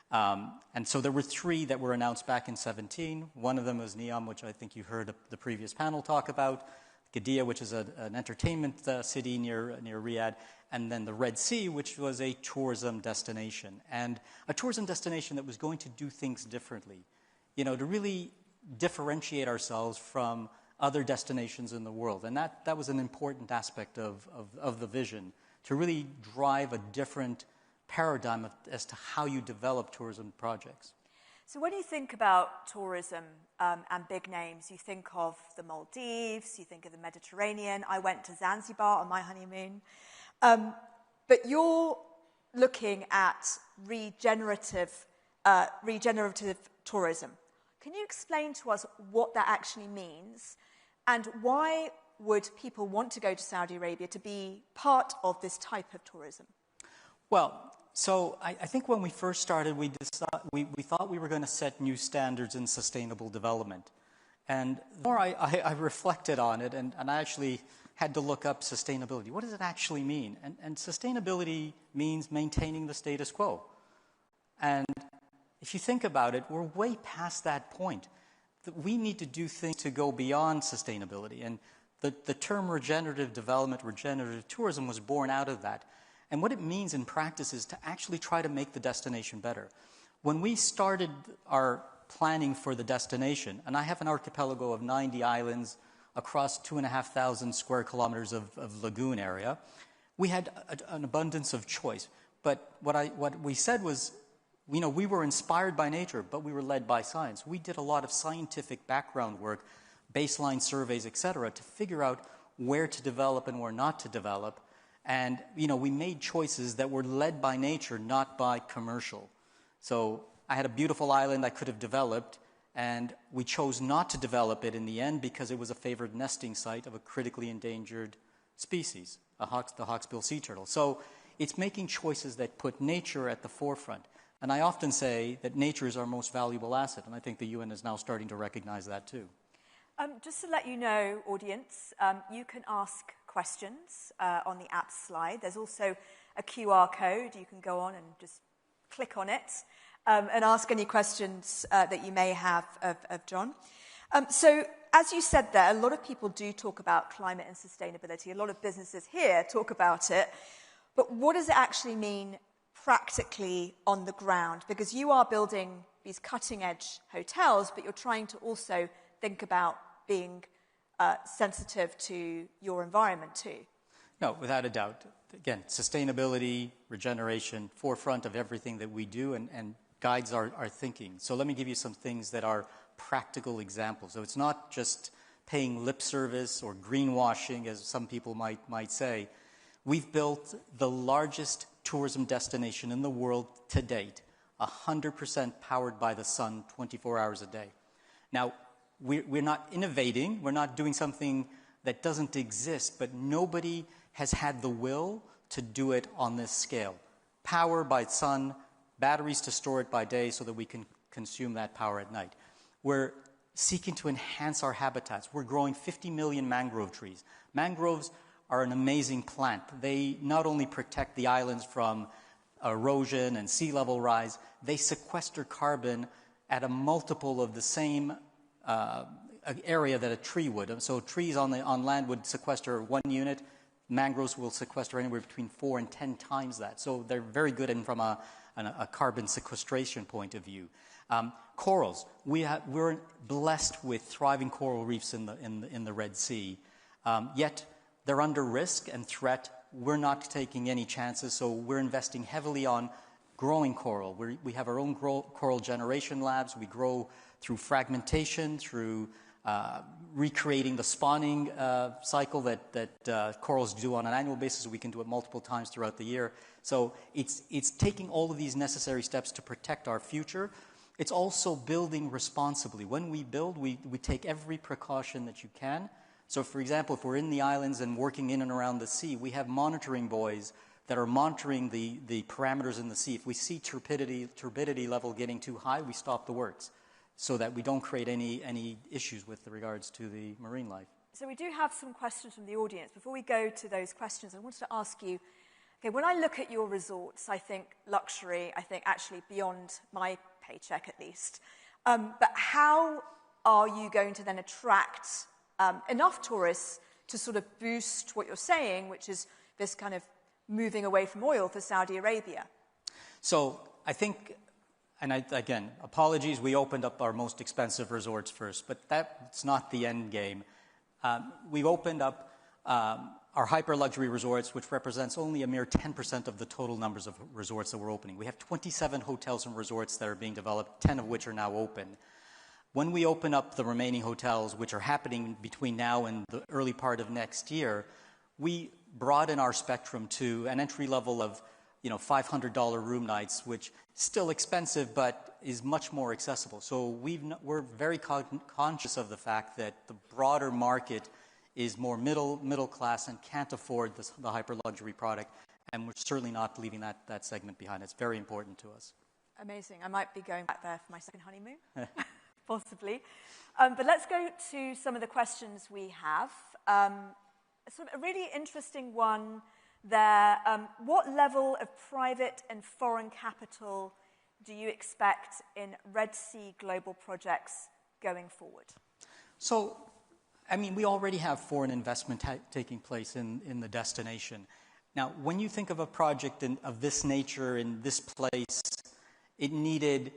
And so there were 3 that were announced back in 2017. One of them was NEOM, which I think you heard the previous panel talk about. Qiddiya, which is an entertainment city near Riyadh. And then the Red Sea, which was a tourism destination. And a tourism destination that was going to do things differently. You know, to really differentiate ourselves from other destinations in the world. And that was an important aspect of the vision, to really drive a different paradigm as to how you develop tourism projects. So when you think about tourism and big names, you think of the Maldives, you think of the Mediterranean. I went to Zanzibar on my honeymoon. But you're looking at regenerative tourism. Can you explain to us what that actually means and why would people want to go to Saudi Arabia to be part of this type of tourism? Well, so I think when we first started, we thought we were going to set new standards in sustainable development. And the more I reflected on it, and I actually had to look up sustainability. What does it actually mean? And sustainability means maintaining the status quo. And if you think about it, we're way past that point. We need to do things to go beyond sustainability. And the term regenerative development, regenerative tourism was born out of that. And what it means in practice is to actually try to make the destination better. When we started our planning for the destination, and I have an archipelago of 90 islands across 2,500 square kilometers of lagoon area, we had an abundance of choice. But what we said was, we were inspired by nature, but we were led by science. We did a lot of scientific background work, baseline surveys, et cetera, to figure out where to develop and where not to develop. And, we made choices that were led by nature, not by commercial. So I had a beautiful island I could have developed, and we chose not to develop it in the end because it was a favored nesting site of a critically endangered species, the hawksbill sea turtle. So it's making choices that put nature at the forefront. And I often say that nature is our most valuable asset, and I think the UN is now starting to recognize that too. Just to let you know, audience, you can ask questions on the app slide. There's also a QR code. You can go on and just click on it and ask any questions that you may have of John. So, as you said there, a lot of people do talk about climate and sustainability. A lot of businesses here talk about it. But what does it actually mean practically on the ground? Because you are building these cutting-edge hotels, but you're trying to also think about being sensitive to your environment too. No, without a doubt. Again, sustainability, regeneration, forefront of everything that we do and guides our thinking. So let me give you some things that are practical examples. So it's not just paying lip service or greenwashing, as some people might say. We've built the largest tourism destination in the world to date, 100% powered by the sun 24 hours a day. Now, we're not innovating, we're not doing something that doesn't exist, but nobody has had the will to do it on this scale. Power by sun, batteries to store it by day so that we can consume that power at night. We're seeking to enhance our habitats. We're growing 50 million mangrove trees. Mangroves are an amazing plant. They not only protect the islands from erosion and sea level rise, they sequester carbon at a multiple of the same area that a tree would. So trees on land would sequester 1 unit. Mangroves will sequester anywhere between 4 and 10 times that. So they're very good from a carbon sequestration point of view. Corals. We're blessed with thriving coral reefs in the Red Sea. Yet they're under risk and threat. We're not taking any chances, so we're investing heavily on growing coral. We have our own coral generation labs. We grow through fragmentation, through recreating the spawning cycle that corals do on an annual basis. We can do it multiple times throughout the year. So it's taking all of these necessary steps to protect our future. It's also building responsibly. When we build, we take every precaution that you can. So, for example, if we're in the islands and working in and around the sea, we have monitoring buoys that are monitoring the parameters in the sea. If we see turbidity level getting too high, we stop the works so that we don't create any issues with regards to the marine life. So we do have some questions from the audience. Before we go to those questions, I wanted to ask you, okay, when I look at your resorts, I think luxury, I think actually beyond my paycheck at least. But how are you going to then attract enough tourists to sort of boost what you're saying, which is this kind of moving away from oil for Saudi Arabia? So I think, and again, apologies, we opened up our most expensive resorts first, but that's not the end game. We've opened up our hyper-luxury resorts, which represents only a mere 10% of the total numbers of resorts that we're opening. We have 27 hotels and resorts that are being developed, 10 of which are now open. When we open up the remaining hotels, which are happening between now and the early part of next year, we broaden our spectrum to an entry level of $500 room nights, which is still expensive but is much more accessible. So we're very conscious of the fact that the broader market is more middle class and can't afford the hyper-luxury product, and we're certainly not leaving that segment behind. It's very important to us. Amazing. I might be going back there for my second honeymoon. Possibly. But let's go to some of the questions we have. Sort of a really interesting one there. What level of private and foreign capital do you expect in Red Sea global projects going forward? So, we already have foreign investment taking place in the destination. Now, when you think of a project of this nature in this place, it needed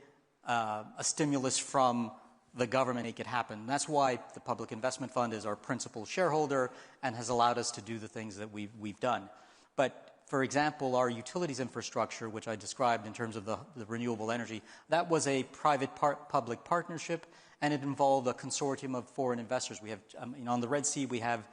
a stimulus from the government make it happen. And that's why the Public Investment Fund is our principal shareholder and has allowed us to do the things that we've done. But for example, our utilities infrastructure, which I described in terms of the renewable energy, that was a private-public partnership, and it involved a consortium of foreign investors. We have, on the Red Sea, we have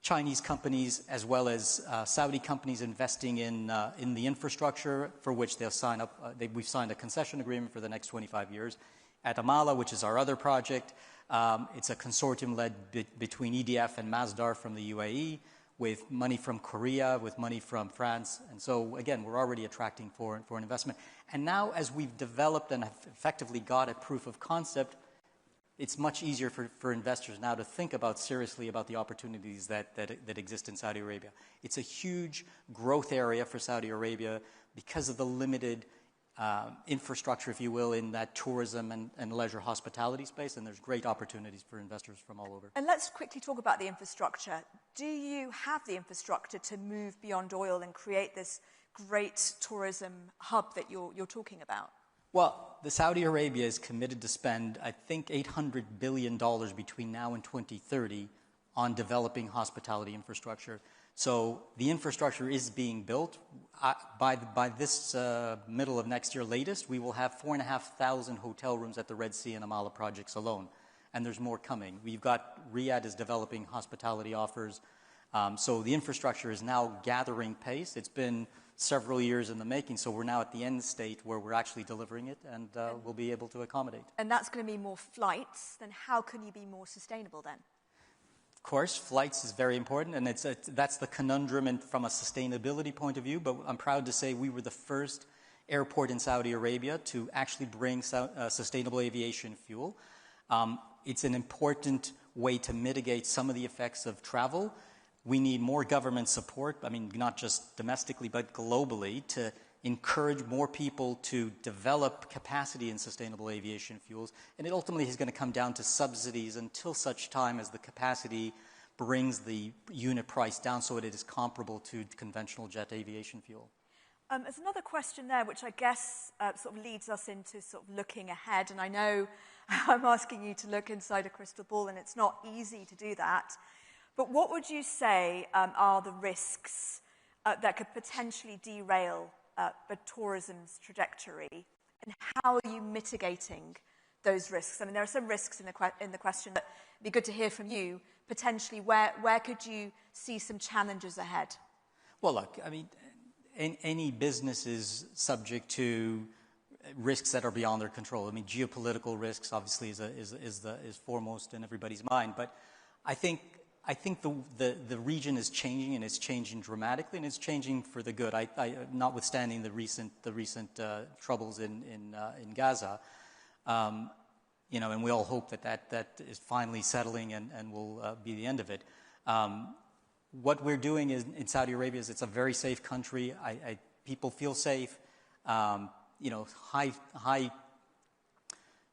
Chinese companies as well as Saudi companies investing in the infrastructure for which they'll sign up. We've signed a concession agreement for the next 25 years. At Amala, which is our other project, it's a consortium led between EDF and Masdar from the UAE, with money from Korea, with money from France. And so, again, we're already attracting foreign investment. And now, as we've developed and have effectively got a proof of concept, it's much easier for investors now to think seriously about the opportunities that exist in Saudi Arabia. It's a huge growth area for Saudi Arabia because of the limited infrastructure, if you will, in that tourism and leisure hospitality space, and there's great opportunities for investors from all over. And let's quickly talk about the infrastructure. Do you have the infrastructure to move beyond oil and create this great tourism hub that you're talking about? Well, the Saudi Arabia is committed to spend, I think, $800 billion between now and 2030 on developing hospitality infrastructure. So the infrastructure is being built. By this middle of next year latest, we will have 4,500 hotel rooms at the Red Sea and Amala projects alone. And there's more coming. We've got Riyadh is developing hospitality offers. So the infrastructure is now gathering pace. It's been several years in the making, so we're now at the end state where we're actually delivering it, and we'll be able to accommodate. And that's going to be more flights. Then how can you be more sustainable then? Of course, flights is very important, and that's the conundrum from a sustainability point of view, but I'm proud to say we were the first airport in Saudi Arabia to actually bring sustainable aviation fuel. It's an important way to mitigate some of the effects of travel. We need more government support, not just domestically, but globally, to encourage more people to develop capacity in sustainable aviation fuels. And it ultimately is going to come down to subsidies until such time as the capacity brings the unit price down so it is comparable to conventional jet aviation fuel. There's another question there, which I guess sort of leads us into sort of looking ahead. And I know I'm asking you to look inside a crystal ball, and it's not easy to do that. But what would you say are the risks that could potentially derail the tourism's trajectory, and how are you mitigating those risks? There are some risks in the question, but it'd be good to hear from you. Potentially, where could you see some challenges ahead? Well, look, any business is subject to risks that are beyond their control. Geopolitical risks obviously is foremost in everybody's mind, but I think the region is changing, and it's changing dramatically, and it's changing for the good. Notwithstanding the recent troubles in Gaza, and we all hope that is finally settling and will be the end of it. What we're doing in Saudi Arabia is it's a very safe country. People feel safe. High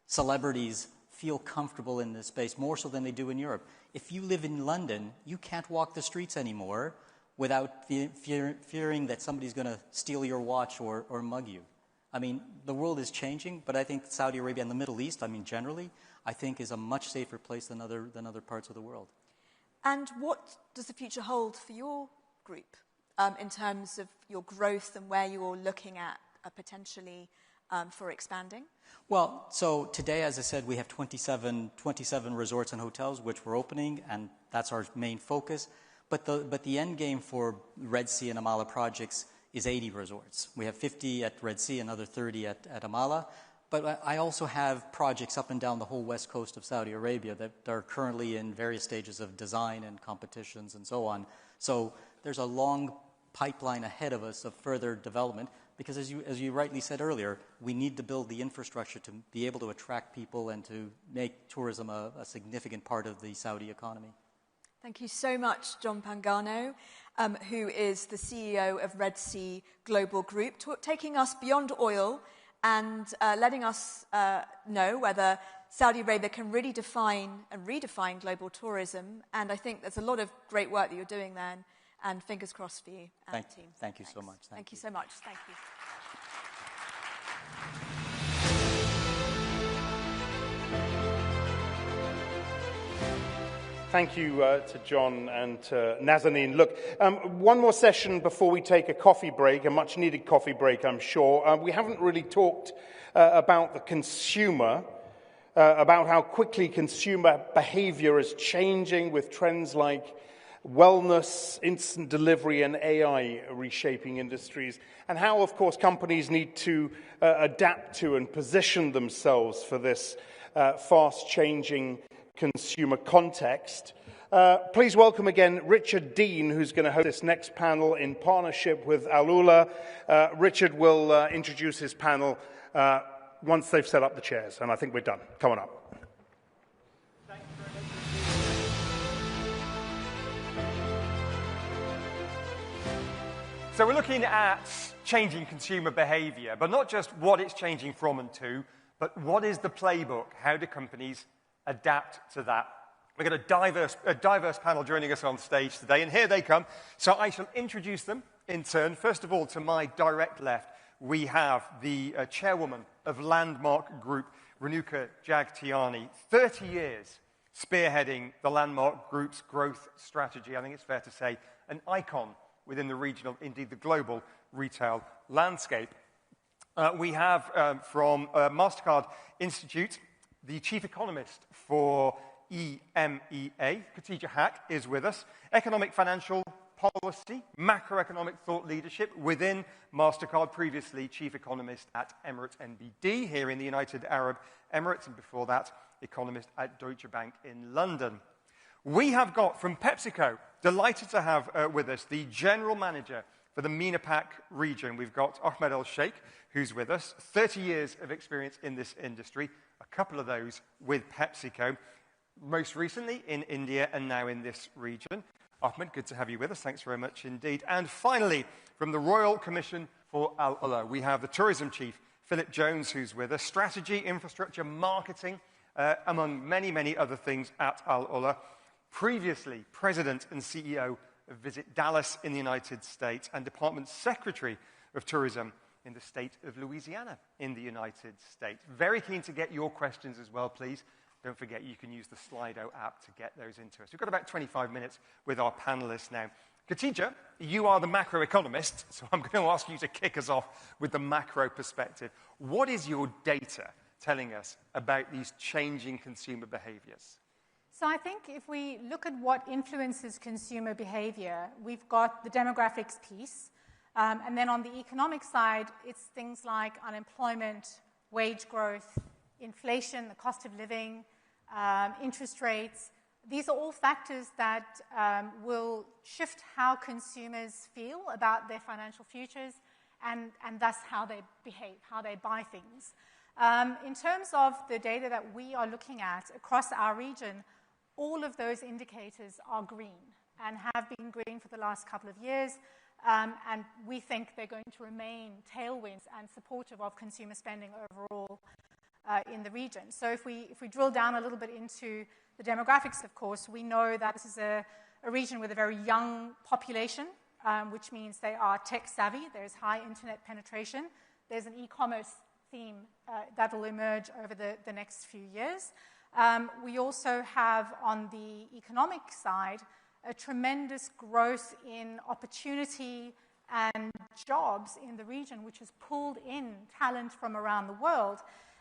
celebrities feel comfortable in this space more so than they do in Europe. If you live in London, you can't walk the streets anymore without fearing that somebody's going to steal your watch or mug you. The world is changing, but I think Saudi Arabia and the Middle East, generally, I think is a much safer place than other parts of the world. And what does the future hold for your group in terms of your growth and where you're looking at potentially for expanding? Well, so today, as I said, we have 27 resorts and hotels which we're opening, and that's our main focus. But the end game for Red Sea and Amala projects is 80 resorts. We have 50 at Red Sea, another 30 at Amala. But I also have projects up and down the whole west coast of Saudi Arabia that are currently in various stages of design and competitions and so on. So there's a long pipeline ahead of us of further development, because as you rightly said earlier, we need to build the infrastructure to be able to attract people and to make tourism a significant part of the Saudi economy. Thank you so much, John Pangano, who is the CEO of Red Sea Global Group, taking us beyond oil and letting us know whether Saudi Arabia can really define and redefine global tourism. And I think there's a lot of great work that you're doing there, and fingers crossed for you and the team. Thank you so much. Thank you so much. Thank you. Thank you to John and to Nazanin. Look, one more session before we take a coffee break, a much-needed coffee break, I'm sure. We haven't really talked about the consumer, about how quickly consumer behavior is changing with trends like wellness, instant delivery, and AI reshaping industries, and how, of course, companies need to adapt to and position themselves for this fast-changing consumer context. Please welcome again Richard Dean, who's going to host this next panel in partnership with Al Ula. Richard will introduce his panel once they've set up the chairs, and I think we're done. Come on up. So we're looking at changing consumer behavior, but not just what it's changing from and to, but what is the playbook? How do companies adapt to that? We've got a diverse panel joining us on stage today, and here they come. So I shall introduce them in turn. First of all, to my direct left, we have the chairwoman of Landmark Group, Renuka Jagtiani, 30 years spearheading the Landmark Group's growth strategy. I think it's fair to say an icon within the regional, indeed the global retail landscape. We have from MasterCard Institute, the chief economist for EMEA, Khatija Haque, is with us. Economic financial policy, macroeconomic thought leadership within MasterCard, previously chief economist at Emirates NBD here in the United Arab Emirates, and before that, economist at Deutsche Bank in London. We have got from PepsiCo, delighted to have with us the general manager for the MENA PAC region. We've got Ahmed El Sheikh, who's with us, 30 years of experience in this industry, a couple of those with PepsiCo, most recently in India and now in this region. Ahmed, good to have you with us. Thanks very much indeed. And finally, from the Royal Commission for Al Ula, we have the tourism chief, Philip Jones, who's with us, strategy, infrastructure, marketing, among many, many other things at Al Ula. Previously president and CEO of Visit Dallas in the United States and Department Secretary of Tourism in the state of Louisiana in the United States. Very keen to get your questions as well, please. Don't forget you can use the Slido app to get those into us. We've got about 25 minutes with our panelists now. Khatija, you are the macroeconomist, so I'm going to ask you to kick us off with the macro perspective. What is your data telling us about these changing consumer behaviors? So I think if we look at what influences consumer behavior, we've got the demographics piece. And then on the economic side, it's things like unemployment, wage growth, inflation, the cost of living, interest rates. These are all factors that will shift how consumers feel about their financial futures and thus how they behave, how they buy things. In terms of the data that we are looking at across our region, all of those indicators are green and have been green for the last couple of years, and we think they're going to remain tailwinds and supportive of consumer spending overall in the region. So if we drill down a little bit into the demographics, of course, we know that this is a region with a very young population, which means they are tech-savvy. There's high internet penetration. There's an e-commerce theme that will emerge over the next few years. We also have, on the economic side, a tremendous growth in opportunity and jobs in the region, which has pulled in talent from around the world.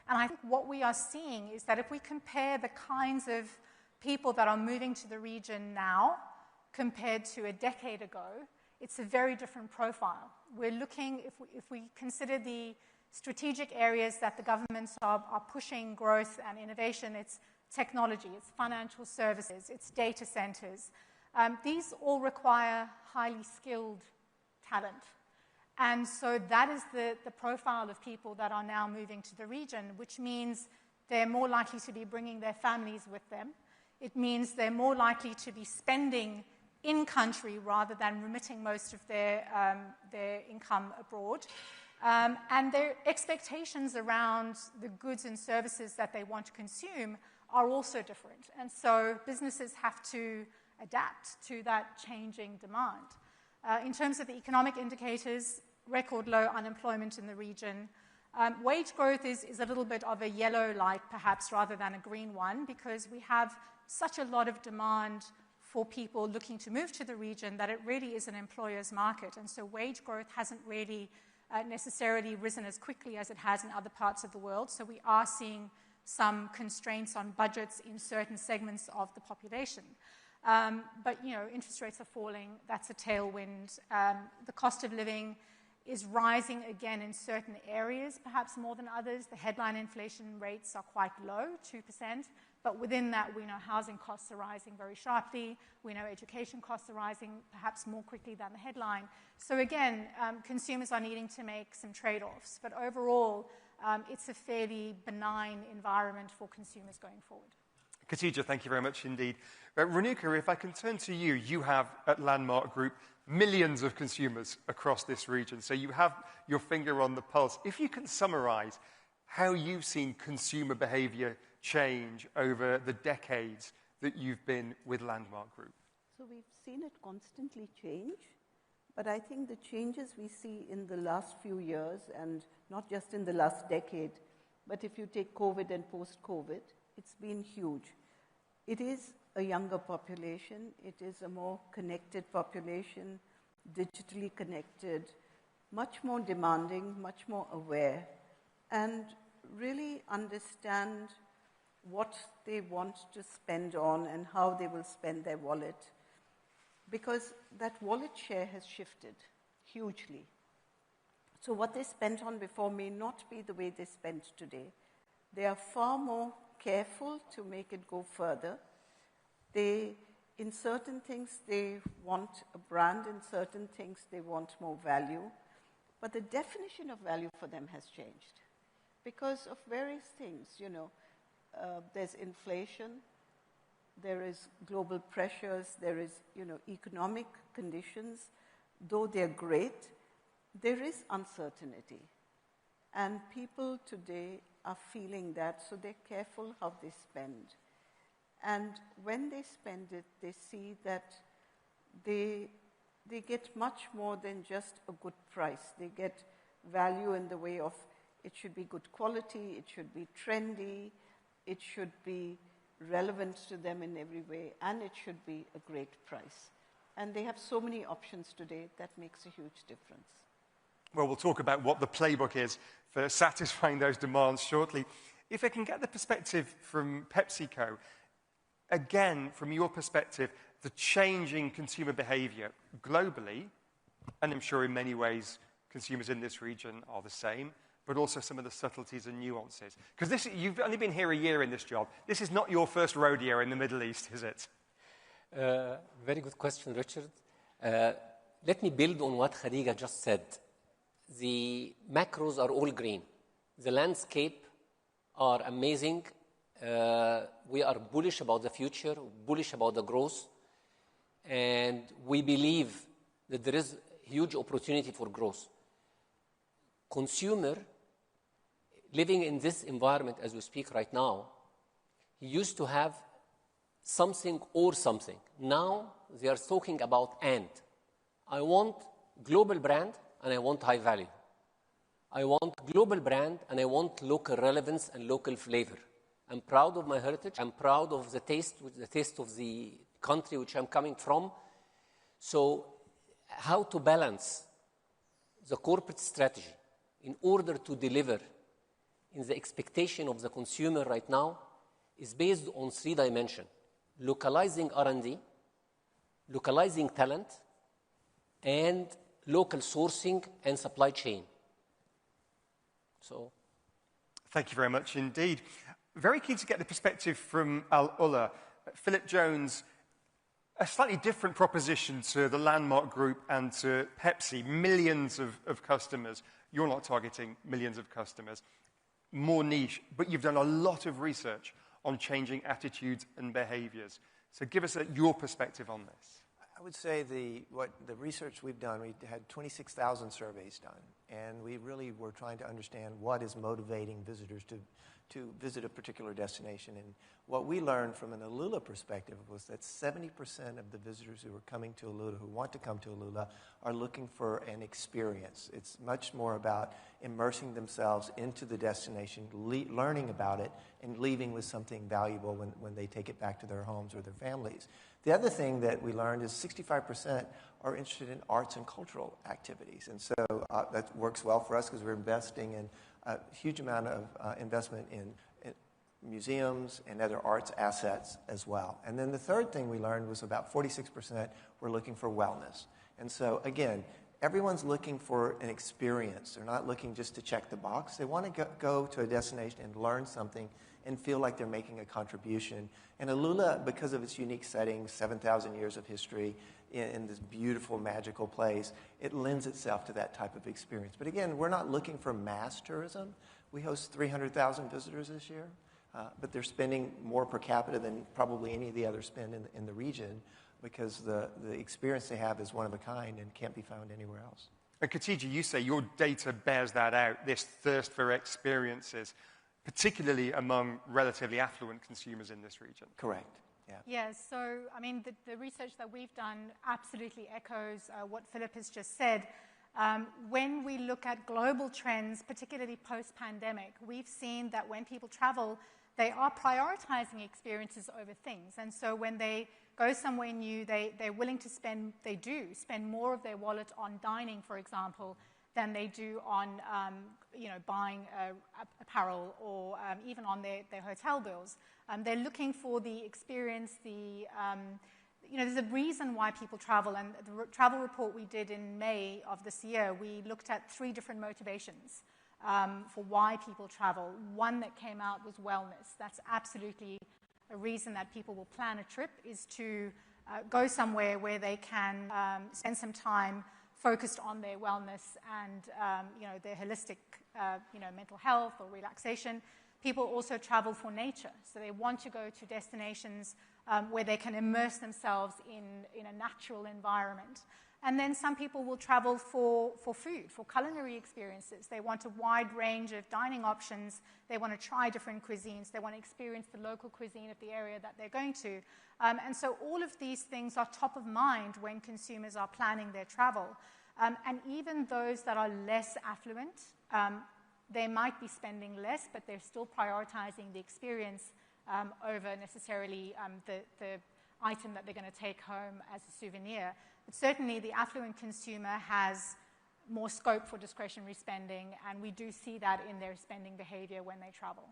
And I think what we are seeing is that if we compare the kinds of people that are moving to the region now compared to a decade ago, it's a very different profile. We're looking, if we consider the strategic areas that the governments are pushing growth and innovation, it's technology, it's financial services, it's data centers. These all require highly skilled talent. And so that is the profile of people that are now moving to the region, which means they're more likely to be bringing their families with them. It means they're more likely to be spending in country rather than remitting most of their income abroad. And their expectations around the goods and services that they want to consume are also different. And so businesses have to adapt to that changing demand. In terms of the economic indicators, record low unemployment in the region, Wage growth is a little bit of a yellow light, perhaps, rather than a green one, because we have such a lot of demand for people looking to move to the region that it really is an employer's market. And so wage growth hasn't really necessarily risen as quickly as it has in other parts of the world. So we are seeing some constraints on budgets in certain segments of the population. But, interest rates are falling. That's a tailwind. The cost of living is rising again in certain areas, perhaps more than others. The headline inflation rates are quite low, 2%. But within that, we know housing costs are rising very sharply. We know education costs are rising perhaps more quickly than the headline. So again, consumers are needing to make some trade-offs. But overall, it's a fairly benign environment for consumers going forward. Khadija, thank you very much indeed. Renuka, if I can turn to you, you have at Landmark Group millions of consumers across this region, so you have your finger on the pulse. If you can summarize how you've seen consumer behavior change over the decades that you've been with Landmark Group. So we've seen it constantly change, but I think the changes we see in the last few years, and not just in the last decade, but if you take COVID and post-COVID, it's been huge. It is a younger population. It is a more connected population, digitally connected, much more demanding, much more aware, and really understand what they want to spend on and how they will spend their wallet. Because that wallet share has shifted hugely. So what they spent on before may not be the way they spend today. They are far more careful to make it go further. In certain things, they want a brand. In certain things, they want more value. But the definition of value for them has changed because of various things. There's inflation, there is global pressures, there is, economic conditions. Though they're great, there is uncertainty. And people today are feeling that, so they're careful how they spend. And when they spend it, they see that they get much more than just a good price. They get value in the way of it should be good quality, it should be trendy, it should be relevant to them in every way, and it should be a great price. And they have so many options today that makes a huge difference. Well, we'll talk about what the playbook is for satisfying those demands shortly. If I can get the perspective from PepsiCo, again, from your perspective, the changing consumer behavior globally, and I'm sure in many ways consumers in this region are the same, but also some of the subtleties and nuances. Because you've only been here a year in this job. This is not your first rodeo in the Middle East, is it? Very good question, Richard. Let me build on what Khadija just said. The macros are all green. The landscape are amazing. We are bullish about the future, bullish about the growth, and we believe that there is huge opportunity for growth. Consumer living in this environment as we speak right now, he used to have something or something. Now they are talking about and. I want global brand and I want high value. I want global brand and I want local relevance and local flavor. I'm proud of my heritage. I'm proud of the taste of the country which I'm coming from. So how to balance the corporate strategy in order to deliver in the expectation of the consumer right now is based on 3 dimensions. Localizing R&D, localizing talent, and local sourcing and supply chain. So, thank you very much indeed. Very keen to get the perspective from Al-Ula. Philip Jones, a slightly different proposition to the Landmark Group and to Pepsi. Millions of customers. You're not targeting millions of customers. More niche, but you've done a lot of research on changing attitudes and behaviors. So give us your perspective on this. I would say the research we've done, we had 26,000 surveys done, and we really were trying to understand what is motivating visitors to visit a particular destination. And what we learned from an Alula perspective was that 70% of the visitors who are coming to Alula, who want to come to Alula, are looking for an experience. It's much more about immersing themselves into the destination, learning about it, and leaving with something valuable when they take it back to their homes or their families. The other thing that we learned is 65% are interested in arts and cultural activities. And so that works well for us because we're investing in a huge amount of investment in museums and other arts assets as well. And then the third thing we learned was about 46% were looking for wellness. And so, again, everyone's looking for an experience. They're not looking just to check the box. They want to go to a destination and learn something and feel like they're making a contribution. And Alula, because of its unique setting, 7,000 years of history in this beautiful, magical place, it lends itself to that type of experience. But again, we're not looking for mass tourism. We host 300,000 visitors this year, but they're spending more per capita than probably any of the others spend in the region because the experience they have is one of a kind and can't be found anywhere else. And Khatija, you say your data bears that out, this thirst for experiences, particularly among relatively affluent consumers in this region. Correct. Yeah. Yeah, so, I mean, the research that we've done absolutely echoes what Philip has just said. When we look at global trends, particularly post-pandemic, we've seen that when people travel, they are prioritizing experiences over things. And so when they go somewhere new, they're willing to spend more of their wallet on dining, for example, than they do on, buying apparel or even on their hotel bills. They're looking for the experience, there's a reason why people travel. And the travel report we did in May of this year, we looked at 3 different motivations for why people travel. One that came out was wellness. That's absolutely a reason that people will plan a trip, is to go somewhere where they can spend some time focused on their wellness and their holistic mental health or relaxation. People also travel for nature, so they want to go to destinations where they can immerse themselves in a natural environment. And then some people will travel for food, for culinary experiences. They want a wide range of dining options. They want to try different cuisines. They want to experience the local cuisine of the area that they're going to. And so all of these things are top of mind when consumers are planning their travel. And even those that are less affluent, they might be spending less, but they're still prioritizing the experience over necessarily the item that they're going to take home as a souvenir. But certainly the affluent consumer has more scope for discretionary spending, and we do see that in their spending behavior when they travel.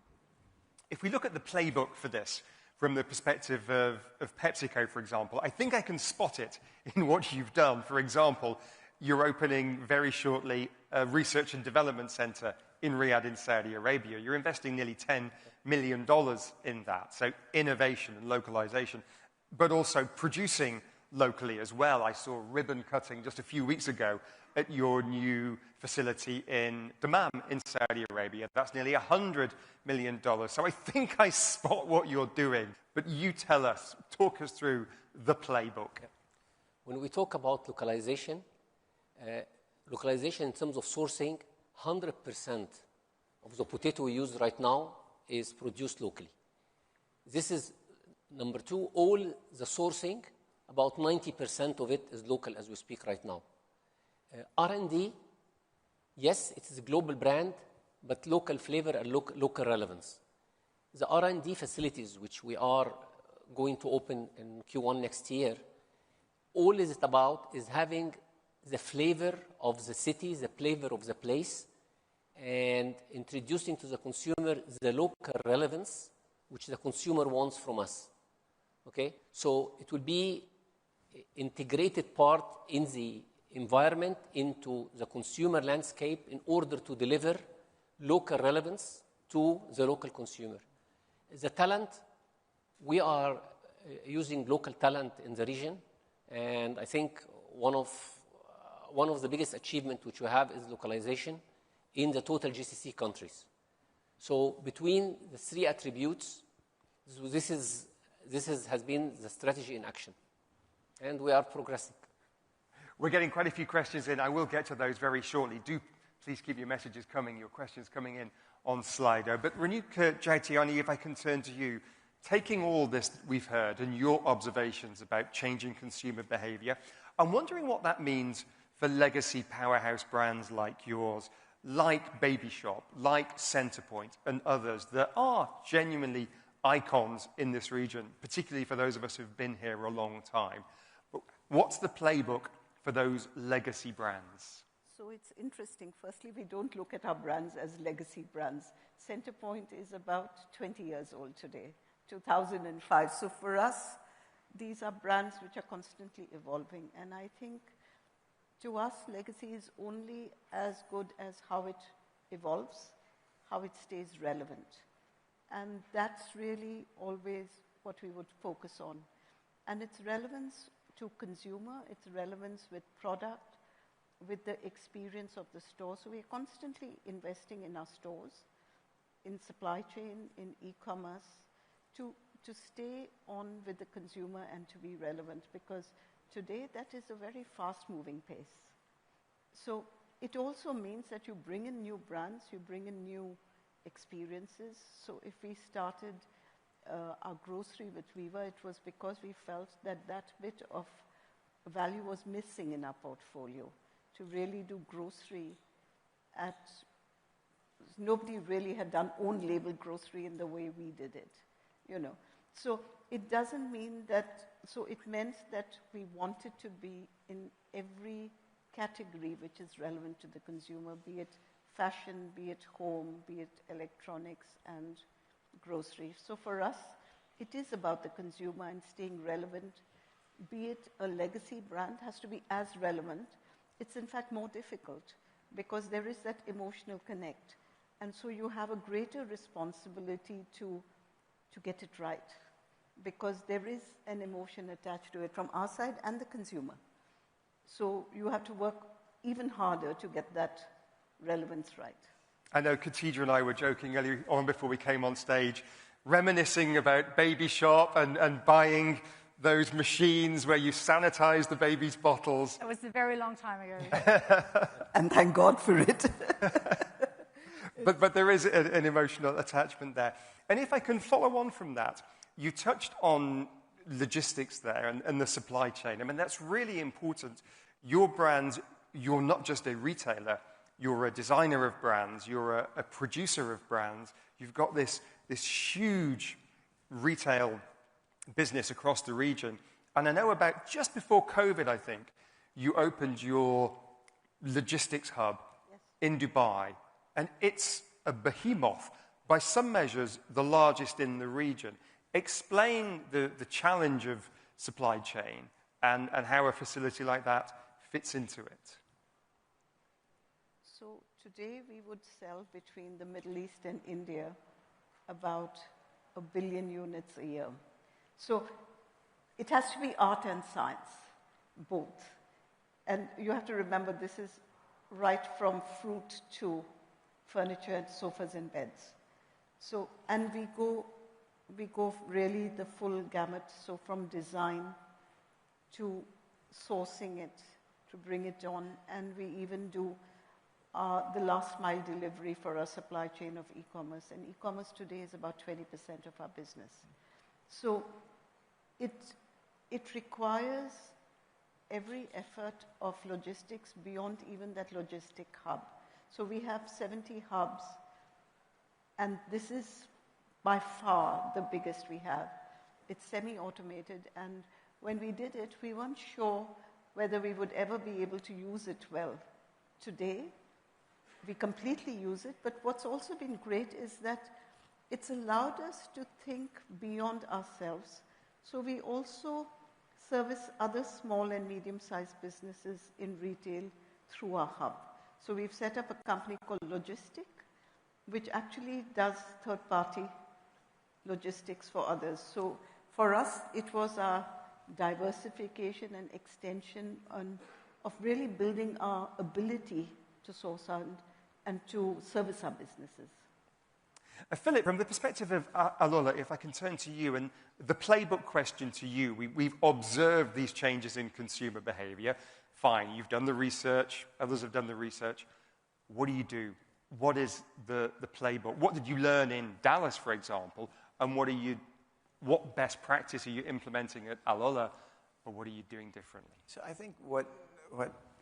If we look at the playbook for this from the perspective of PepsiCo, for example, I think I can spot it in what you've done. For example, you're opening very shortly a research and development center in Riyadh in Saudi Arabia. You're investing nearly $10 million in that. So innovation and localization, but also producing locally as well. I saw ribbon cutting just a few weeks ago at your new facility in Dammam in Saudi Arabia. That's nearly $100 million. So I think I spot what you're doing. But you tell us, talk us through the playbook. When we talk about localization in terms of sourcing, 100% of the potato we use right now is produced locally. This is number 2. All the sourcing, about 90% of it is local as we speak right now. R&D, yes, it is a global brand, but local flavor and local relevance. The R&D facilities, which we are going to open in Q1 next year, all is about is having the flavor of the city, the flavor of the place, and introducing to the consumer the local relevance which the consumer wants from us. Okay? So it will be integrated part in the environment into the consumer landscape in order to deliver local relevance to the local consumer. The talent, we are using local talent in the region, and I think one of the biggest achievements which we have is localization in the total GCC countries. So between the 3 attributes, this has been the strategy in action, and we are progressing. We're getting quite a few questions in. I will get to those very shortly. Do please keep your messages coming, your questions coming in on Slido. But Renuka Jaitiani, if I can turn to you, taking all this that we've heard and your observations about changing consumer behavior, I'm wondering what that means for legacy powerhouse brands like yours, like Baby Shop, like Centrepoint, and others that are genuinely icons in this region, particularly for those of us who've been here a long time. But what's the playbook for those legacy brands? So it's interesting. Firstly, we don't look at our brands as legacy brands. Centrepoint is about 20 years old today, 2005. So for us, these are brands which are constantly evolving. And I think to us, legacy is only as good as how it evolves, how it stays relevant. And that's really always what we would focus on. And its relevance to consumer, its relevance with product, with the experience of the store. So we're constantly investing in our stores, in supply chain, in e-commerce, to stay on with the consumer and to be relevant, because today that is a very fast-moving pace. So it also means that you bring in new brands, you bring in new experiences. So if we started our grocery with Viva, it was because we felt that that bit of value was missing in our portfolio, to really do grocery at... Nobody really had done own-label grocery in the way we did it, you know. So it doesn't mean that... So it meant that we wanted to be in every category which is relevant to the consumer, be it fashion, be it home, be it electronics and grocery. So for us, it is about the consumer and staying relevant. Be it a legacy brand, has to be as relevant. It's in fact more difficult because there is that emotional connect. And so you have a greater responsibility to get it right, because there is an emotion attached to it from our side and the consumer. So you have to work even harder to get that relevance right. I know Khadija and I were joking earlier on before we came on stage, reminiscing about Baby Shop and buying those machines where you sanitize the baby's bottles. It was a very long time ago. And thank God for it. But there is an emotional attachment there. And if I can follow on from that, you touched on logistics there and the supply chain. I mean, that's really important. Your brand, you're not just a retailer, you're a designer of brands, you're a producer of brands. You've got this huge retail business across the region. And I know about just before COVID, I think, you opened your logistics hub in Dubai. And it's a behemoth, by some measures, the largest in the region. Explain the challenge of supply chain and how a facility like that fits into it. So today we would sell between the Middle East and India about 1 billion units a year. So it has to be art and science, both. And you have to remember, this is right from fruit to furniture and sofas and beds. So, and we go really the full gamut, so from design to sourcing it, to bring it on, and we even do the last mile delivery for our supply chain of e-commerce. And e-commerce today is about 20% of our business. So it requires every effort of logistics beyond even that logistic hub. So we have 70 hubs, and this is by far the biggest we have. It's semi-automated, and when we did it, we weren't sure whether we would ever be able to use it well. Today, we completely use it, but what's also been great is that it's allowed us to think beyond ourselves. So we also service other small and medium-sized businesses in retail through our hub. So we've set up a company called Logistic, which actually does third-party logistics for others. So for us, it was our diversification and extension of really building our ability to source and to service our businesses. Philip, from the perspective of Alola, if I can turn to you, and the playbook question to you, we've observed these changes in consumer behavior. Fine, you've done the research, others have done the research. What do you do? what is the playbook? What did you learn in Dallas, for example, and what best practice are you implementing at Alula, or what are you doing differently? So I think what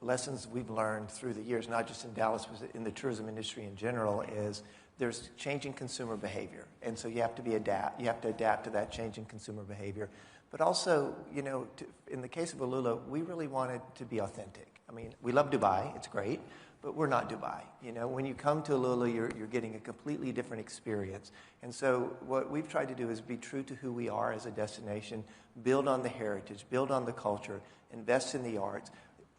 lessons we've learned through the years, not just in Dallas, but in the tourism industry in general, is there's changing consumer behavior. And so you have to adapt to that changing consumer behavior. But also, in the case of Alula, we really wanted to be authentic. I mean, we love Dubai, it's great, but we're not Dubai. When you come to Alula, you're getting a completely different experience. And so what we've tried to do is be true to who we are as a destination, build on the heritage, build on the culture, invest in the arts,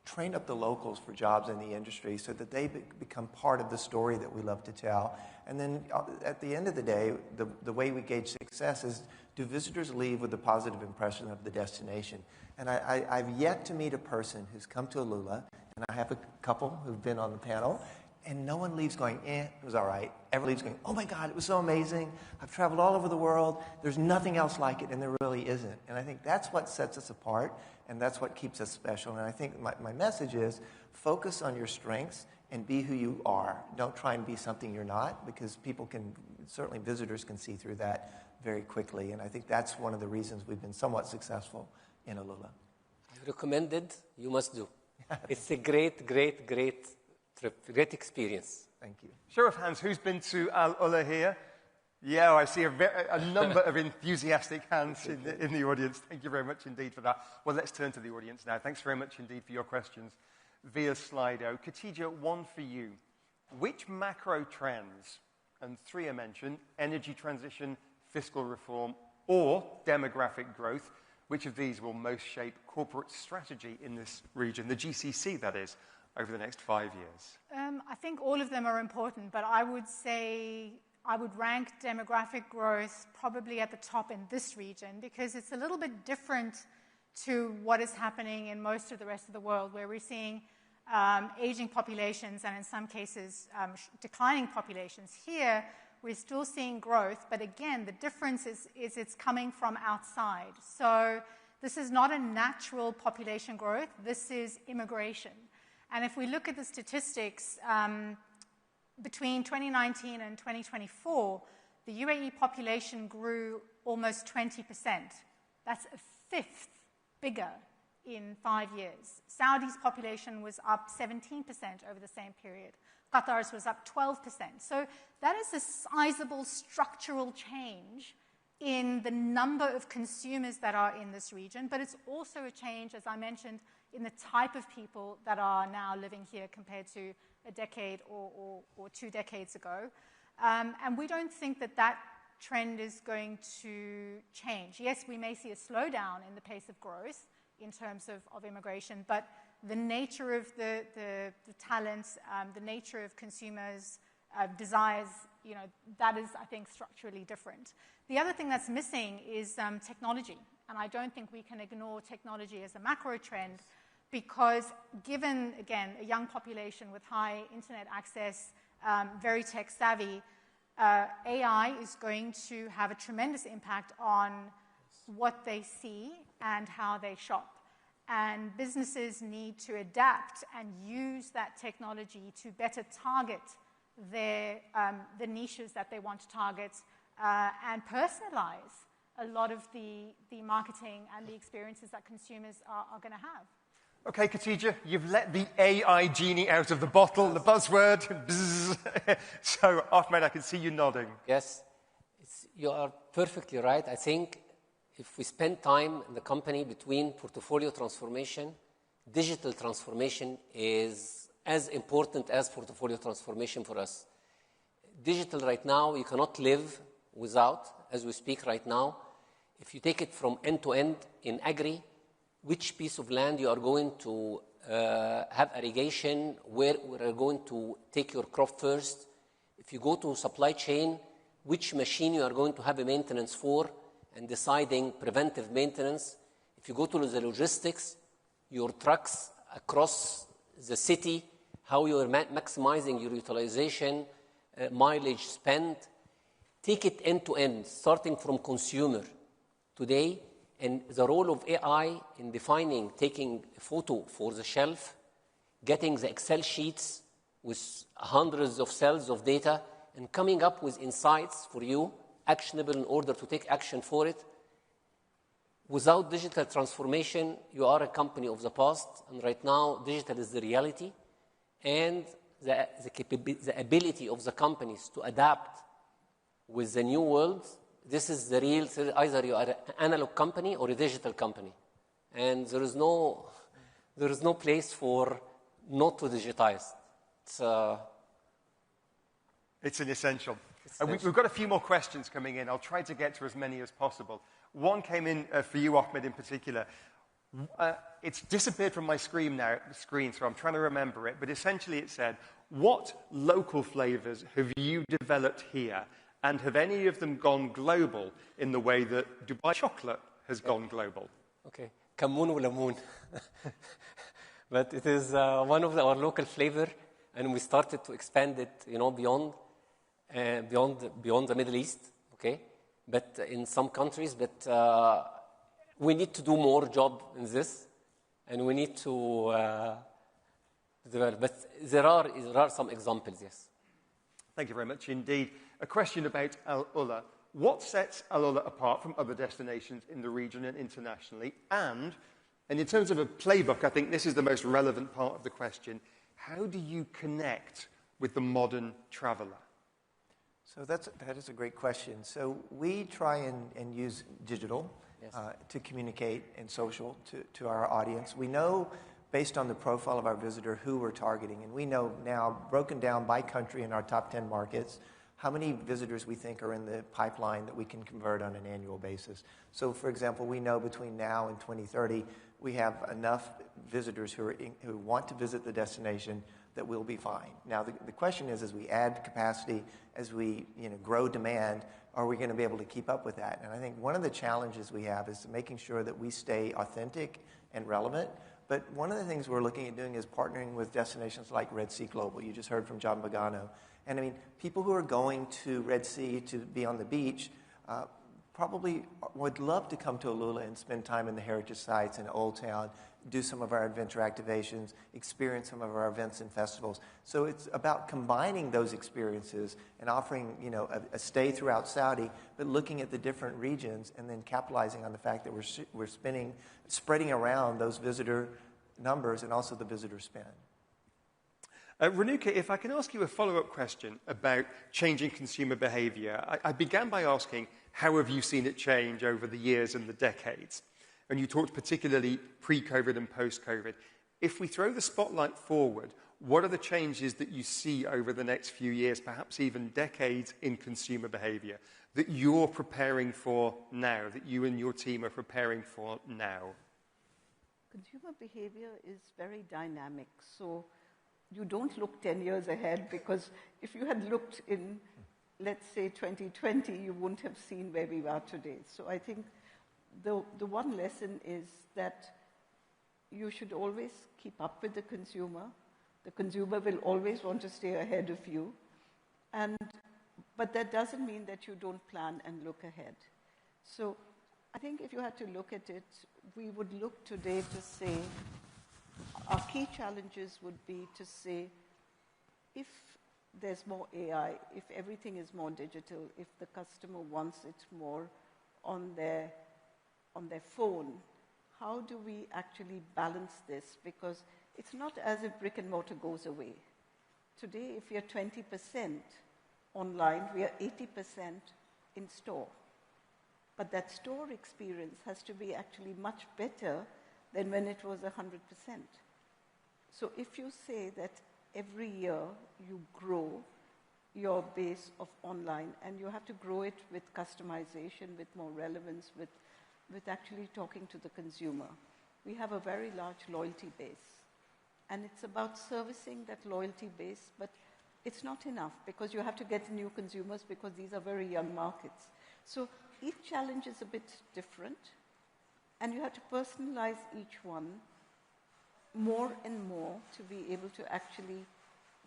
train up the locals for jobs in the industry so that they become part of the story that we love to tell. And then at the end of the day, the way we gauge success is, do visitors leave with a positive impression of the destination? And I've yet to meet a person who's come to Alula, and I have a couple who've been on the panel, and no one leaves going, it was all right. Everyone leaves going, oh my God, it was so amazing. I've traveled all over the world. There's nothing else like it, and there really isn't. And I think that's what sets us apart, and that's what keeps us special. And I think my message is, focus on your strengths and be who you are. Don't try and be something you're not, because certainly visitors can see through that very quickly. And I think that's one of the reasons we've been somewhat successful in Alula. I recommend it. You must do. It's a great, great, great trip, great experience. Thank you. Show of hands, who's been to Alula here? Yeah, I see a number of enthusiastic hands in the audience. Thank you very much indeed for that. Well, let's turn to the audience now. Thanks very much indeed for your questions via Slido. Khatija, one for you. Which macro trends, and three are mentioned, energy transition, fiscal reform, or demographic growth, which of these will most shape corporate strategy in this region, the GCC, that is, over the next 5 years? I think all of them are important, but I would say I would rank demographic growth probably at the top in this region, because it's a little bit different to what is happening in most of the rest of the world, where we're seeing aging populations and in some cases declining populations. Here, we're still seeing growth, but again, the difference is it's coming from outside. So this is not a natural population growth, this is immigration. And if we look at the statistics, between 2019 and 2024, the UAE population grew almost 20%. That's a fifth bigger in 5 years. Saudi's population was up 17% over the same period. Qatar's was up 12%. So that is a sizable structural change in the number of consumers that are in this region, but it's also a change, as I mentioned, in the type of people that are now living here compared to a decade or 2 decades ago. And we don't think that trend is going to change. Yes, we may see a slowdown in the pace of growth in terms of immigration, but the nature of the talents, the nature of consumers' desires, that is, I think, structurally different. The other thing that's missing is technology, and I don't think we can ignore technology as a macro trend, because given, again, a young population with high internet access, very tech savvy, AI is going to have a tremendous impact on what they see and how they shop. And businesses need to adapt and use that technology to better target the niches that they want to target and personalize a lot of the marketing and the experiences that consumers are going to have. Okay, Khatija, you've let the AI genie out of the bottle, the buzzword. So, Ahmed, I can see you nodding. Yes, you are perfectly right. I think if we spend time in the company between portfolio transformation, digital transformation is as important as portfolio transformation for us. Digital right now, you cannot live without, as we speak right now. If you take it from end to end in agri, which piece of land you are going to have irrigation, where we are going to take your crop first. If you go to supply chain, which machine you are going to have a maintenance for, and deciding preventive maintenance. If you go to the logistics, your trucks across the city, how you are maximizing your utilization, mileage spent. Take it end to end, starting from consumer today, and the role of AI in defining, taking a photo for the shelf, getting the Excel sheets with hundreds of cells of data and coming up with insights for you, actionable in order to take action for it. Without digital transformation, you are a company of the past, and right now, digital is the reality, and the ability of the companies to adapt with the new world. This is the real, either you are an analog company or a digital company. And there is no place for not to digitize. It's an essential. We've got a few more questions coming in. I'll try to get to as many as possible. One came in for you, Ahmed, in particular. It's disappeared from my screen now, so I'm trying to remember it. But essentially it said, what local flavors have you developed here? And have any of them gone global in the way that Dubai chocolate has gone global? Okay, Kamoon ou Lamoon. But it is one of our local flavor, and we started to expand it, beyond the Middle East. Okay, but in some countries, but we need to do more job in this, and we need to develop. But there are some examples, yes. Thank you very much indeed. A question about Al Ula. What sets Al Ula apart from other destinations in the region and internationally? And in terms of a playbook, I think this is the most relevant part of the question. How do you connect with the modern traveler? So that is a great question. So we try and use digital to communicate and social to our audience. We know, based on the profile of our visitor, who we're targeting. And we know now, broken down by country in our top 10 markets, how many visitors we think are in the pipeline that we can convert on an annual basis. So, for example, we know between now and 2030, we have enough visitors who want to visit the destination that we'll be fine. Now, the question is, as we add capacity, as we grow demand, are we going to be able to keep up with that? And I think one of the challenges we have is making sure that we stay authentic and relevant. But one of the things we're looking at doing is partnering with destinations like Red Sea Global. You just heard from John Pagano. And I mean, people who are going to Red Sea to be on the beach probably would love to come to Alula and spend time in the heritage sites in Old Town, do some of our adventure activations, experience some of our events and festivals. So it's about combining those experiences and offering, a stay throughout Saudi, but looking at the different regions and then capitalizing on the fact that we're spreading around those visitor numbers and also the visitor spend. Renuka, if I can ask you a follow-up question about changing consumer behavior. I began by asking, how have you seen it change over the years and the decades? And you talked particularly pre-COVID and post-COVID. If we throw the spotlight forward, what are the changes that you see over the next few years, perhaps even decades, in consumer behavior that you're preparing for now, that you and your team are preparing for now? Consumer behavior is very dynamic. So you don't look 10 years ahead, because if you had looked in, let's say, 2020, you wouldn't have seen where we are today. So I think the one lesson is that you should always keep up with the consumer. The consumer will always want to stay ahead of you. But that doesn't mean that you don't plan and look ahead. So I think if you had to look at it, we would look today to say, our key challenges would be to say, if there's more AI, if everything is more digital, if the customer wants it more on their phone, how do we actually balance this? Because it's not as if brick and mortar goes away. Today, if we are 20% online, we are 80% in store. But that store experience has to be actually much better than when it was 100%. So if you say that every year you grow your base of online, and you have to grow it with customization, with more relevance, with actually talking to the consumer. We have a very large loyalty base, and it's about servicing that loyalty base, but it's not enough, because you have to get new consumers, because these are very young markets. So each challenge is a bit different, and you have to personalize each one more and more to be able to actually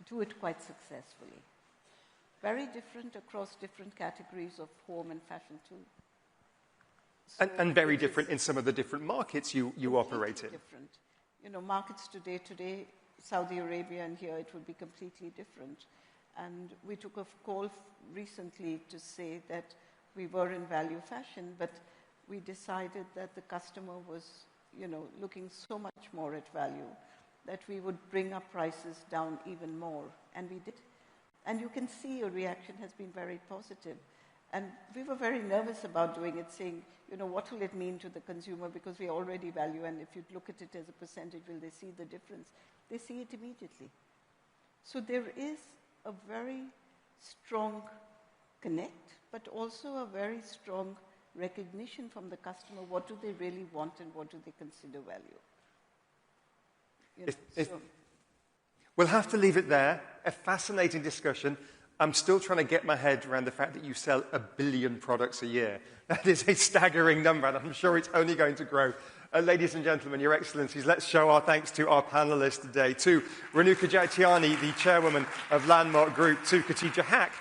do it quite successfully. Very different across different categories of home and fashion too. So and very different in some of the different markets you operate in. Different. Markets today, Saudi Arabia and here it would be completely different. And we took a call recently to say that we were in value fashion, but we decided that the customer was, looking so much more at value that we would bring our prices down even more. And we did. And you can see your reaction has been very positive. And we were very nervous about doing it, saying, what will it mean to the consumer? Because we already value, and if you look at it as a percentage, will they see the difference? They see it immediately. So there is a very strong connect, but also a very strong recognition from the customer. What do they really want and what do they consider value? We'll have to leave it there. A fascinating discussion. I'm still trying to get my head around the fact that you sell 1 billion products a year. That is a staggering number, and I'm sure it's only going to grow. Ladies and gentlemen, Your Excellencies, let's show our thanks to our panelists today. To Renuka Jatiani, the chairwoman of Landmark Group. To Khatija Haque,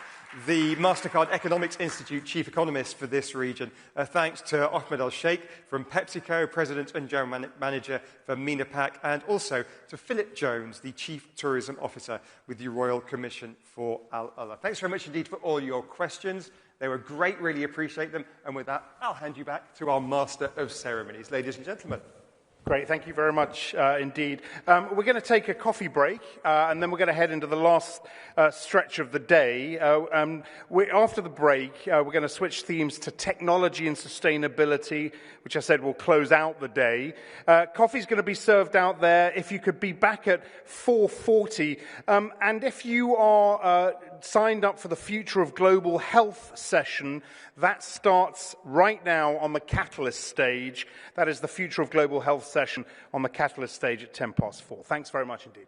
the MasterCard Economics Institute chief economist for this region. Thanks to Ahmed Al-Sheikh from PepsiCo, president and general manager for MENA PAC, and also to Philip Jones, the chief tourism officer with the Royal Commission for Al-Ula. Thanks very much indeed for all your questions. They were great, really appreciate them. And with that, I'll hand you back to our Master of Ceremonies. Ladies and gentlemen. Great, thank you very much indeed. We're going to take a coffee break, and then we're going to head into the last stretch of the day. After the break, we're going to switch themes to technology and sustainability, which I said will close out the day. Coffee's going to be served out there. If you could be back at 4:40. And if you are signed up for the Future of Global Health session, that starts right now on the Catalyst stage. That is the Future of Global Health session on the Catalyst stage at 4:10. Thanks very much indeed.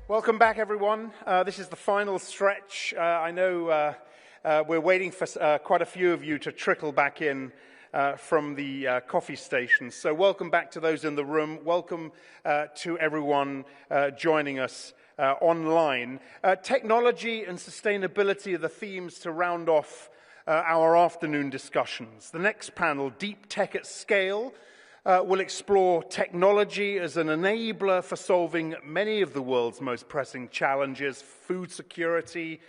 Welcome back, everyone. This is the final stretch. I know we're waiting for quite a few of you to trickle back in from the coffee stations. So welcome back to those in the room. Welcome to everyone joining us online. Technology and sustainability are the themes to round off our afternoon discussions. The next panel, Deep Tech at Scale, will explore technology as an enabler for solving many of the world's most pressing challenges: food security,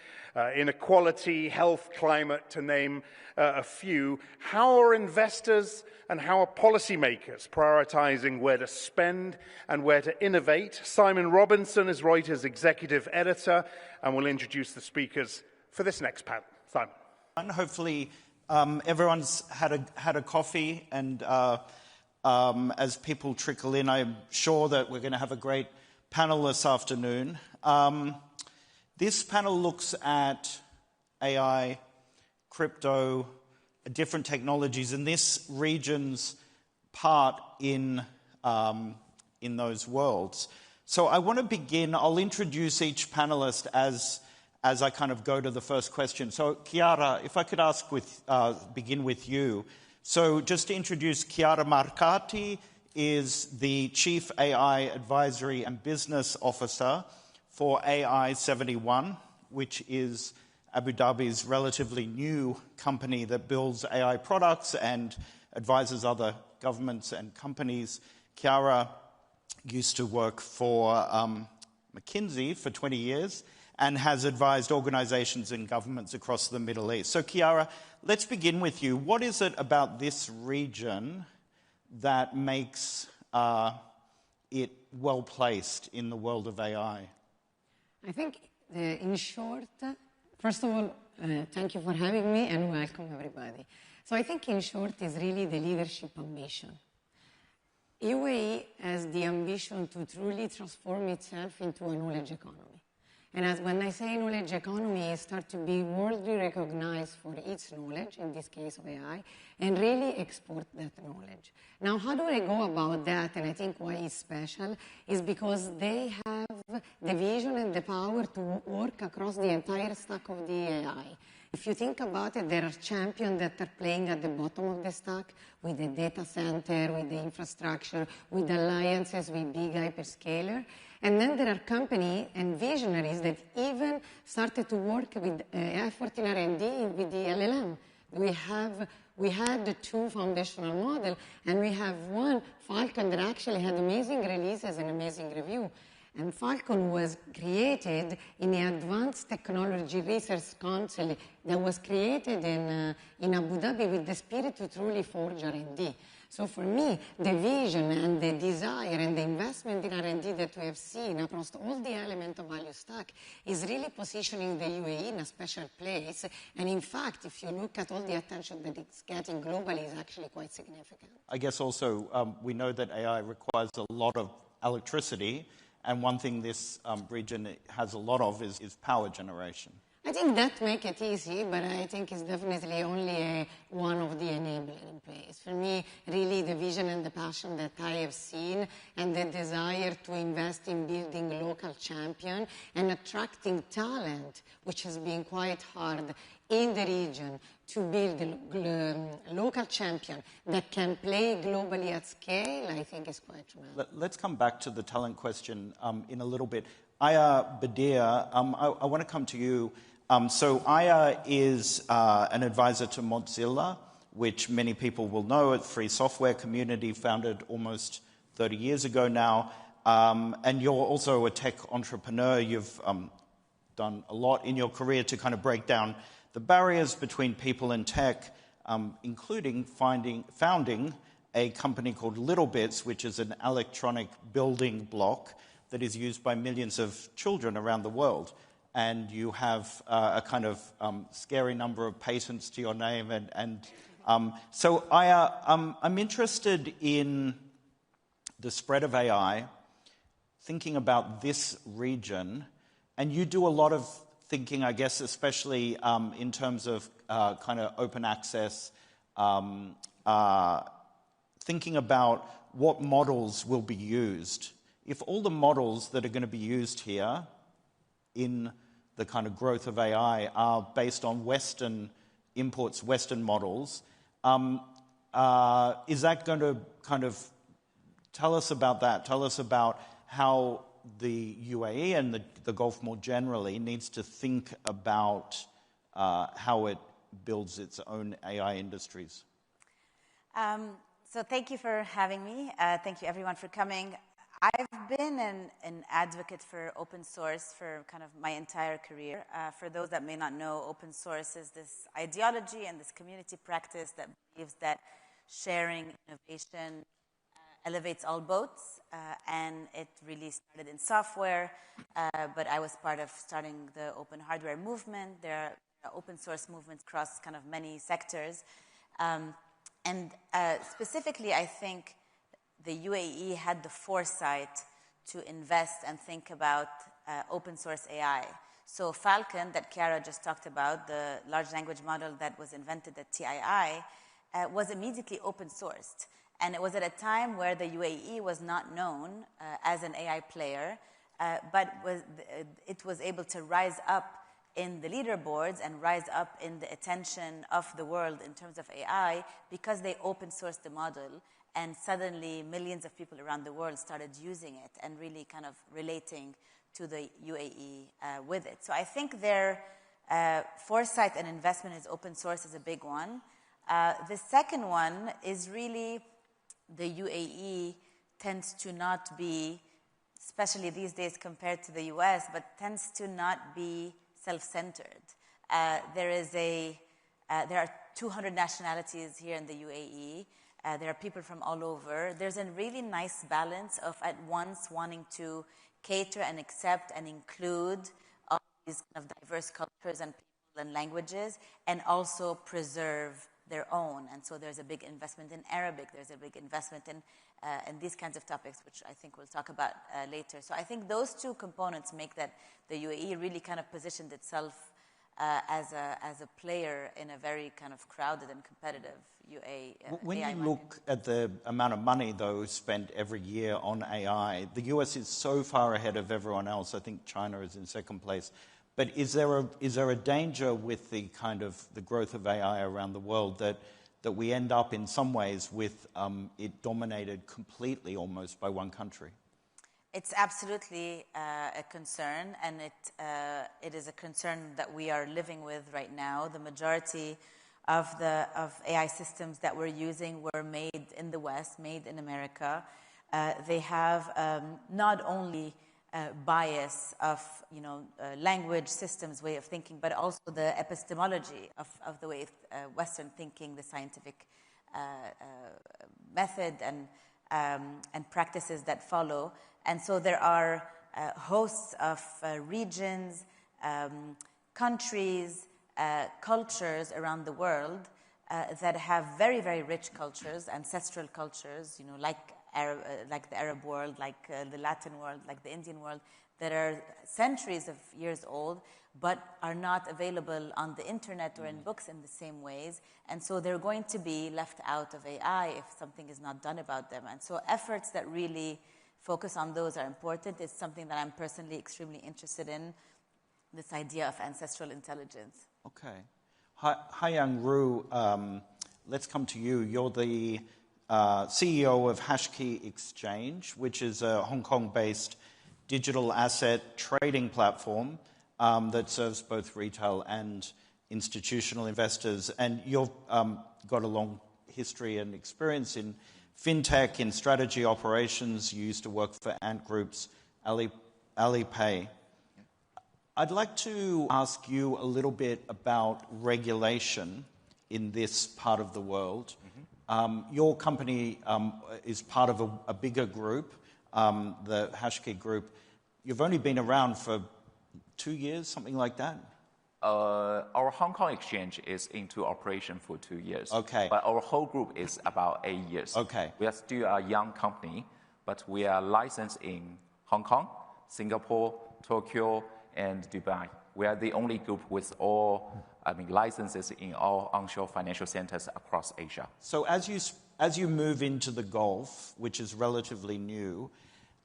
inequality, health, climate, to name a few. How are investors and how are policymakers prioritizing where to spend and where to innovate? Simon Robinson is Reuters executive editor and will introduce the speakers for this next panel. Simon. Hopefully everyone's had a coffee, and as people trickle in, I'm sure that we're going to have a great panel this afternoon. This panel looks at AI, crypto, different technologies, and this region's part in those worlds. So I want to begin. I'll introduce each panelist as I kind of go to the first question. So Chiara, if I could begin with you. So just to introduce, Chiara Marcati is the Chief AI Advisory and Business Officer for AI71, which is Abu Dhabi's relatively new company that builds AI products and advises other governments and companies. Chiara used to work for McKinsey for 20 years and has advised organizations and governments across the Middle East. So Chiara, let's begin with you. What is it about this region that makes it well-placed in the world of AI? I think, in short, first of all, thank you for having me and welcome everybody. So I think, in short, is really the leadership ambition. UAE has the ambition to truly transform itself into a knowledge economy. And when I say knowledge economy, it starts to be worldly recognized for its knowledge, in this case of AI, and really export that knowledge. Now, how do they go about that? And I think why it's special is because they have the vision and the power to work across the entire stack of the AI. If you think about it, there are champions that are playing at the bottom of the stack with the data center, with the infrastructure, with alliances with big hyperscaler. And then there are companies and visionaries that even started to work with effort in R&D with the LLM. We had the two foundational models, and we have one, Falcon, that actually had amazing releases and amazing review. And Falcon was created in the Advanced Technology Research Council that was created in Abu Dhabi with the spirit to truly forge R&D. So for me, the vision and the desire and the investment in R&D that we have seen across all the elements of value stack is really positioning the UAE in a special place. And in fact, if you look at all the attention that it's getting globally, it's actually quite significant. I guess also we know that AI requires a lot of electricity, and one thing this region has a lot of is power generation. I think that makes it easy, but I think it's definitely only one of the enablers in place. For me, really the vision and the passion that I have seen and the desire to invest in building local champion and attracting talent, which has been quite hard in the region, to build a local champion that can play globally at scale, I think is quite tremendous. Let's come back to the talent question in a little bit. Aya Badir, I want to come to you. So Aya is an advisor to Mozilla, which many people will know, a free software community founded almost 30 years ago now. And you're also a tech entrepreneur. You've done a lot in your career to kind of break down the barriers between people and tech, including founding a company called Littlebits, which is an electronic building block that is used by millions of children around the world. And you have a kind of scary number of patents to your name. So I'm interested in the spread of AI, thinking about this region, and you do a lot of thinking, I guess, especially in terms of kind of open access, thinking about what models will be used if all the models that are going to be used here in the kind of growth of AI are based on Western imports, Western models, is that going to kind of tell us about that? Tell us about how the UAE and the Gulf more generally needs to think about how it builds its own AI industries. So thank you for having me. Thank you everyone for coming. I've been an advocate for open source for kind of my entire career. For those that may not know, open source is this ideology and this community practice that believes that sharing innovation elevates all boats, and it really started in software, but I was part of starting the open hardware movement. There are open source movements across kind of many sectors. And specifically, I think the UAE had the foresight to invest and think about open source AI. So Falcon, that Chiara just talked about, the large language model that was invented at TII, was immediately open sourced. And it was at a time where the UAE was not known as an AI player, but it was able to rise up in the leaderboards and rise up in the attention of the world in terms of AI because they open sourced the model, and suddenly millions of people around the world started using it and really kind of relating to the UAE with it. So I think their foresight and investment in open source is a big one. The second one is really the UAE tends to not be, especially these days compared to the US, but tends to not be self-centered. There are 200 nationalities here in the UAE. There are people from all over. There's a really nice balance of at once wanting to cater and accept and include all these kind of diverse cultures and people and languages, and also preserve their own. And so there's a big investment in Arabic. There's a big investment in these kinds of topics, which I think we'll talk about later. So I think those two components make that the UAE really kind of positioned itself as a player in a very kind of crowded and competitive When AI you market. look at the amount of money, though, spent every year on AI, the US is so far ahead of everyone else. I think China is in second place. But is there a danger with the kind of the growth of AI around the world that we end up in some ways with it dominated completely almost by one country? It's absolutely a concern, and it is a concern that we are living with right now. The majority of AI systems that we're using were made in the West, made in America. They have not only bias of language systems way of thinking, but also the epistemology of the way Western thinking, the scientific method and practices that follow. And so there are hosts of regions, countries, cultures around the world that have very, very rich cultures, ancestral cultures, like the Arab world, like the Latin world, like the Indian world, that are centuries of years old, but are not available on the internet or in books in the same ways. And so they're going to be left out of AI if something is not done about them. And so efforts that really focus on those are important. It's something that I'm personally extremely interested in, this idea of ancestral intelligence. Okay. Haiyang Ru, let's come to you. You're the CEO of Hashkey Exchange, which is a Hong Kong-based digital asset trading platform that serves both retail and institutional investors. And you've got a long history and experience in fintech, in strategy operations. You used to work for Ant Group's Alipay. I'd like to ask you a little bit about regulation in this part of the world. Your company is part of a bigger group, the Hashkey Group. You've only been around for 2 years, something like that? Our Hong Kong exchange is into operation for 2 years. Okay. But our whole group is about 8 years. Okay. We are still a young company, but we are licensed in Hong Kong, Singapore, Tokyo, and Dubai. We are the only group with all licenses in all onshore financial centers across Asia. So as you move into the Gulf, which is relatively new,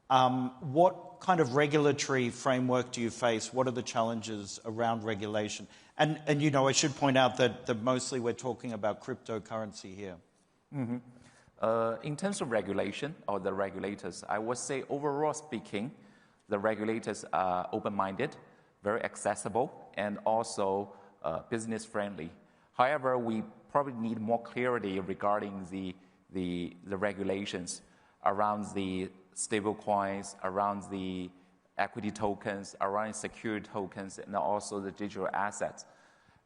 What kind of regulatory framework do you face? What are the challenges around regulation? And you know, I should point out that mostly we're talking about cryptocurrency here. Mm-hmm. In terms of regulation or the regulators, I would say overall speaking, the regulators are open-minded, very accessible, and also business-friendly. However, we probably need more clarity regarding the regulations around the stable coins, around the equity tokens, around security tokens, and also the digital assets.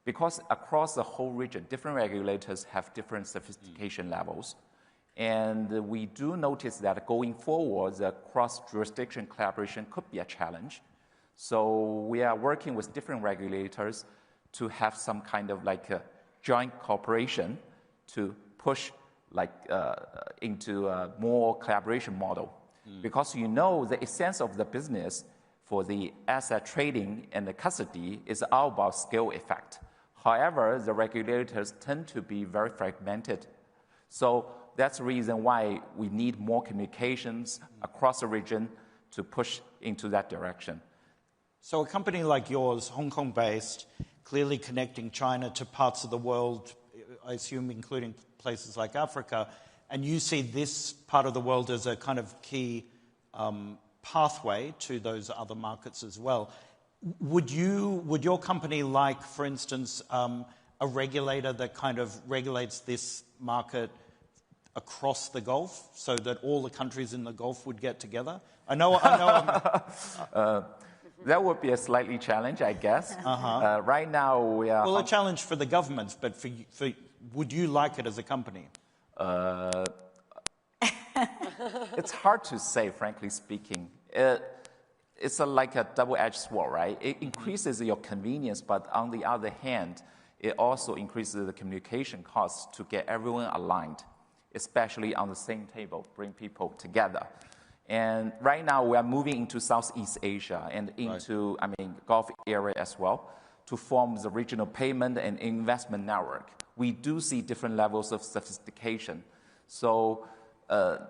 Because across the whole region, different regulators have different sophistication levels. And we do notice that going forward, the cross-jurisdiction collaboration could be a challenge. So we are working with different regulators to have some kind of like a joint cooperation to push like into a more collaboration model. Because you know the essence of the business for the asset trading and the custody is all about scale effect. However, the regulators tend to be very fragmented. So that's the reason why we need more communications across the region to push into that direction. So a company like yours, Hong Kong-based, clearly connecting China to parts of the world, I assume including places like Africa, and you see this part of the world as a kind of key pathway to those other markets as well. Would your company like, for instance, a regulator that kind of regulates this market across the Gulf so that all the countries in the Gulf would get together? I know. That would be a slightly challenge, I guess. Right now, we are... Well, a challenge for the governments, but would you like it as a company? It's hard to say, frankly speaking. It's like a double-edged sword, right? It increases your convenience, but on the other hand, it also increases the communication costs to get everyone aligned, especially on the same table, bring people together. And right now, we are moving into Southeast Asia and into, Gulf area as well, to form the regional payment and investment network. We do see different levels of sophistication. So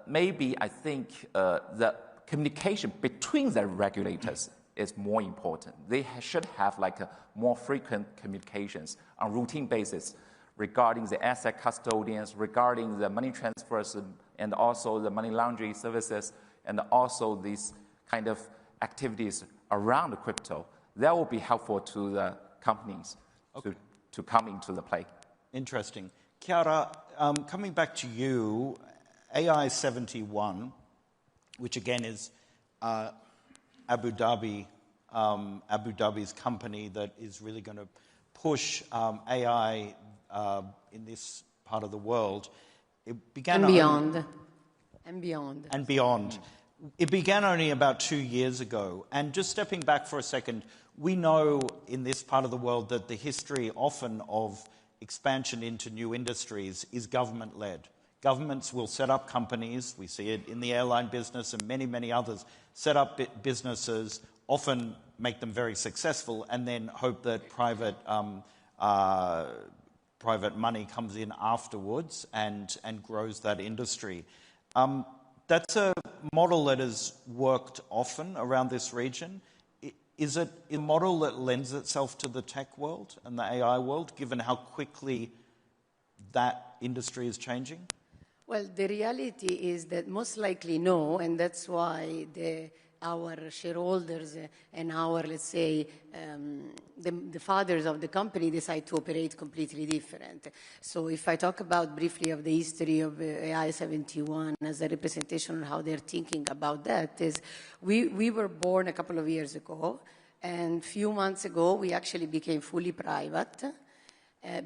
maybe I think the communication between the regulators is more important. They should have like a more frequent communications on routine basis regarding the asset custodians, regarding the money transfers, and also the money laundering services, and also these kind of activities around the crypto. That will be helpful to the companies to come into the play. Interesting. Chiara, coming back to you, AI71, which again is Abu Dhabi's company that is really going to push AI in this part of the world. It began And beyond. It began only about 2 years ago. And just stepping back for a second, we know in this part of the world that the history often of expansion into new industries is government-led. Governments will set up companies, we see it in the airline business and many, many others, set up businesses, often make them very successful, and then hope that private money comes in afterwards and grows that industry. That's a model that has worked often around this region. Is it a model that lends itself to the tech world and the AI world, given how quickly that industry is changing? Well, the reality is that most likely no, and that's why our shareholders and our, let's say, the fathers of the company decide to operate completely different. So if I talk about briefly of the history of AI71 as a representation of how they're thinking about that, is we were born a couple of years ago, and a few months ago we actually became fully private,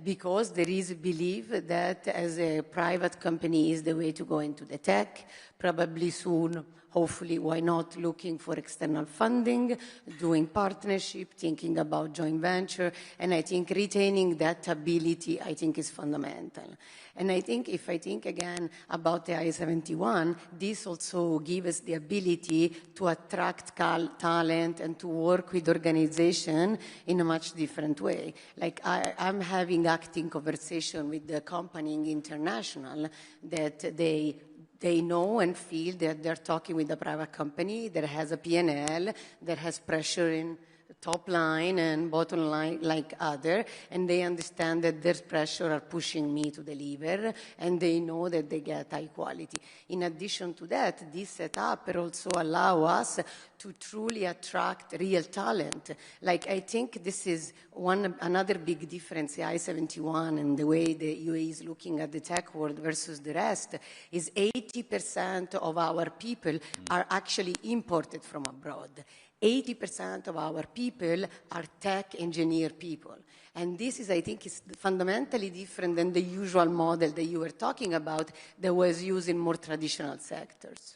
because there is a belief that as a private company is the way to go into the tech. Probably soon, hopefully, why not looking for external funding, doing partnership, thinking about joint venture, and I think retaining that ability, I think, is fundamental. And I think if I think again about the AI71, this also gives us the ability to attract talent and to work with organization in a much different way. Like I'm having acting conversation with the company international that they they know and feel that they're talking with a private company that has a P&L, that has pressure in top line and bottom line like other, and they understand that their pressure are pushing me to deliver, and they know that they get high quality. In addition to that, this setup also allow us to truly attract real talent. Like, I think this is another big difference, the I-71 and the way the UAE is looking at the tech world versus the rest, is 80% of our people are actually imported from abroad. 80% of our people are tech engineer people. And this is, I think, is fundamentally different than the usual model that you were talking about that was used in more traditional sectors.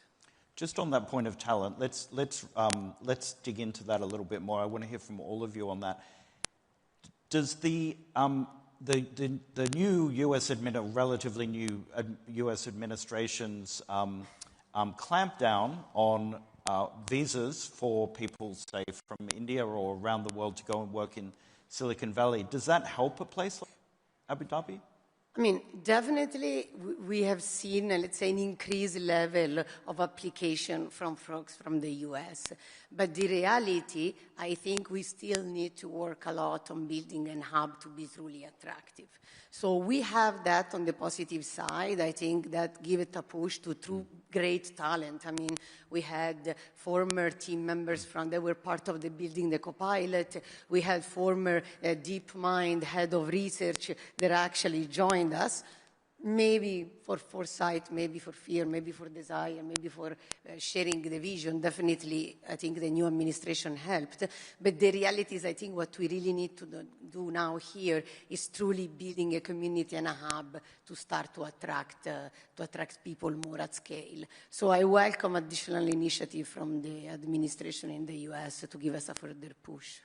Just on that point of talent, let's dig into that a little bit more. I want to hear from all of you on that. Does the new relatively new U.S. administration's clampdown on visas for people, say, from India or around the world to go and work in Silicon Valley, does that help a place like Abu Dhabi? I mean, definitely we have seen, let's say, an increased level of application from folks from the US. But the reality, I think we still need to work a lot on building a hub to be truly attractive. So we have that on the positive side. I think that give it a push to true great talent. I mean, we had former team members that were part of the building the Copilot. We had former DeepMind head of research that actually joined us. Maybe for foresight, maybe for fear, maybe for desire, maybe for sharing the vision. Definitely, I think the new administration helped. But the reality is, I think what we really need to do now here is truly building a community and a hub to start to attract people more at scale. So I welcome additional initiative from the administration in the US to give us a further push.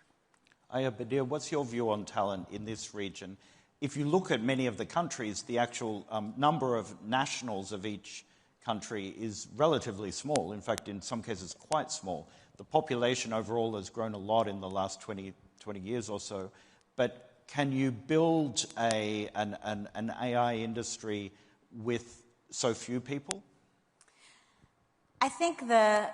Aya Badir, what's your view on talent in this region? If you look at many of the countries, the actual number of nationals of each country is relatively small. In fact, in some cases, quite small. The population overall has grown a lot in the last 20 years or so. But can you build an AI industry with so few people? I think the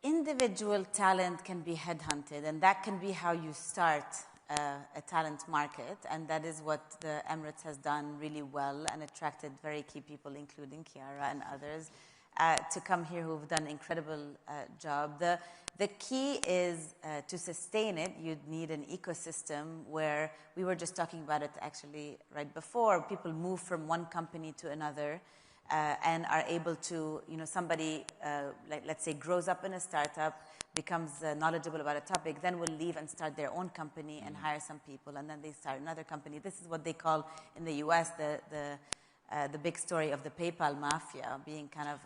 individual talent can be headhunted, and that can be how you start a talent market, and that is what the Emirates has done really well and attracted very key people, including Kiara and others, to come here who've done an incredible job. The key is to sustain it, you'd need an ecosystem where we were just talking about it actually right before. People move from one company to another and are able to, somebody, let's say, grows up in a startup, becomes knowledgeable about a topic, then will leave and start their own company and hire some people, and then they start another company. This is what they call in the US the big story of the PayPal mafia, being kind of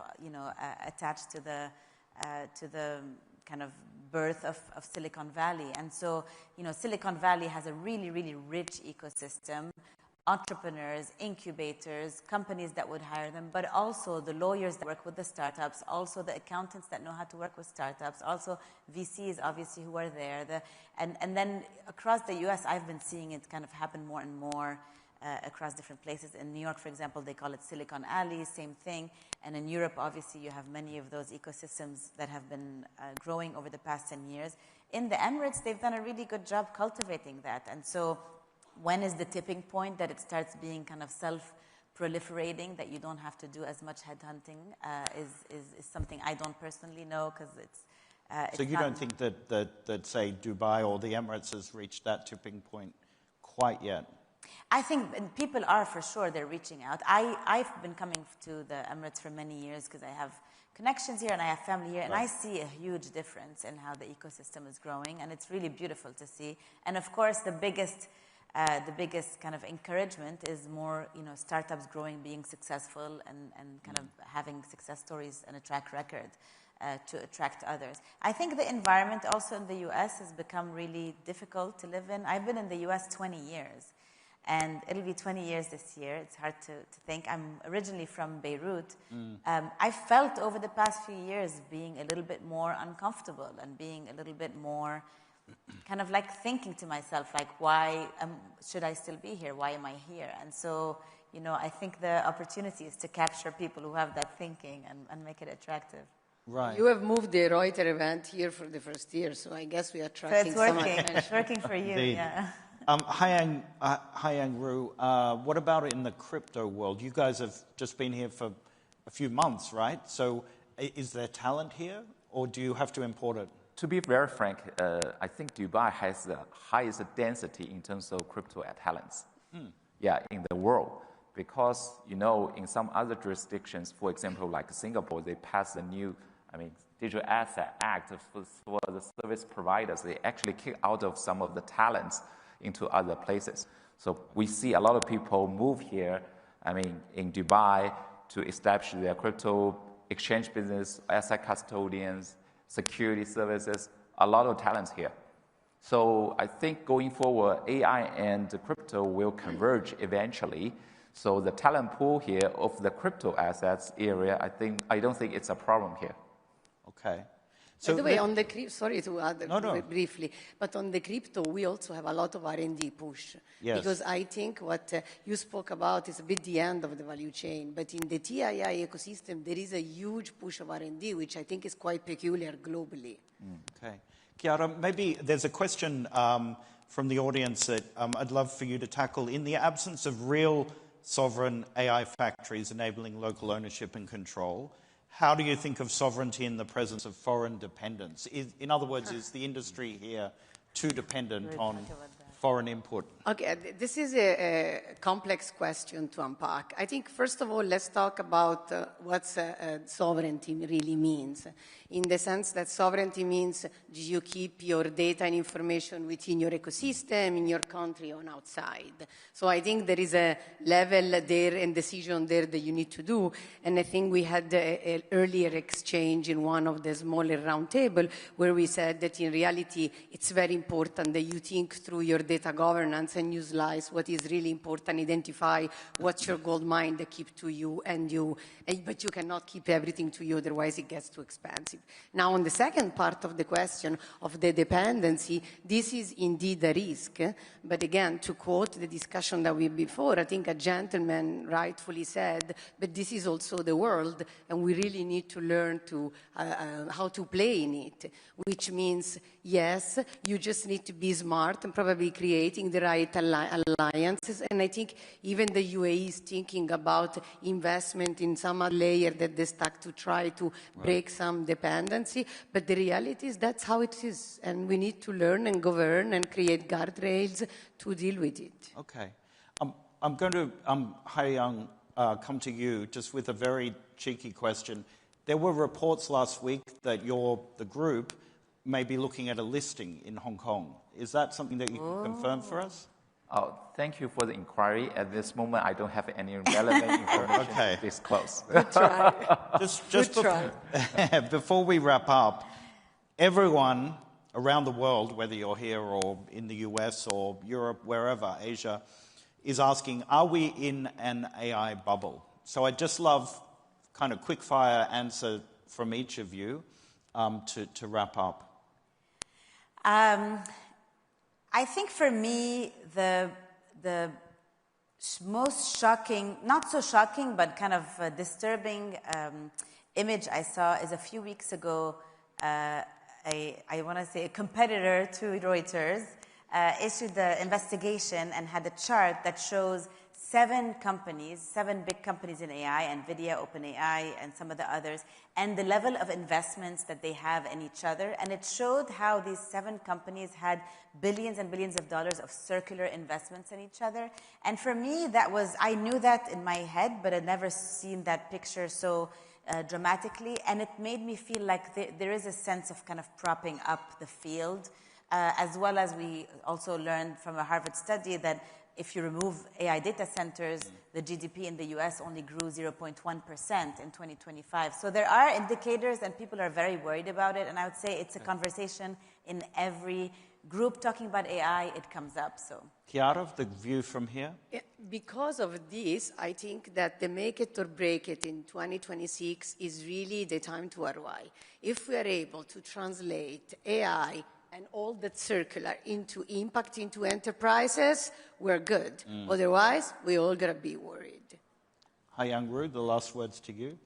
attached to the kind of birth of Silicon Valley. And so Silicon Valley has a really, really rich ecosystem. Entrepreneurs, incubators, companies that would hire them, but also the lawyers that work with the startups, also the accountants that know how to work with startups, also VCs, obviously, who are there. And then across the US, I've been seeing it kind of happen more and more across different places. In New York, for example, they call it Silicon Alley, same thing. And in Europe, obviously, you have many of those ecosystems that have been growing over the past 10 years. In the Emirates, they've done a really good job cultivating that. And so when is the tipping point that it starts being kind of self-proliferating, that you don't have to do as much headhunting, is something I don't personally know, because it's so you don't think that, say, Dubai or the Emirates has reached that tipping point quite yet? I think people are, for sure, they're reaching out. I've been coming to the Emirates for many years because I have connections here and I have family here, and I see a huge difference in how the ecosystem is growing, and it's really beautiful to see. And of course, the biggest kind of encouragement is more, startups growing, being successful, and kind of having success stories and a track record to attract others. I think the environment also in the US has become really difficult to live in. I've been in the US 20 years, and it'll be 20 years this year. It's hard to think. I'm originally from Beirut. I felt over the past few years being a little bit more uncomfortable and being a little bit more kind of like thinking to myself, like, why should I still be here? Why am I here? And so, you know, I think the opportunity is to capture people who have that thinking and make it attractive. Right. You have moved the Reuters event here for the first year, so I guess we are tracking so it's some working. attention. It's working for you, Indeed. yeah. Hai-Yang Ru, what about in the crypto world? You guys have just been here for a few months, right? So is there talent here, or do you have to import it? To be very frank, I think Dubai has the highest density in terms of crypto talents. Yeah, in the world. Because, you know, in some other jurisdictions, for example, like Singapore, they passed a new, Digital Asset Act for the service providers. They actually kick out of some of the talents into other places. So we see a lot of people move here, in Dubai to establish their crypto exchange business, asset custodians, security services, a lot of talents here. So I think going forward, AI and crypto will converge eventually. So the talent pool here of the crypto assets area, I don't think it's a problem here. Okay. So by the way, on the sorry to add briefly, but on the crypto, we also have a lot of R&D push. Yes. Because I think what you spoke about is a bit the end of the value chain. But in the TII ecosystem, there is a huge push of R&D, which I think is quite peculiar globally. Okay. Chiara, maybe there's a question from the audience that I'd love for you to tackle. In the absence of real sovereign AI factories enabling local ownership and control, how do you think of sovereignty in the presence of foreign dependence? In other words, is the industry here too dependent on foreign input? Okay, this is a complex question to unpack. I think, first of all, let's talk about what sovereignty really means. In the sense that sovereignty means, do you keep your data and information within your ecosystem, in your country, or outside? So I think there is a level there and decision there that you need to do. And I think we had an earlier exchange in one of the smaller roundtable where we said that in reality, it's very important that you think through your data governance and you slice what is really important, identify what's your gold mine that keep to you, but you cannot keep everything to you, otherwise it gets too expensive. Now, on the second part of the question of the dependency, this is indeed a risk. But again, to quote the discussion that we had before, I think a gentleman rightfully said, but this is also the world, and we really need to learn to how to play in it, which means, yes, you just need to be smart and probably creating the right alliances. And I think even the UAE is thinking about investment in some layer that they stack to try to break some dependency. But the reality is that's how it is. And we need to learn and govern and create guardrails to deal with it. Okay. I'm going to, Hai-Yang, come to you just with a very cheeky question. There were reports last week that the group may be looking at a listing in Hong Kong. Is that something that you can confirm for us? Oh, thank you for the inquiry. At this moment, I don't have any relevant information to disclose. Good try. Just before we wrap up, everyone around the world, whether you're here or in the US or Europe, wherever, Asia, is asking, are we in an AI bubble? So I'd just love kind of quick fire answer from each of you to wrap up. I think for me, the most shocking, not so shocking, but kind of disturbing image I saw is a few weeks ago, I want to say a competitor to Reuters issued the investigation and had a chart that shows 7 big companies in AI, NVIDIA, OpenAI, and some of the others, and the level of investments that they have in each other. And it showed how these 7 companies had billions and billions of dollars of circular investments in each other. And for me, I knew that in my head, but I'd never seen that picture so dramatically. And it made me feel like there is a sense of kind of propping up the field, as well as we also learned from a Harvard study that if you remove AI data centers, the GDP in the US only grew 0.1% in 2025. So there are indicators, and people are very worried about it. And I would say it's a conversation in every group talking about AI, it comes up. So, Chiara, the view from here? Because of this, I think that the make it or break it in 2026 is really the time to ROI. If we are able to translate AI and all that circular into impact into enterprises, we're good. Otherwise, we all gotta be worried. Hi, Youngru, the last words to you.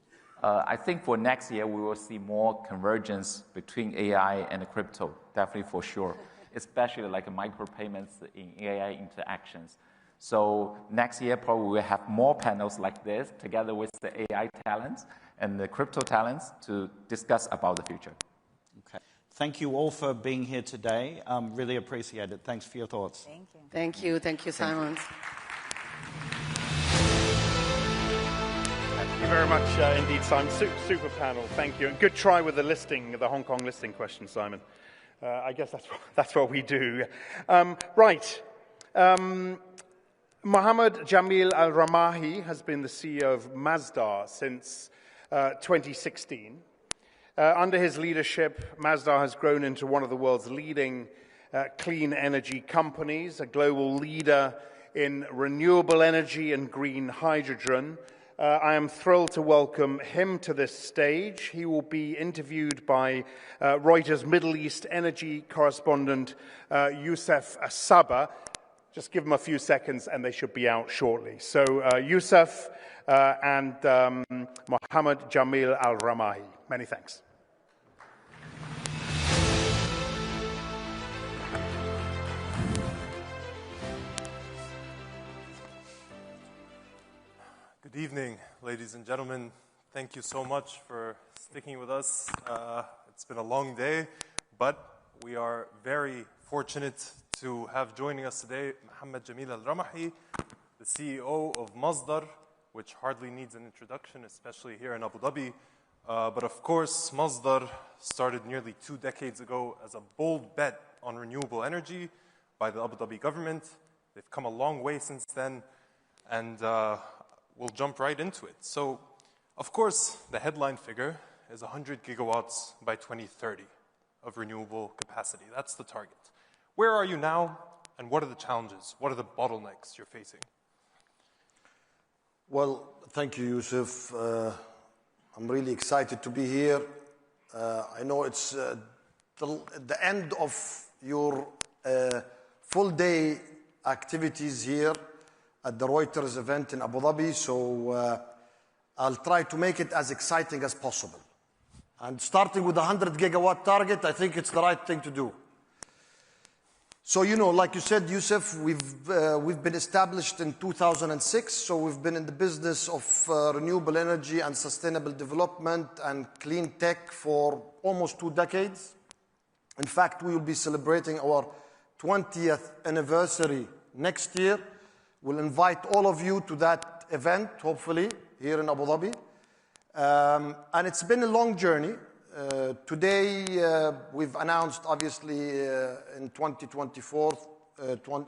I think for next year, we will see more convergence between AI and crypto, definitely for sure, especially like micropayments in AI interactions. So next year, probably we'll have more panels like this together with the AI talents and the crypto talents to discuss about the future. Okay. Thank you all for being here today. Really appreciate it. Thanks for your thoughts. Thank you. Thank you. Thank you, Simon. Thank you very much indeed, Simon. Super panel. Thank you. And good try with the Hong Kong listing question, Simon. I guess that's what we do. Right. Mohammed Jamil Al-Ramahi has been the CEO of Masdar since 2016. Under his leadership, Masdar has grown into one of the world's leading clean energy companies, a global leader in renewable energy and green hydrogen. I am thrilled to welcome him to this stage. He will be interviewed by Reuters Middle East energy correspondent Youssef Asaba. Just give them a few seconds and they should be out shortly. So Youssef and Mohammed Jamil Al-Ramahi. Many thanks. Good evening, ladies and gentlemen. Thank you so much for sticking with us. It's been a long day, but we are very fortunate to have joining us today Mohammed Jamil Al-Ramahi, the CEO of Masdar, which hardly needs an introduction, especially here in Abu Dhabi. But of course, Masdar started nearly 2 decades ago as a bold bet on renewable energy by the Abu Dhabi government. They've come a long way since then, and we'll jump right into it. So, of course, the headline figure is 100 gigawatts by 2030 of renewable capacity. That's the target. Where are you now, and what are the challenges? What are the bottlenecks you're facing? Well, thank you, Youssef. I'm really excited to be here. I know it's the end of your full-day activities here at the Reuters event in Abu Dhabi, so I'll try to make it as exciting as possible. And starting with the 100 gigawatt target, I think it's the right thing to do. So, you know, like you said, Youssef, we've been established in 2006, so we've been in the business of renewable energy and sustainable development and clean tech for almost 2 decades. In fact, we will be celebrating our 20th anniversary next year. We'll invite all of you to that event, hopefully, here in Abu Dhabi. And it's been a long journey. Today, we've announced, obviously, in 2024,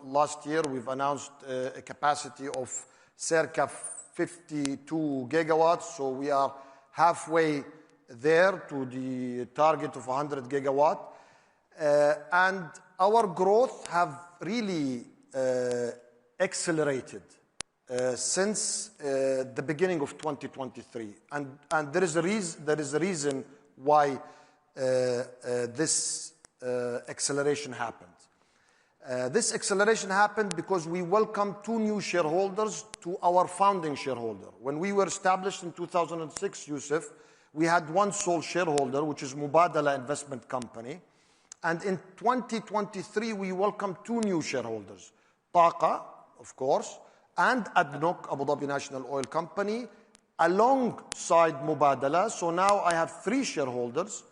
last year, we've announced a capacity of circa 52 gigawatts. So we are halfway there to the target of 100 gigawatt. And our growth have really accelerated since the beginning of 2023. And there is a reason why this acceleration happened. This acceleration happened because we welcomed 2 new shareholders to our founding shareholder. When we were established in 2006, Youssef, we had 1 sole shareholder, which is Mubadala Investment Company. And in 2023, we welcomed 2 new shareholders, Taqa, of course, and ADNOC, Abu Dhabi National Oil Company, alongside Mubadala. So now I have 3 shareholders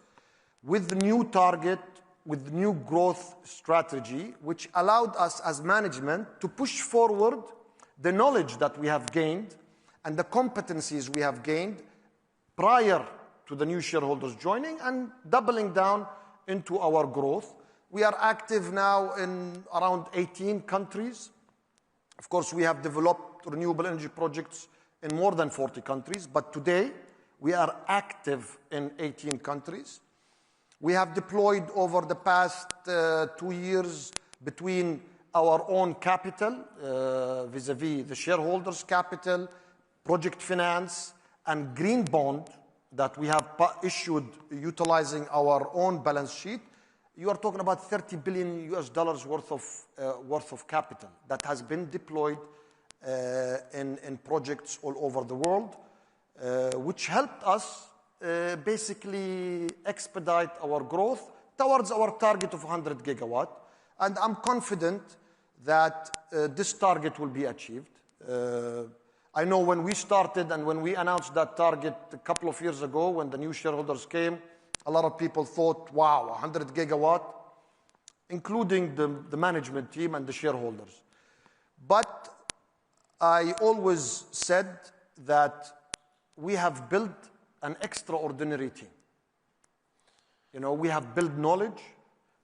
with the new target, with the new growth strategy, which allowed us as management to push forward the knowledge that we have gained and the competencies we have gained prior to the new shareholders joining and doubling down into our growth. We are active now in around 18 countries. Of course, we have developed renewable energy projects in more than 40 countries, but today we are active in 18 countries. We have deployed over the past 2 years between our own capital, vis-a-vis the shareholders' capital, project finance, and green bond that we have issued utilizing our own balance sheet. you are talking about 30 billion US dollars worth of capital that has been deployed in projects all over the world, which helped us basically expedite our growth towards our target of 100 gigawatt. And I'm confident that this target will be achieved. I know when we started and when we announced that target a couple of years ago, when the new shareholders came, a lot of people thought, wow, 100 gigawatt, including the management team and the shareholders. But I always said that we have built an extraordinary team. You know, we have built knowledge,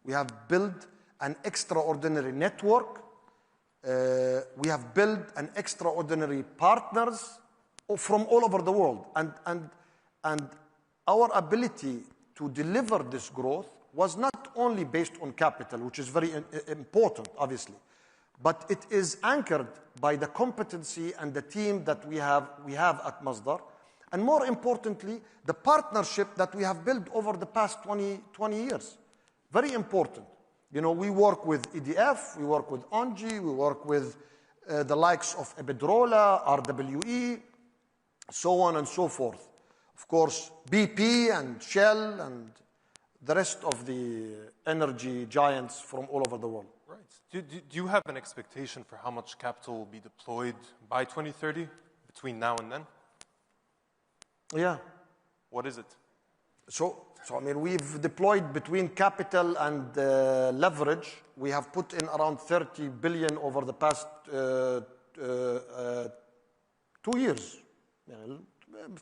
we have built an extraordinary network, we have built an extraordinary partners from all over the world. And our ability to deliver this growth was not only based on capital, which is very important, obviously, but it is anchored by the competency and the team that we have at Masdar. And more importantly, the partnership that we have built over the past 20 years. Very important. You know, we work with EDF, we work with ONGI, we work with the likes of Iberdrola, RWE, so on and so forth. Of course, BP and Shell and the rest of the energy giants from all over the world. Right. Do you have an expectation for how much capital will be deployed by 2030, between now and then? Yeah. What is it? So I mean, we've deployed between capital and leverage. We have put in around 30 billion over the past 2 years,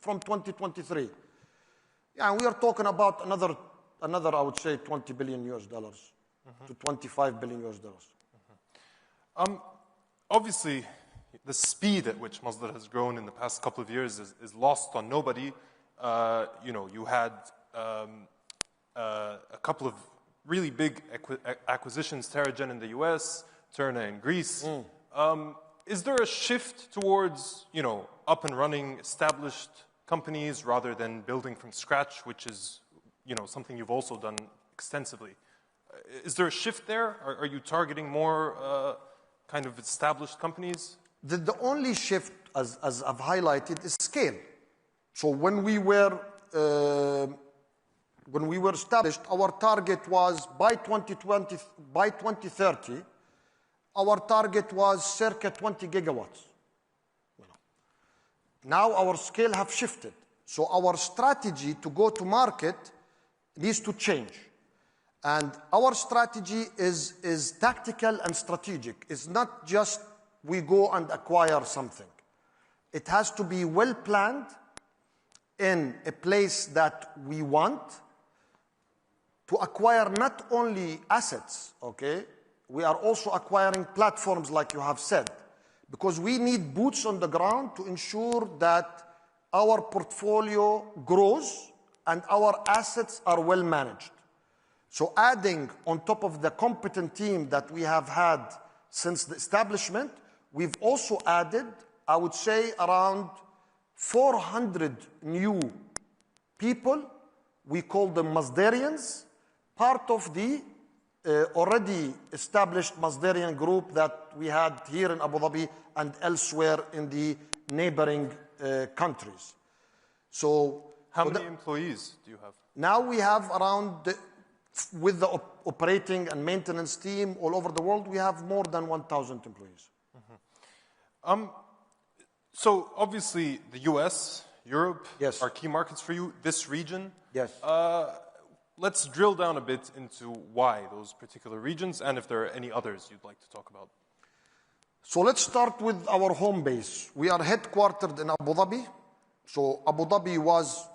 from 2023. Yeah, we are talking about another, I would say, 20 billion US dollars to 25 billion US dollars. Obviously, the speed at which Masdar has grown in the past couple of years is lost on nobody. You know, you had a couple of really big acquisitions, Terragen in the US, Terna in Greece. Is there a shift towards, you know, up and running established companies rather than building from scratch, which is, you know, something you've also done extensively? Is there a shift there? Are you targeting more kind of established companies? The only shift, as I've highlighted, is scale. So when we were established, our target was by 2030, our target was circa 20 gigawatts. Now our scale have shifted. So our strategy to go to market needs to change. And our strategy is tactical and strategic. It's not just we go and acquire something. It has to be well planned in a place that we want to acquire not only assets, okay? We are also acquiring platforms, like you have said, because we need boots on the ground to ensure that our portfolio grows and our assets are well managed. So adding on top of the competent team that we have had since the establishment, we've also added, I would say, around 400 new people. We call them Masdarians, part of the already established Masdarian group that we had here in Abu Dhabi and elsewhere in the neighboring countries. So, how many employees do you have? Now we have around, with the operating and maintenance team all over the world, we have more than 1,000 employees. So obviously the US, Europe, yes, are key markets for you. This region, yes. Let's drill down a bit into why those particular regions and if there are any others you'd like to talk about. So let's start with our home base. We are headquartered in Abu Dhabi. So Abu Dhabi was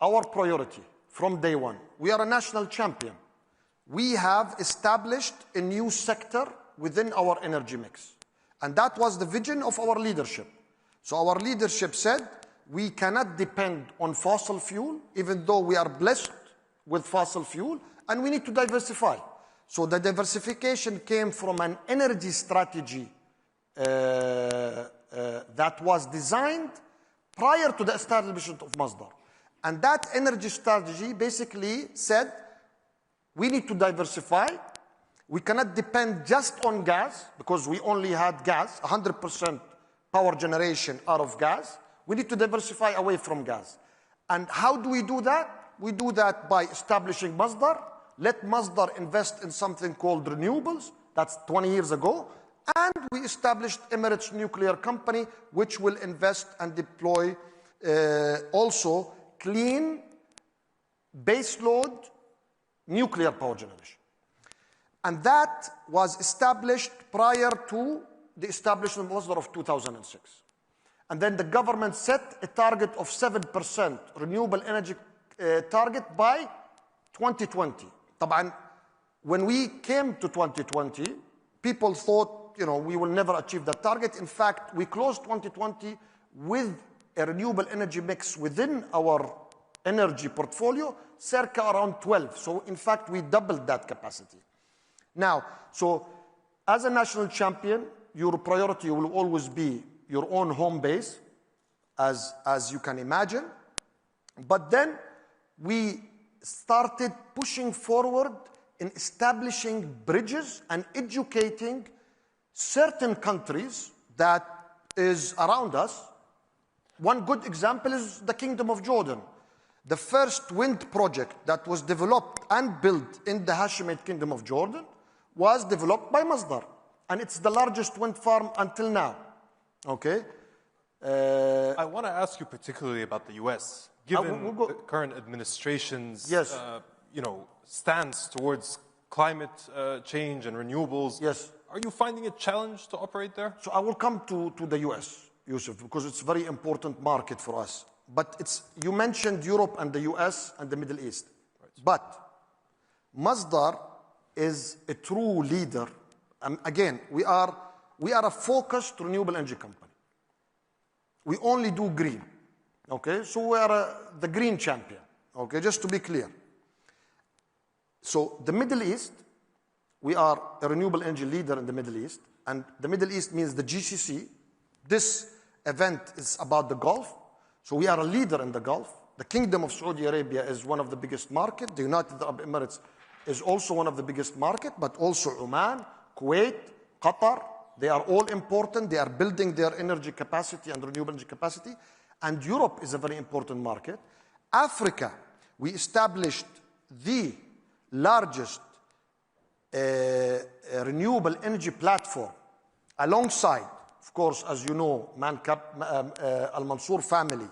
our priority from day one. We are a national champion. We have established a new sector within our energy mix. And that was the vision of our leadership. So our leadership said, we cannot depend on fossil fuel, even though we are blessed with fossil fuel, and we need to diversify. So the diversification came from an energy strategy that was designed prior to the establishment of Masdar. And that energy strategy basically said, We need to diversify. We cannot depend just on gas because we only had gas, 100% power generation out of gas. We need to diversify away from gas. And how do we do that? We do that by establishing Masdar. Let Masdar invest in something called renewables. That's 20 years ago. And we established Emirates Nuclear Company, which will invest and deploy also clean baseload nuclear power generation. And that was established prior to the establishment of Masdar of 2006. And then the government set a target of 7% renewable energy target by 2020. طبعا, when we came to 2020, people thought, we will never achieve that target. In fact, we closed 2020 with a renewable energy mix within our energy portfolio, circa around 12. So, in fact, we doubled that capacity. Now, so as a national champion, your priority will always be your own home base, as you can imagine. But then we started pushing forward in establishing bridges and educating certain countries that is around us. One good example is the Kingdom of Jordan. The first wind project that was developed and built in the Hashemite Kingdom of Jordan was developed by Masdar. And it's the largest wind farm until now. Okay? I want to ask you particularly about the U.S. Given the current administration's stance towards climate change and renewables, are you finding a challenge to operate there? So I will come to the U.S., Yusuf, because it's a very important market for us. But you mentioned Europe and the U.S. and the Middle East. Right. But Masdar is a true leader. Again, we are a focused renewable energy company. We only do green. Okay, so we are the green champion. Okay, just to be clear. So the Middle East, we are a renewable energy leader in the Middle East. And the Middle East means the GCC. This event is about the Gulf. So we are a leader in the Gulf. The Kingdom of Saudi Arabia is one of the biggest markets. The United Arab Emirates is also one of the biggest markets, but also Oman, Kuwait, Qatar. They are all important. They are building their energy capacity and renewable energy capacity. And Europe is a very important market. Africa, we established the largest renewable energy platform alongside, of course, as you know, Al Mansour family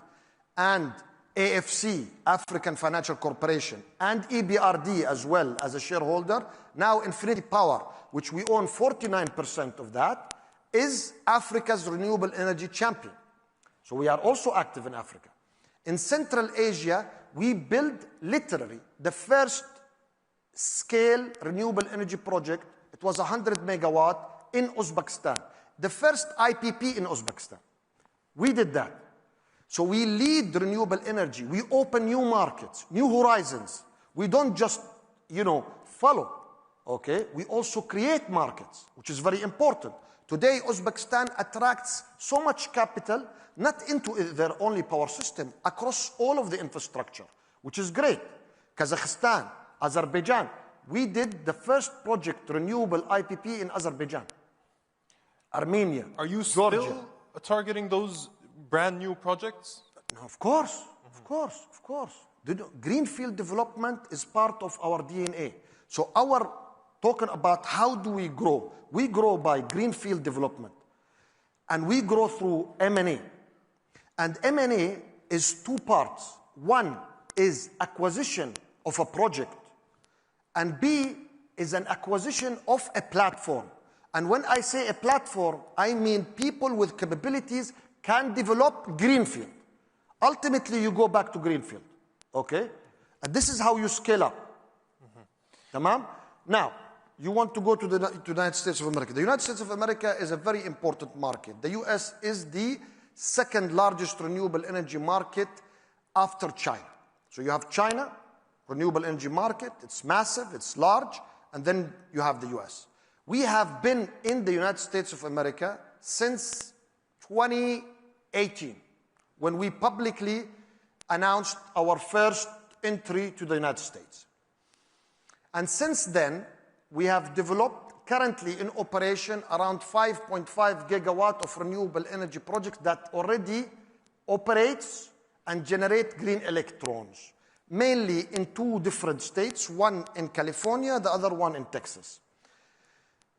and AFC, African Financial Corporation, and EBRD as well as a shareholder. Now Infinity Power, which we own 49% of that, is Africa's renewable energy champion. So we are also active in Africa. In Central Asia, we built literally the first scale renewable energy project. It was 100 megawatt in Uzbekistan. The first IPP in Uzbekistan. We did that. So we lead renewable energy. We open new markets, new horizons. We don't just, follow. Okay? We also create markets, which is very important. Today, Uzbekistan attracts so much capital, not into their only power system, across all of the infrastructure, which is great. Kazakhstan, Azerbaijan. We did the first project, renewable IPP in Azerbaijan. Armenia, Are you Georgia. still targeting those brand new projects? No, of course. Greenfield development is part of our DNA. So talking about how do we grow? We grow by greenfield development. And we grow through M&A. And M&A is two parts. One is acquisition of a project. And B is an acquisition of a platform. And when I say a platform, I mean people with capabilities can develop greenfield. Ultimately, you go back to greenfield. Okay? And this is how you scale up. Tamam? Now, you want to go to the United States of America. The United States of America is a very important market. The US is the second largest renewable energy market after China. So you have China, renewable energy market. It's massive, it's large. And then you have the US. We have been in the United States of America since 2018, when we publicly announced our first entry to the United States. And since then, we have developed, currently in operation, around 5.5 gigawatt of renewable energy projects that already operates and generate green electrons, mainly in 2 different states, one in California, the other one in Texas.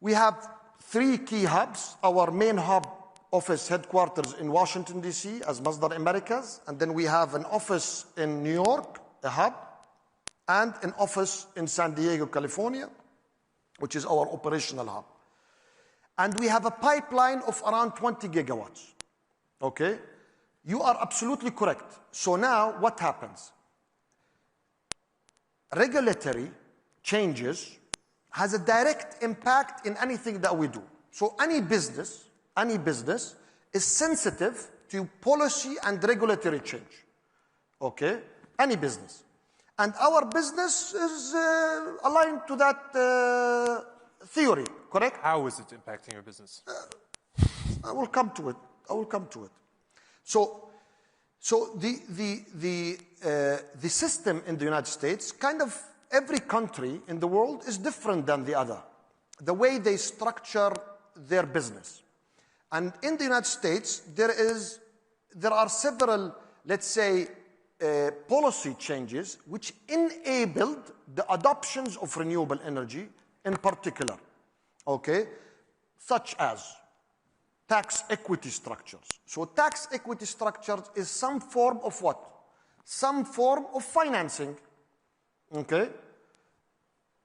We have 3 key hubs. Our main hub office headquarters in Washington, D.C. as Masdar Americas, and then we have an office in New York, a hub, and an office in San Diego, California, which is our operational hub. And we have a pipeline of around 20 gigawatts, okay? You are absolutely correct. So now what happens? Regulatory changes has a direct impact in anything that we do. So any business is sensitive to policy and regulatory change, okay? Any business. And our business is aligned to that theory, correct? How is it impacting your business? I will come to it. So the system in the United States, kind of every country in the world is different than the other, the way they structure their business. And in the United States, there are several, let's say, policy changes which enabled the adoptions of renewable energy in particular, okay, such as tax equity structures. So tax equity structures is some form of what? Some form of financing, okay?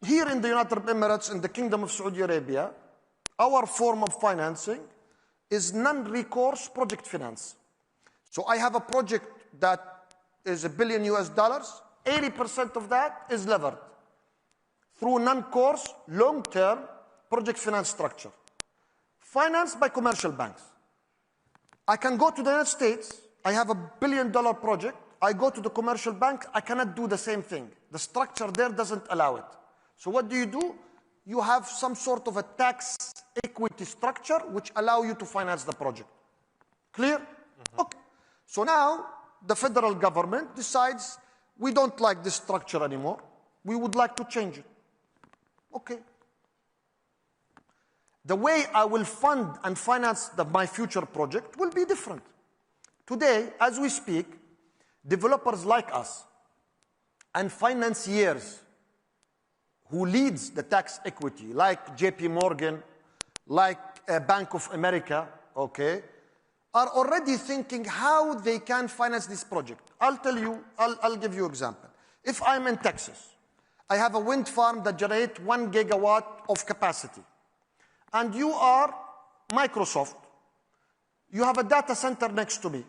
Here in the United Arab Emirates, in the Kingdom of Saudi Arabia, our form of financing is non-recourse project finance. So I have a project that is $1 billion, 80% of that is levered through non-recourse, long-term project finance structure, financed by commercial banks. I can go to the United States, I have a $1 billion project, I go to the commercial bank, I cannot do the same thing. The structure there doesn't allow it. So what do? You have some sort of a tax equity structure which allow you to finance the project. Clear? Okay. So now the federal government decides we don't like this structure anymore. We would like to change it. Okay. The way I will fund and finance my future project will be different. Today, as we speak, developers like us and financiers who leads the tax equity, like JP Morgan, like Bank of America, okay, are already thinking how they can finance this project. I'll give you an example. If I'm in Texas, I have a wind farm that generates 1 gigawatt of capacity. And you are Microsoft. You have a data center next to me.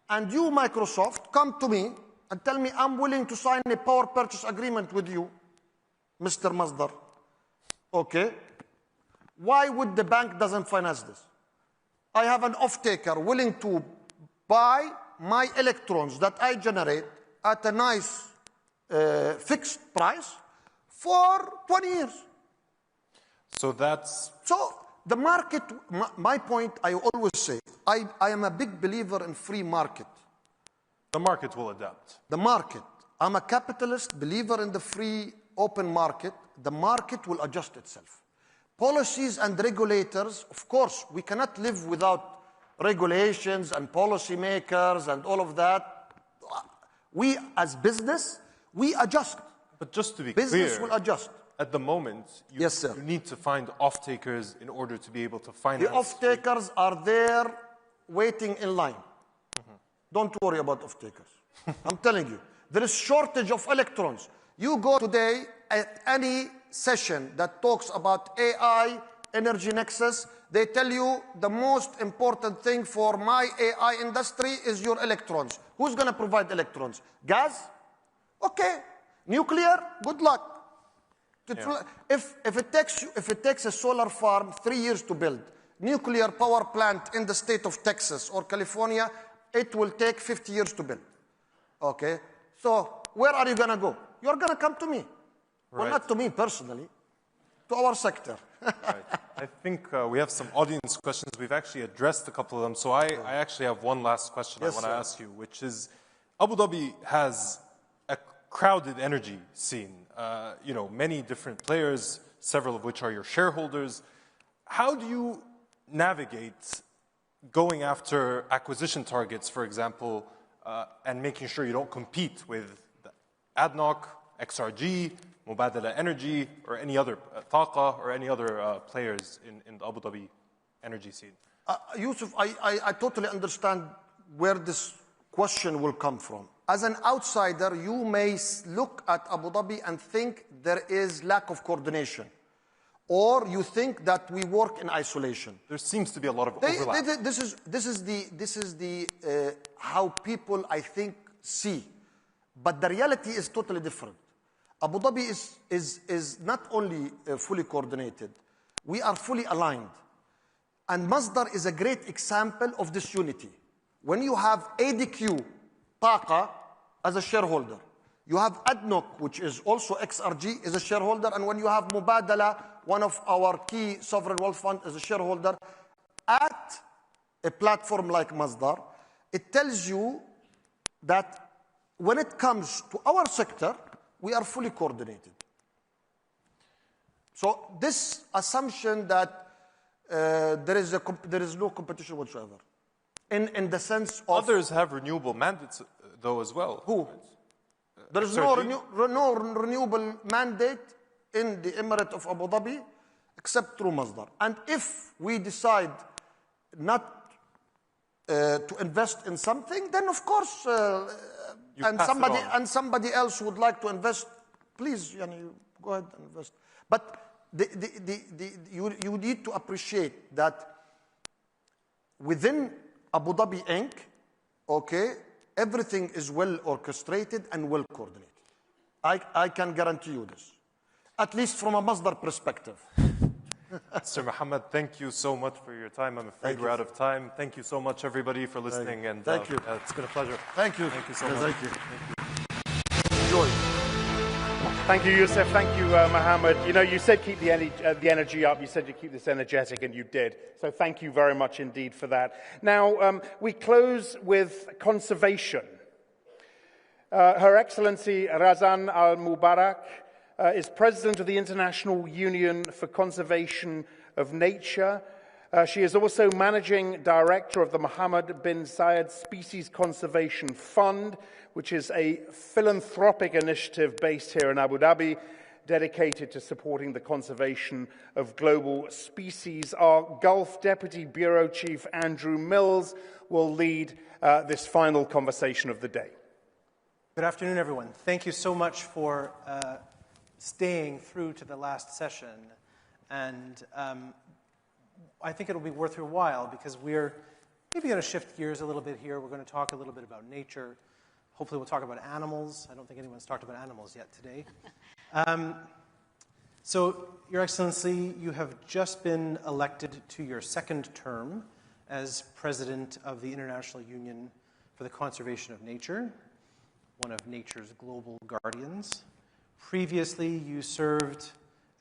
And you, Microsoft, come to me and tell me I'm willing to sign a power purchase agreement with you, Mr. Masdar. Okay. Why would the bank doesn't finance this? I have an off-taker willing to buy my electrons that I generate at a nice fixed price for 20 years. So the market, my point, I always say, I am a big believer in free market. The market will adapt. The market. I'm a capitalist, believer in the free, open market. The market will adjust itself. Policies and regulators, of course, we cannot live without regulations and policymakers and all of that. We, as business, we adjust. But just to be business clear, will adjust. At the moment, you need to find off-takers in order to be able to finance. The off-takers are there waiting in line. Don't worry about off-takers. I'm telling you. There is shortage of electrons. You go today at any session that talks about AI, energy nexus, they tell you the most important thing for my AI industry is your electrons. Who's going to provide electrons? Gas? Okay. Nuclear? Good luck. Yeah. If it takes a solar farm 3 years to build, nuclear power plant in the state of Texas or California, it will take 50 years to build. Okay? So where are you going to go? You're going to come to me. Right. Well, not to me personally, to our sector. Right. I think we have some audience questions. We've actually addressed a couple of them. So I actually have one last question I want to ask you, which is Abu Dhabi has crowded energy scene. You know, many different players, several of which are your shareholders. How do you navigate going after acquisition targets, for example, and making sure you don't compete with ADNOC, XRG, Mubadala Energy, or any other Taqa, or any other players in the Abu Dhabi energy scene? Yusuf, I totally understand where this question will come from. As an outsider, you may look at Abu Dhabi and think there is lack of coordination, or you think that we work in isolation. There seems to be a lot of overlap. This is the how people, I think, see. But the reality is totally different. Abu Dhabi is not only fully coordinated, we are fully aligned. And Masdar is a great example of this unity. When you have ADQ, Taqa, as a shareholder, you have ADNOC, which is also XRG, is a shareholder, and when you have Mubadala, one of our key sovereign wealth funds, as a shareholder, at a platform like Masdar, it tells you that when it comes to our sector, we are fully coordinated. So this assumption that there is no competition whatsoever, in the sense of... Others have renewable mandates, though, as well. Who? There is no renewable mandate in the Emirate of Abu Dhabi except through Masdar. And if we decide not to invest in something, then of course, and somebody else would like to invest, please, you go ahead and invest. But you need to appreciate that within Abu Dhabi Inc., okay, everything is well orchestrated and well coordinated. I can guarantee you this, at least from a Masdar perspective. Sir Mohammed, thank you so much for your time. I'm afraid we're out of time. Thank you so much, everybody, for listening. And thank you. It's been a pleasure. Thank you. Thank you so much. Thank you. Enjoy. Thank you, Yusuf. Thank you, Mohammed. You know, you said keep the energy up. You said you keep this energetic, and you did. So thank you very much indeed for that. Now, we close with conservation. Her Excellency Razan Al Mubarak is President of the International Union for Conservation of Nature. She is also Managing Director of the Mohammed bin Zayed Species Conservation Fund, which is a philanthropic initiative based here in Abu Dhabi, dedicated to supporting the conservation of global species. Our Gulf Deputy Bureau Chief, Andrew Mills, will lead this final conversation of the day. Good afternoon, everyone. Thank you so much for staying through to the last session. And I think it'll be worth your while, because we're maybe going to shift gears a little bit here. We're going to talk a little bit about nature. Hopefully we'll talk about animals. I don't think anyone's talked about animals yet today. So, Your Excellency, you have just been elected to your second term as President of the International Union for the Conservation of Nature, one of nature's global guardians. Previously, you served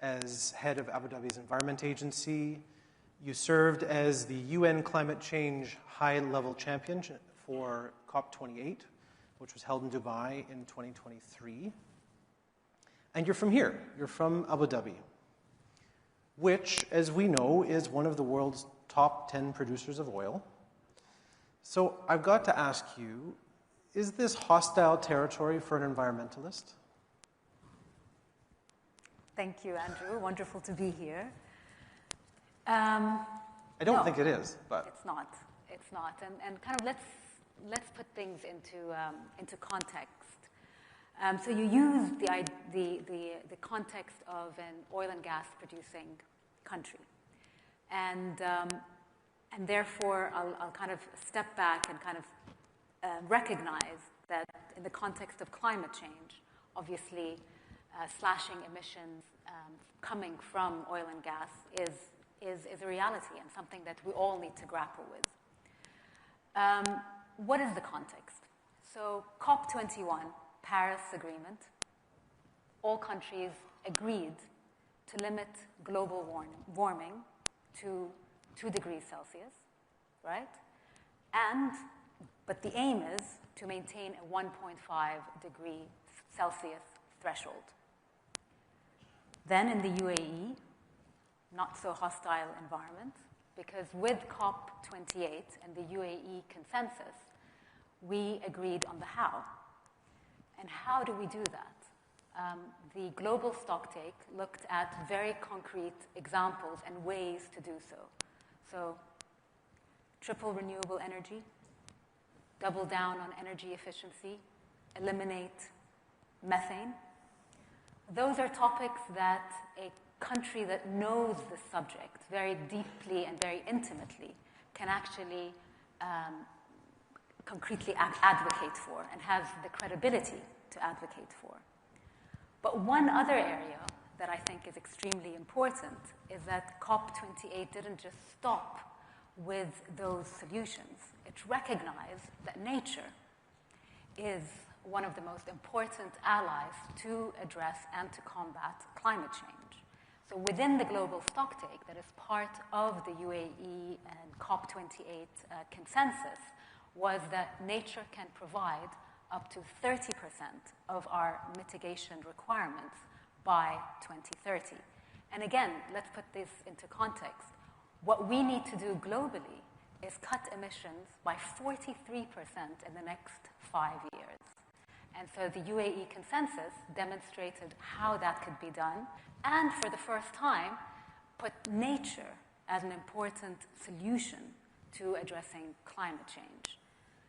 as head of Abu Dhabi's Environment Agency. You served as the UN Climate Change High-Level Champion for COP28, which was held in Dubai in 2023. And you're from here. You're from Abu Dhabi, which, as we know, is one of the world's top 10 producers of oil. So I've got to ask you, is this hostile territory for an environmentalist? Thank you, Andrew. Wonderful to be here. I don't think it is, but it's not. It's not. And kind of let's put things into context. So you use the context of an oil and gas producing country, and therefore I'll kind of step back and kind of recognize that in the context of climate change, obviously slashing emissions coming from oil and gas is a reality and something that we all need to grapple with. What is the context? So COP21, Paris Agreement, all countries agreed to limit global warming to 2 degrees Celsius, right? But the aim is to maintain a 1.5 degree Celsius threshold. Then in the UAE, not so hostile environment, because with COP28 and the UAE consensus, we agreed on the how. And how do we do that? The global stocktake looked at very concrete examples and ways to do so. So, triple renewable energy, double down on energy efficiency, eliminate methane. Those are topics that a country that knows the subject very deeply and very intimately can actually concretely advocate for and has the credibility to advocate for. But one other area that I think is extremely important is that COP28 didn't just stop with those solutions. It recognized that nature is one of the most important allies to address and to combat climate change. So within the global stocktake that is part of the UAE and COP28 consensus was that nature can provide up to 30% of our mitigation requirements by 2030. And again, let's put this into context. What we need to do globally is cut emissions by 43% in the next 5 years. And so the UAE consensus demonstrated how that could be done, and for the first time, put nature as an important solution to addressing climate change.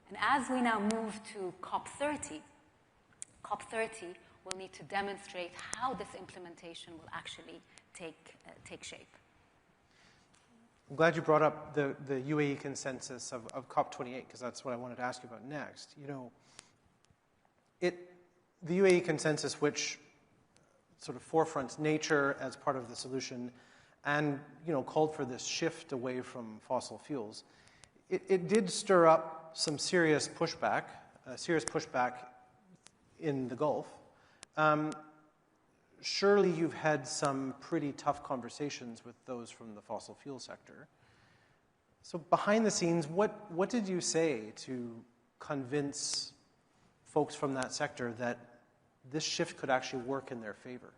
And as we now move to COP30 will need to demonstrate how this implementation will actually take shape. I'm glad you brought up the UAE consensus of COP28, because that's what I wanted to ask you about next. You know, the UAE consensus, which sort of forefronts nature as part of the solution and, you know, called for this shift away from fossil fuels, it did stir up some serious pushback in the Gulf. Surely you've had some pretty tough conversations with those from the fossil fuel sector. So behind the scenes, what did you say to convince folks from that sector that this shift could actually work in their favor?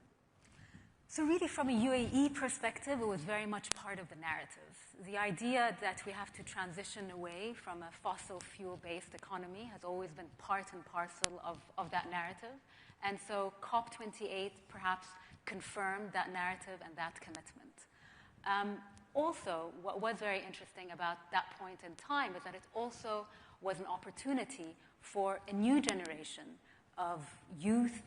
So really, from a UAE perspective, it was very much part of the narrative. The idea that we have to transition away from a fossil fuel-based economy has always been part and parcel of that narrative. And so COP28 perhaps confirmed that narrative and that commitment. Also, what was very interesting about that point in time is that it also was an opportunity for a new generation of youth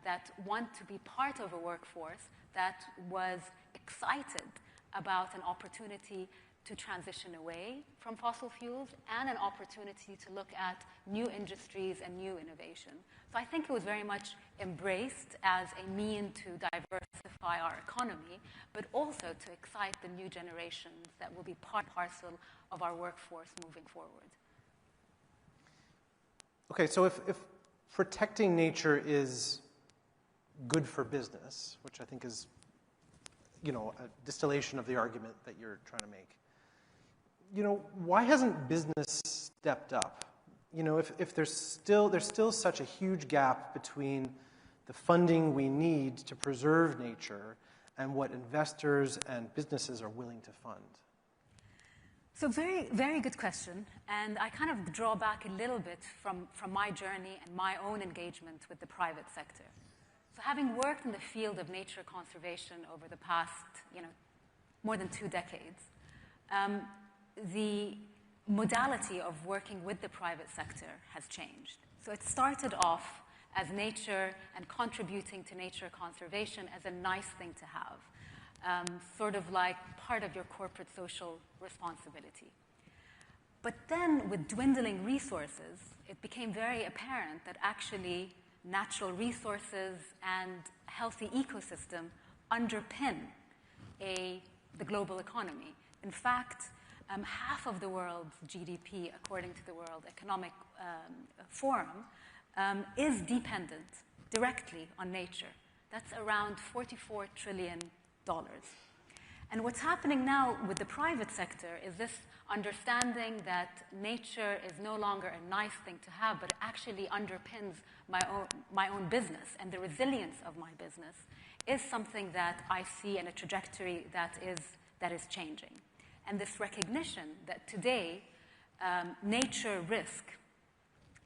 that want to be part of a workforce that was excited about an opportunity to transition away from fossil fuels and an opportunity to look at new industries and new innovation. So I think it was very much embraced as a mean to diversify our economy, but also to excite the new generations that will be part and parcel of our workforce moving forward. Okay, so if protecting nature is good for business, which I think is, you know, a distillation of the argument that you're trying to make, you know, why hasn't business stepped up? You know, if there's still such a huge gap between the funding we need to preserve nature and what investors and businesses are willing to fund. So very, very good question. And I kind of draw back a little bit from my journey and my own engagement with the private sector. So having worked in the field of nature conservation over the past, you know, more than 2 decades, the modality of working with the private sector has changed. So it started off as nature and contributing to nature conservation as a nice thing to have, sort of like part of your corporate social responsibility. But then with dwindling resources, it became very apparent that actually natural resources and a healthy ecosystem underpin the global economy. In fact, half of the world's GDP, according to the World Economic Forum, is dependent directly on nature. That's around $44 trillion. And what's happening now with the private sector is this understanding that nature is no longer a nice thing to have, but actually underpins my own business, and the resilience of my business is something that I see in a trajectory that is changing. And this recognition that today nature risk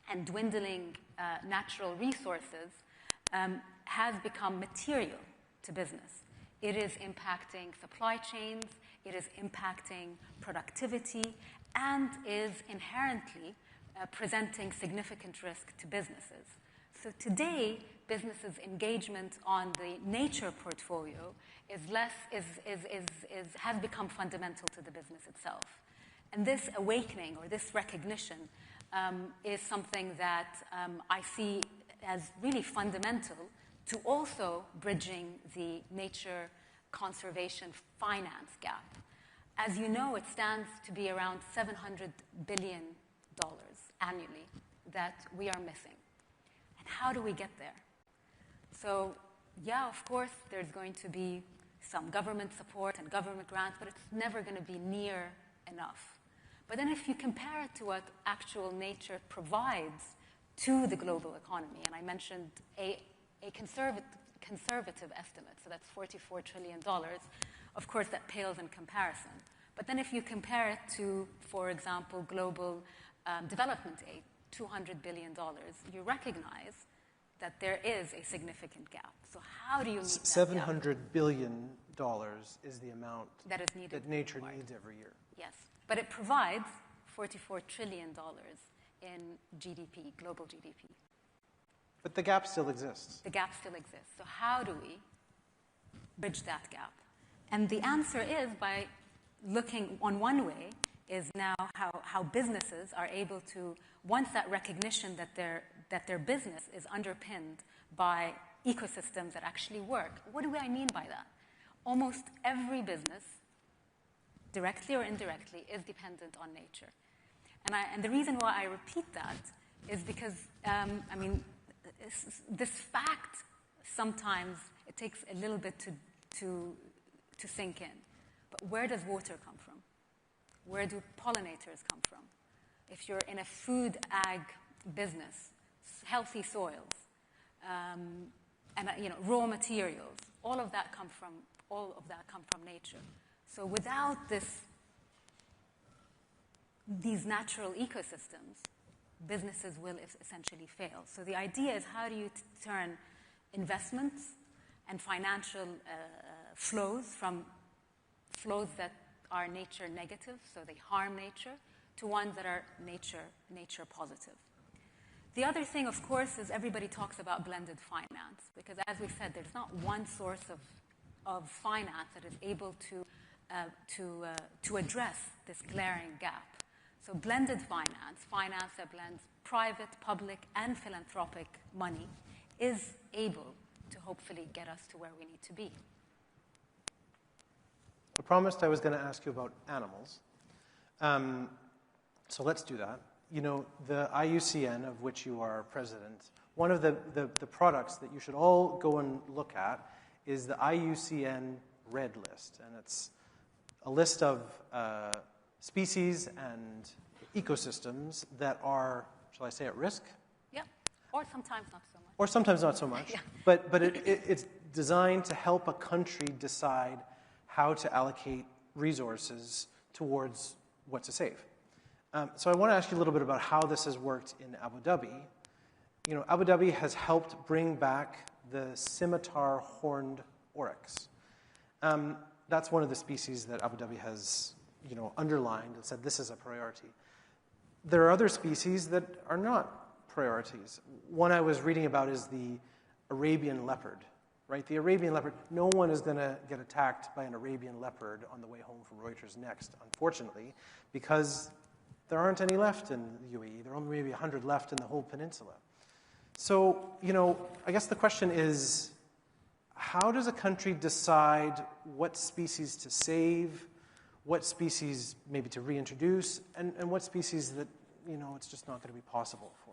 and dwindling natural resources has become material to business. It is impacting supply chains, it is impacting productivity, and is inherently presenting significant risk to businesses. So today, businesses' engagement on the nature portfolio has become fundamental to the business itself. And this awakening or this recognition is something that I see as really fundamental to also bridging the nature conservation finance gap. As you know, it stands to be around $700 billion annually that we are missing. And how do we get there? So, yeah, of course, there's going to be some government support and government grants, but it's never going to be near enough. But then if you compare it to what actual nature provides to the global economy, and I mentioned a conservative estimate, so that's $44 trillion, of course that pales in comparison. But then if you compare it to, for example, global development aid, $200 billion, you recognize that there is a significant gap. So how do you meet that gap? $700 billion is the amount that is needed that nature needs every year. Yes, but it provides $44 trillion in GDP, global GDP. But the gap still exists. The gap still exists. So how do we bridge that gap? And the answer is by looking on one way is now how businesses are able to, once that recognition that their business is underpinned by ecosystems that actually work. What do I mean by that? Almost every business, directly or indirectly, is dependent on nature. And the reason why I repeat that is because, this fact, sometimes it takes a little bit to sink in. But where does water come from? Where do pollinators come from? If you're in a food ag business, healthy soils, and raw materials, all of that come from nature. So without these natural ecosystems, businesses will essentially fail. So the idea is how do you turn investments and financial flows from flows that are nature negative, so they harm nature, to ones that are nature positive. The other thing, of course, is everybody talks about blended finance, because as we said, there's not one source of finance that is able to address this glaring gap. So blended finance that blends private, public, and philanthropic money, is able to hopefully get us to where we need to be. I promised I was going to ask you about animals. So let's do that. You know, the IUCN, of which you are president, one of the products that you should all go and look at is the IUCN Red List. And it's a list of species and ecosystems that are, shall I say, at risk? Yeah, or sometimes not so much. Or sometimes not so much. Yeah. But it's designed to help a country decide how to allocate resources towards what to save. So I want to ask you a little bit about how this has worked in Abu Dhabi. You know, Abu Dhabi has helped bring back the scimitar horned oryx. That's one of the species that Abu Dhabi has, underlined and said this is a priority. There are other species that are not priorities. One I was reading about is the Arabian leopard, right? The Arabian leopard, no one is going to get attacked by an Arabian leopard on the way home from Reuters Next, unfortunately, because there aren't any left in the UAE. There are only maybe 100 left in the whole peninsula. So, I guess the question is, how does a country decide what species to save, what species maybe to reintroduce, and what species that, it's just not going to be possible for?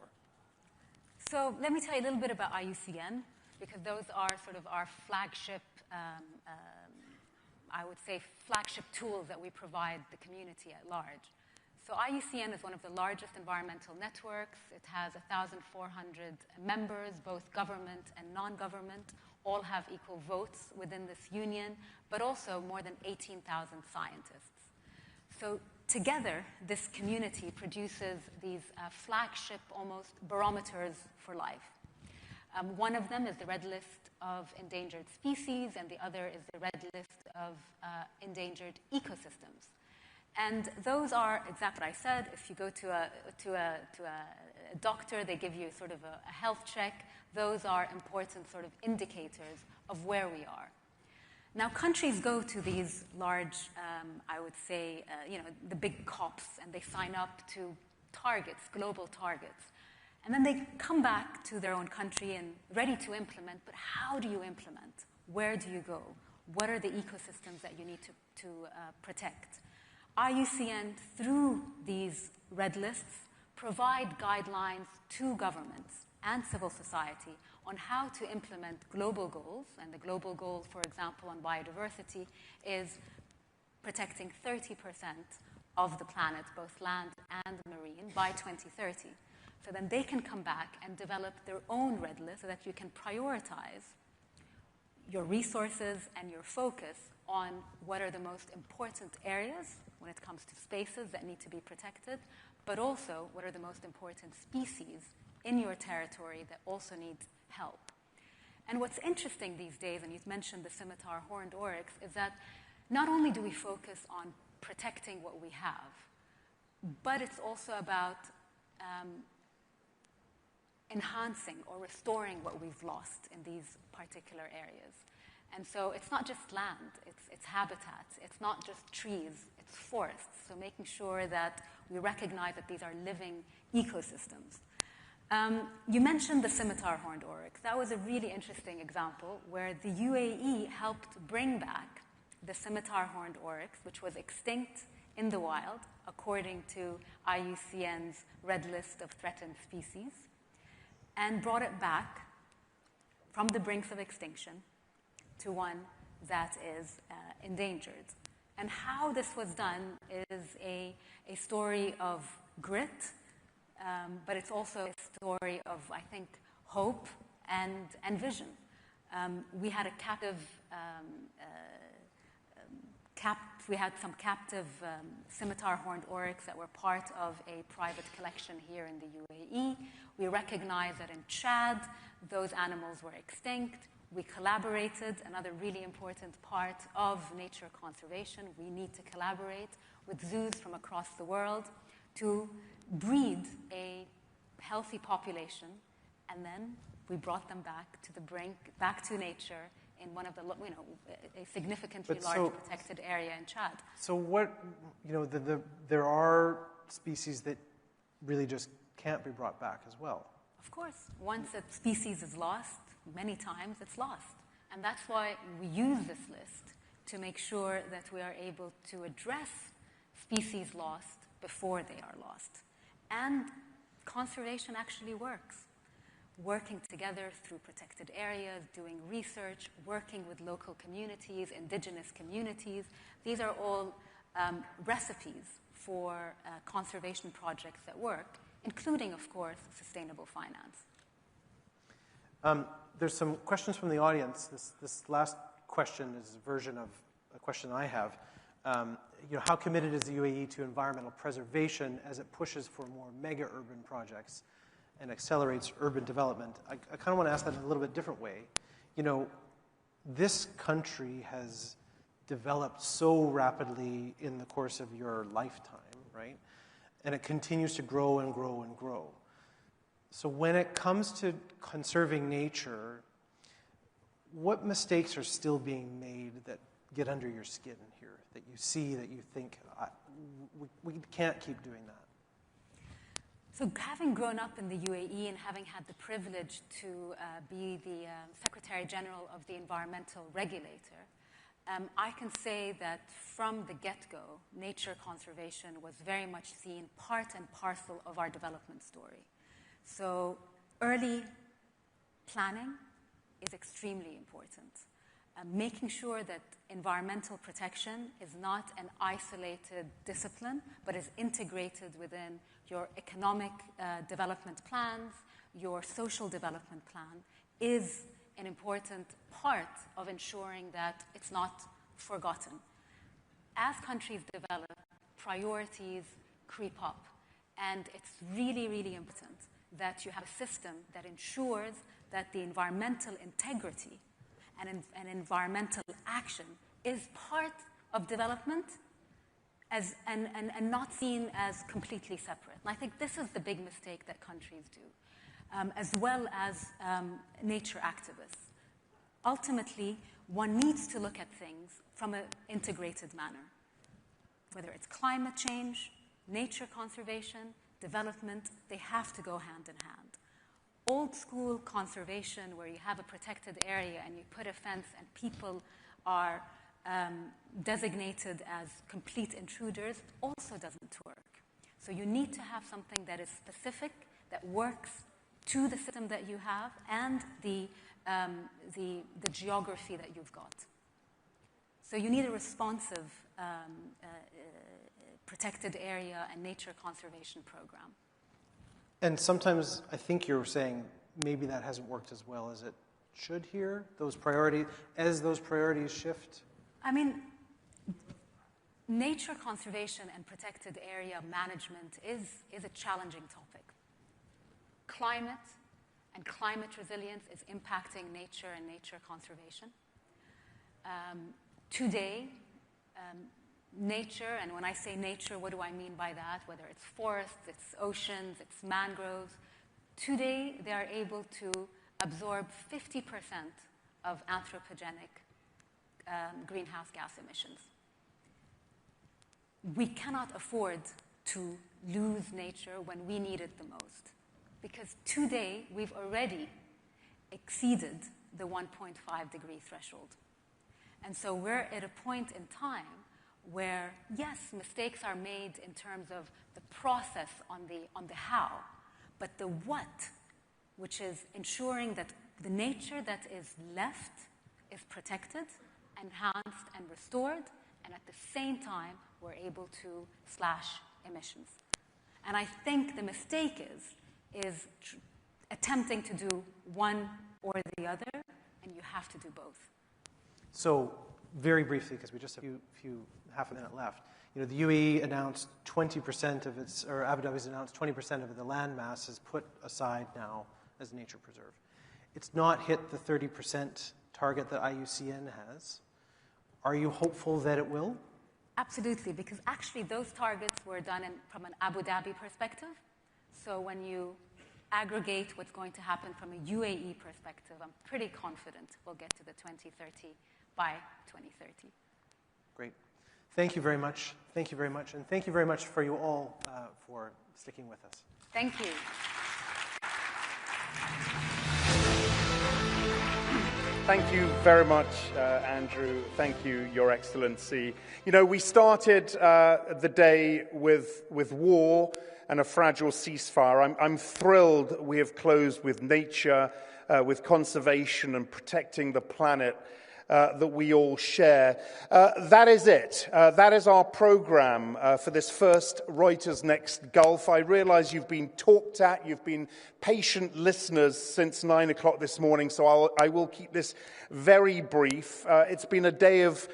So let me tell you a little bit about IUCN, because those are sort of our flagship, I would say, flagship tools that we provide the community at large. So IUCN is one of the largest environmental networks. It has 1,400 members, both government and non-government. All have equal votes within this union, but also more than 18,000 scientists. So together, this community produces these flagship, almost barometers for life. One of them is the Red List of Endangered Species, and the other is the Red List of Endangered Ecosystems. And those are exactly what I said. If you go to a doctor, they give you sort of a health check. Those are important sort of indicators of where we are. Now, countries go to these large, I would say, the big COPs, and they sign up to targets, global targets. And then they come back to their own country and ready to implement, but how do you implement? Where do you go? What are the ecosystems that you need to protect? IUCN, through these red lists, provide guidelines to governments and civil society on how to implement global goals. And the global goal, for example, on biodiversity is protecting 30% of the planet, both land and marine, by 2030. So then they can come back and develop their own red list so that you can prioritize your resources and your focus on what are the most important areas when it comes to spaces that need to be protected, but also what are the most important species in your territory that also need help. And what's interesting these days, and you've mentioned the scimitar horned oryx, is that not only do we focus on protecting what we have, but it's also about enhancing or restoring what we've lost in these particular areas. And so it's not just land, it's habitats, it's not just trees, it's forests. So making sure that we recognize that these are living ecosystems. You mentioned the scimitar horned oryx. That was a really interesting example where the UAE helped bring back the scimitar horned oryx, which was extinct in the wild, according to IUCN's Red List of Threatened Species, and brought it back from the brinks of extinction to one that is endangered. And how this was done is a story of grit, but it's also a story of, I think, hope and vision. We had a we had some captive scimitar horned oryx that were part of a private collection here in the UAE. We recognized that in Chad, those animals were extinct. We collaborated, another really important part of nature conservation. We need to collaborate with zoos from across the world to breed a healthy population, and then we brought them back to the brink, back to nature in one of the, a significantly large protected area in Chad. So what, there are species that really just can't be brought back as well. Of course. Once a species is lost, many times it's lost. And that's why we use this list to make sure that we are able to address species lost before they are lost. And conservation actually works. Working together through protected areas, doing research, working with local communities, indigenous communities. These are all recipes for conservation projects that work, including, of course, sustainable finance. There's some questions from the audience. This last question is a version of a question I have. How committed is the UAE to environmental preservation as it pushes for more mega-urban projects and accelerates urban development? I kind of want to ask that in a little bit different way. This country has developed so rapidly in the course of your lifetime, right? And it continues to grow and grow and grow. So when it comes to conserving nature, what mistakes are still being made that get under your skin here, that you see, that you think, we can't keep doing that? So having grown up in the UAE and having had the privilege to be the Secretary General of the Environmental Regulator, I can say that from the get-go, nature conservation was very much seen part and parcel of our development story. So early planning is extremely important. making sure that environmental protection is not an isolated discipline, but is integrated within your economic development plans, your social development plan, is an important part of ensuring that it's not forgotten. As countries develop, priorities creep up, and it's really, really important that you have a system that ensures that the environmental integrity and environmental action is part of development and not seen as completely separate. And I think this is the big mistake that countries do, as well as nature activists. Ultimately, one needs to look at things from an integrated manner, whether it's climate change, nature conservation, development, they have to go hand in hand. Old school conservation, where you have a protected area and you put a fence and people are designated as complete intruders, also doesn't work. So you need to have something that is specific, that works to the system that you have and the geography that you've got. So you need a responsive protected area and nature conservation program. And sometimes I think you're saying maybe that hasn't worked as well as it should here, those priorities, as those priorities shift? I mean, nature conservation and protected area management is a challenging topic. Climate and climate resilience is impacting nature and nature conservation. Today, nature, and when I say nature, what do I mean by that? Whether it's forests, it's oceans, it's mangroves. Today, they are able to absorb 50% of anthropogenic greenhouse gas emissions. We cannot afford to lose nature when we need it the most, because today we've already exceeded the 1.5 degree threshold. And so we're at a point in time where, yes, mistakes are made in terms of the process on the how, but the what, which is ensuring that the nature that is left is protected, enhanced, and restored, and at the same time, we're able to slash emissions. And I think the mistake is attempting to do one or the other, and you have to do both. So, very briefly, because we just have half a minute left. You know, the UAE announced 20% of its, or Abu Dhabi's announced 20% of the land mass is put aside now as nature preserve. It's not hit the 30% target that IUCN has. Are you hopeful that it will? Absolutely, because actually those targets were done from an Abu Dhabi perspective. So when you aggregate what's going to happen from a UAE perspective, I'm pretty confident we'll get to the 2030 by 2030. Great. Thank you very much. Thank you very much. And thank you very much for you all for sticking with us. Thank you. Thank you very much, Andrew. Thank you, Your Excellency. You know, we started the day with war and a fragile ceasefire. I'm thrilled we have closed with nature, with conservation and protecting the planet that we all share. That is it. That is our program for this first Reuters NEXT Gulf. I realize you've been talked at, you've been patient listeners since 9 o'clock this morning, so I will keep this very brief. It's been a day of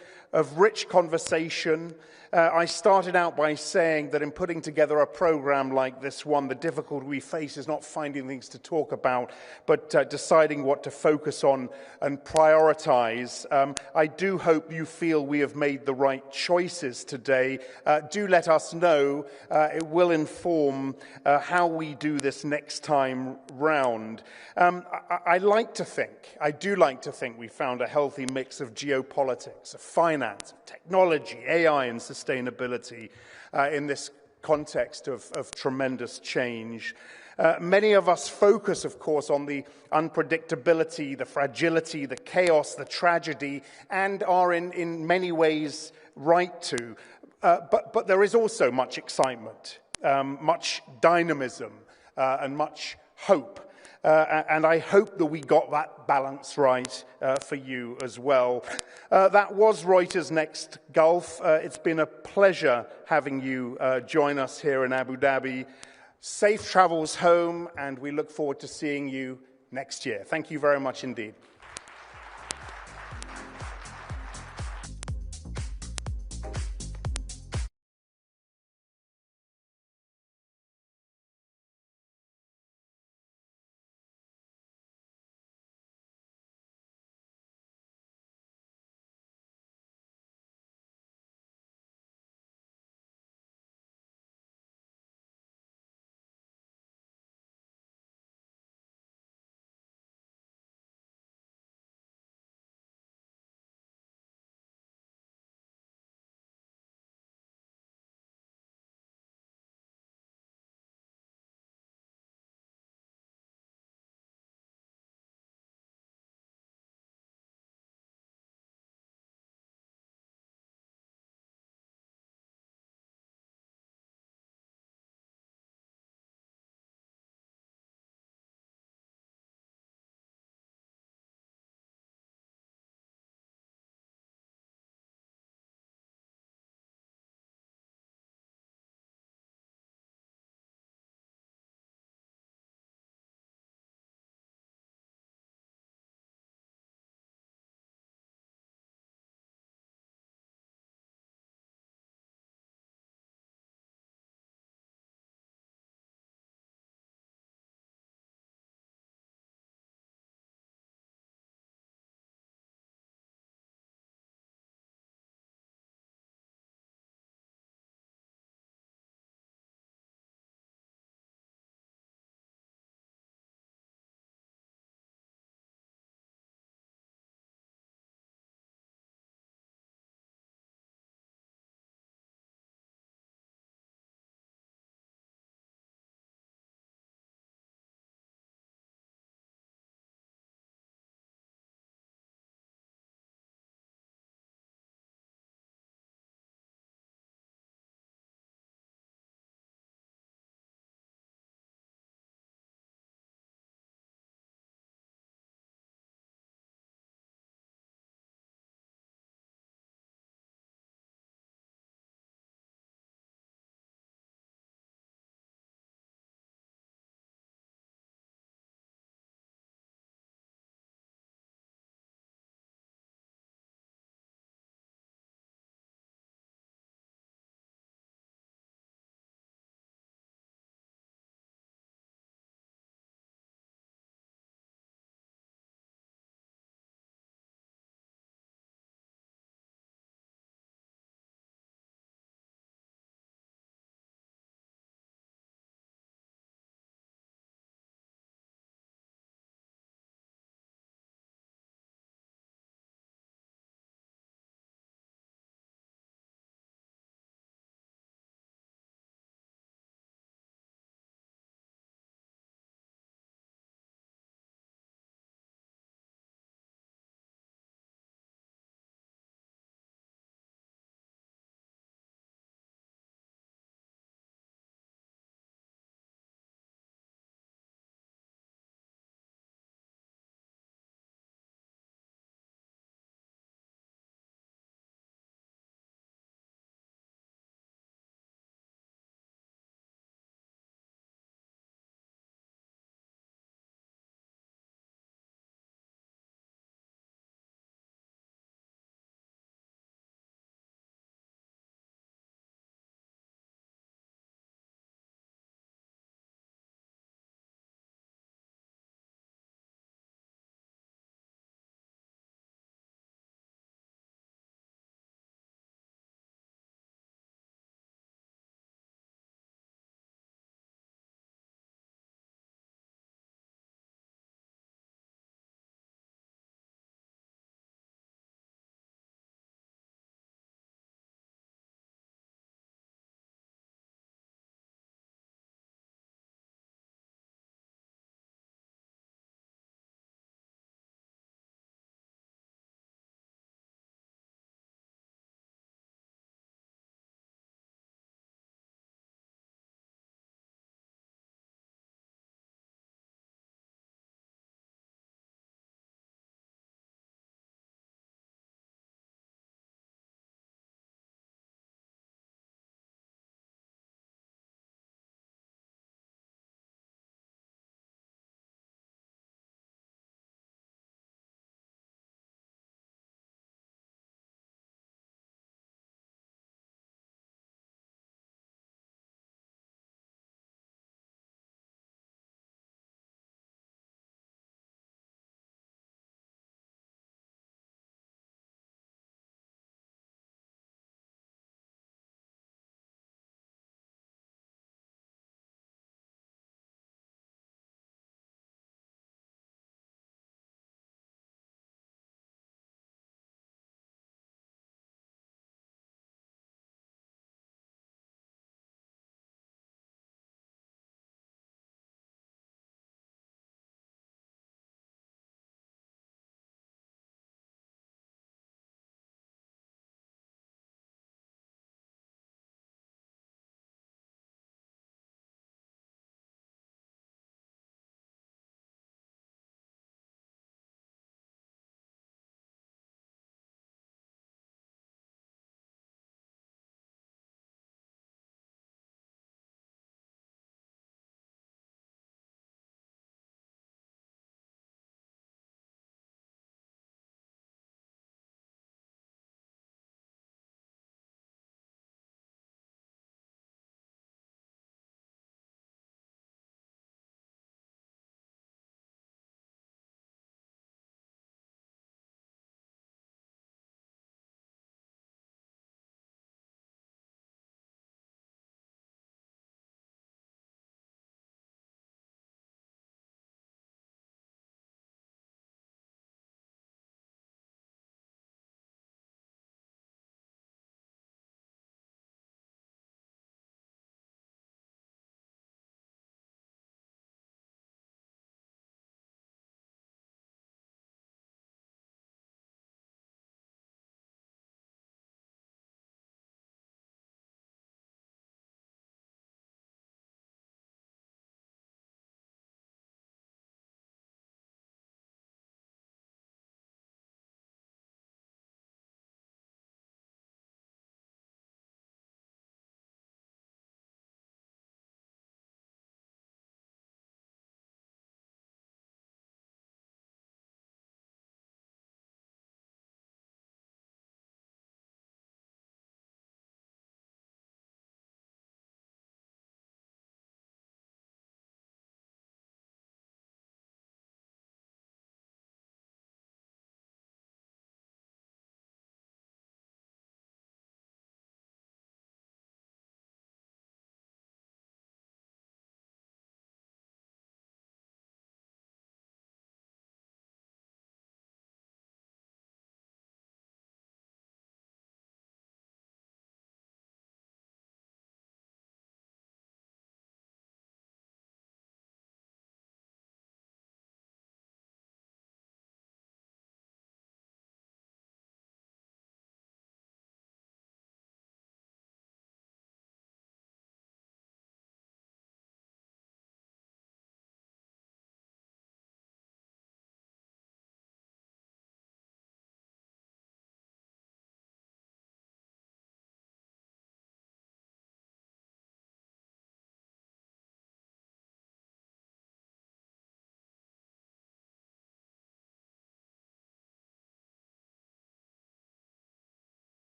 rich conversation. I started out by saying that in putting together a program like this one, the difficulty we face is not finding things to talk about, but deciding what to focus on and prioritize. I do hope you feel we have made the right choices today. Do let us know. It will inform how we do this next time round. I do like to think we found a healthy mix of geopolitics, of finance, of technology, AI, and sustainability in this context of tremendous change. Many of us focus, of course, on the unpredictability, the fragility, the chaos, the tragedy, and are in many ways right to. But there is also much excitement, much dynamism, and much hope. And I hope that we got that balance right for you as well. That was Reuters Next Gulf. It's been a pleasure having you join us here in Abu Dhabi. Safe travels home, and we look forward to seeing you next year. Thank you very much indeed.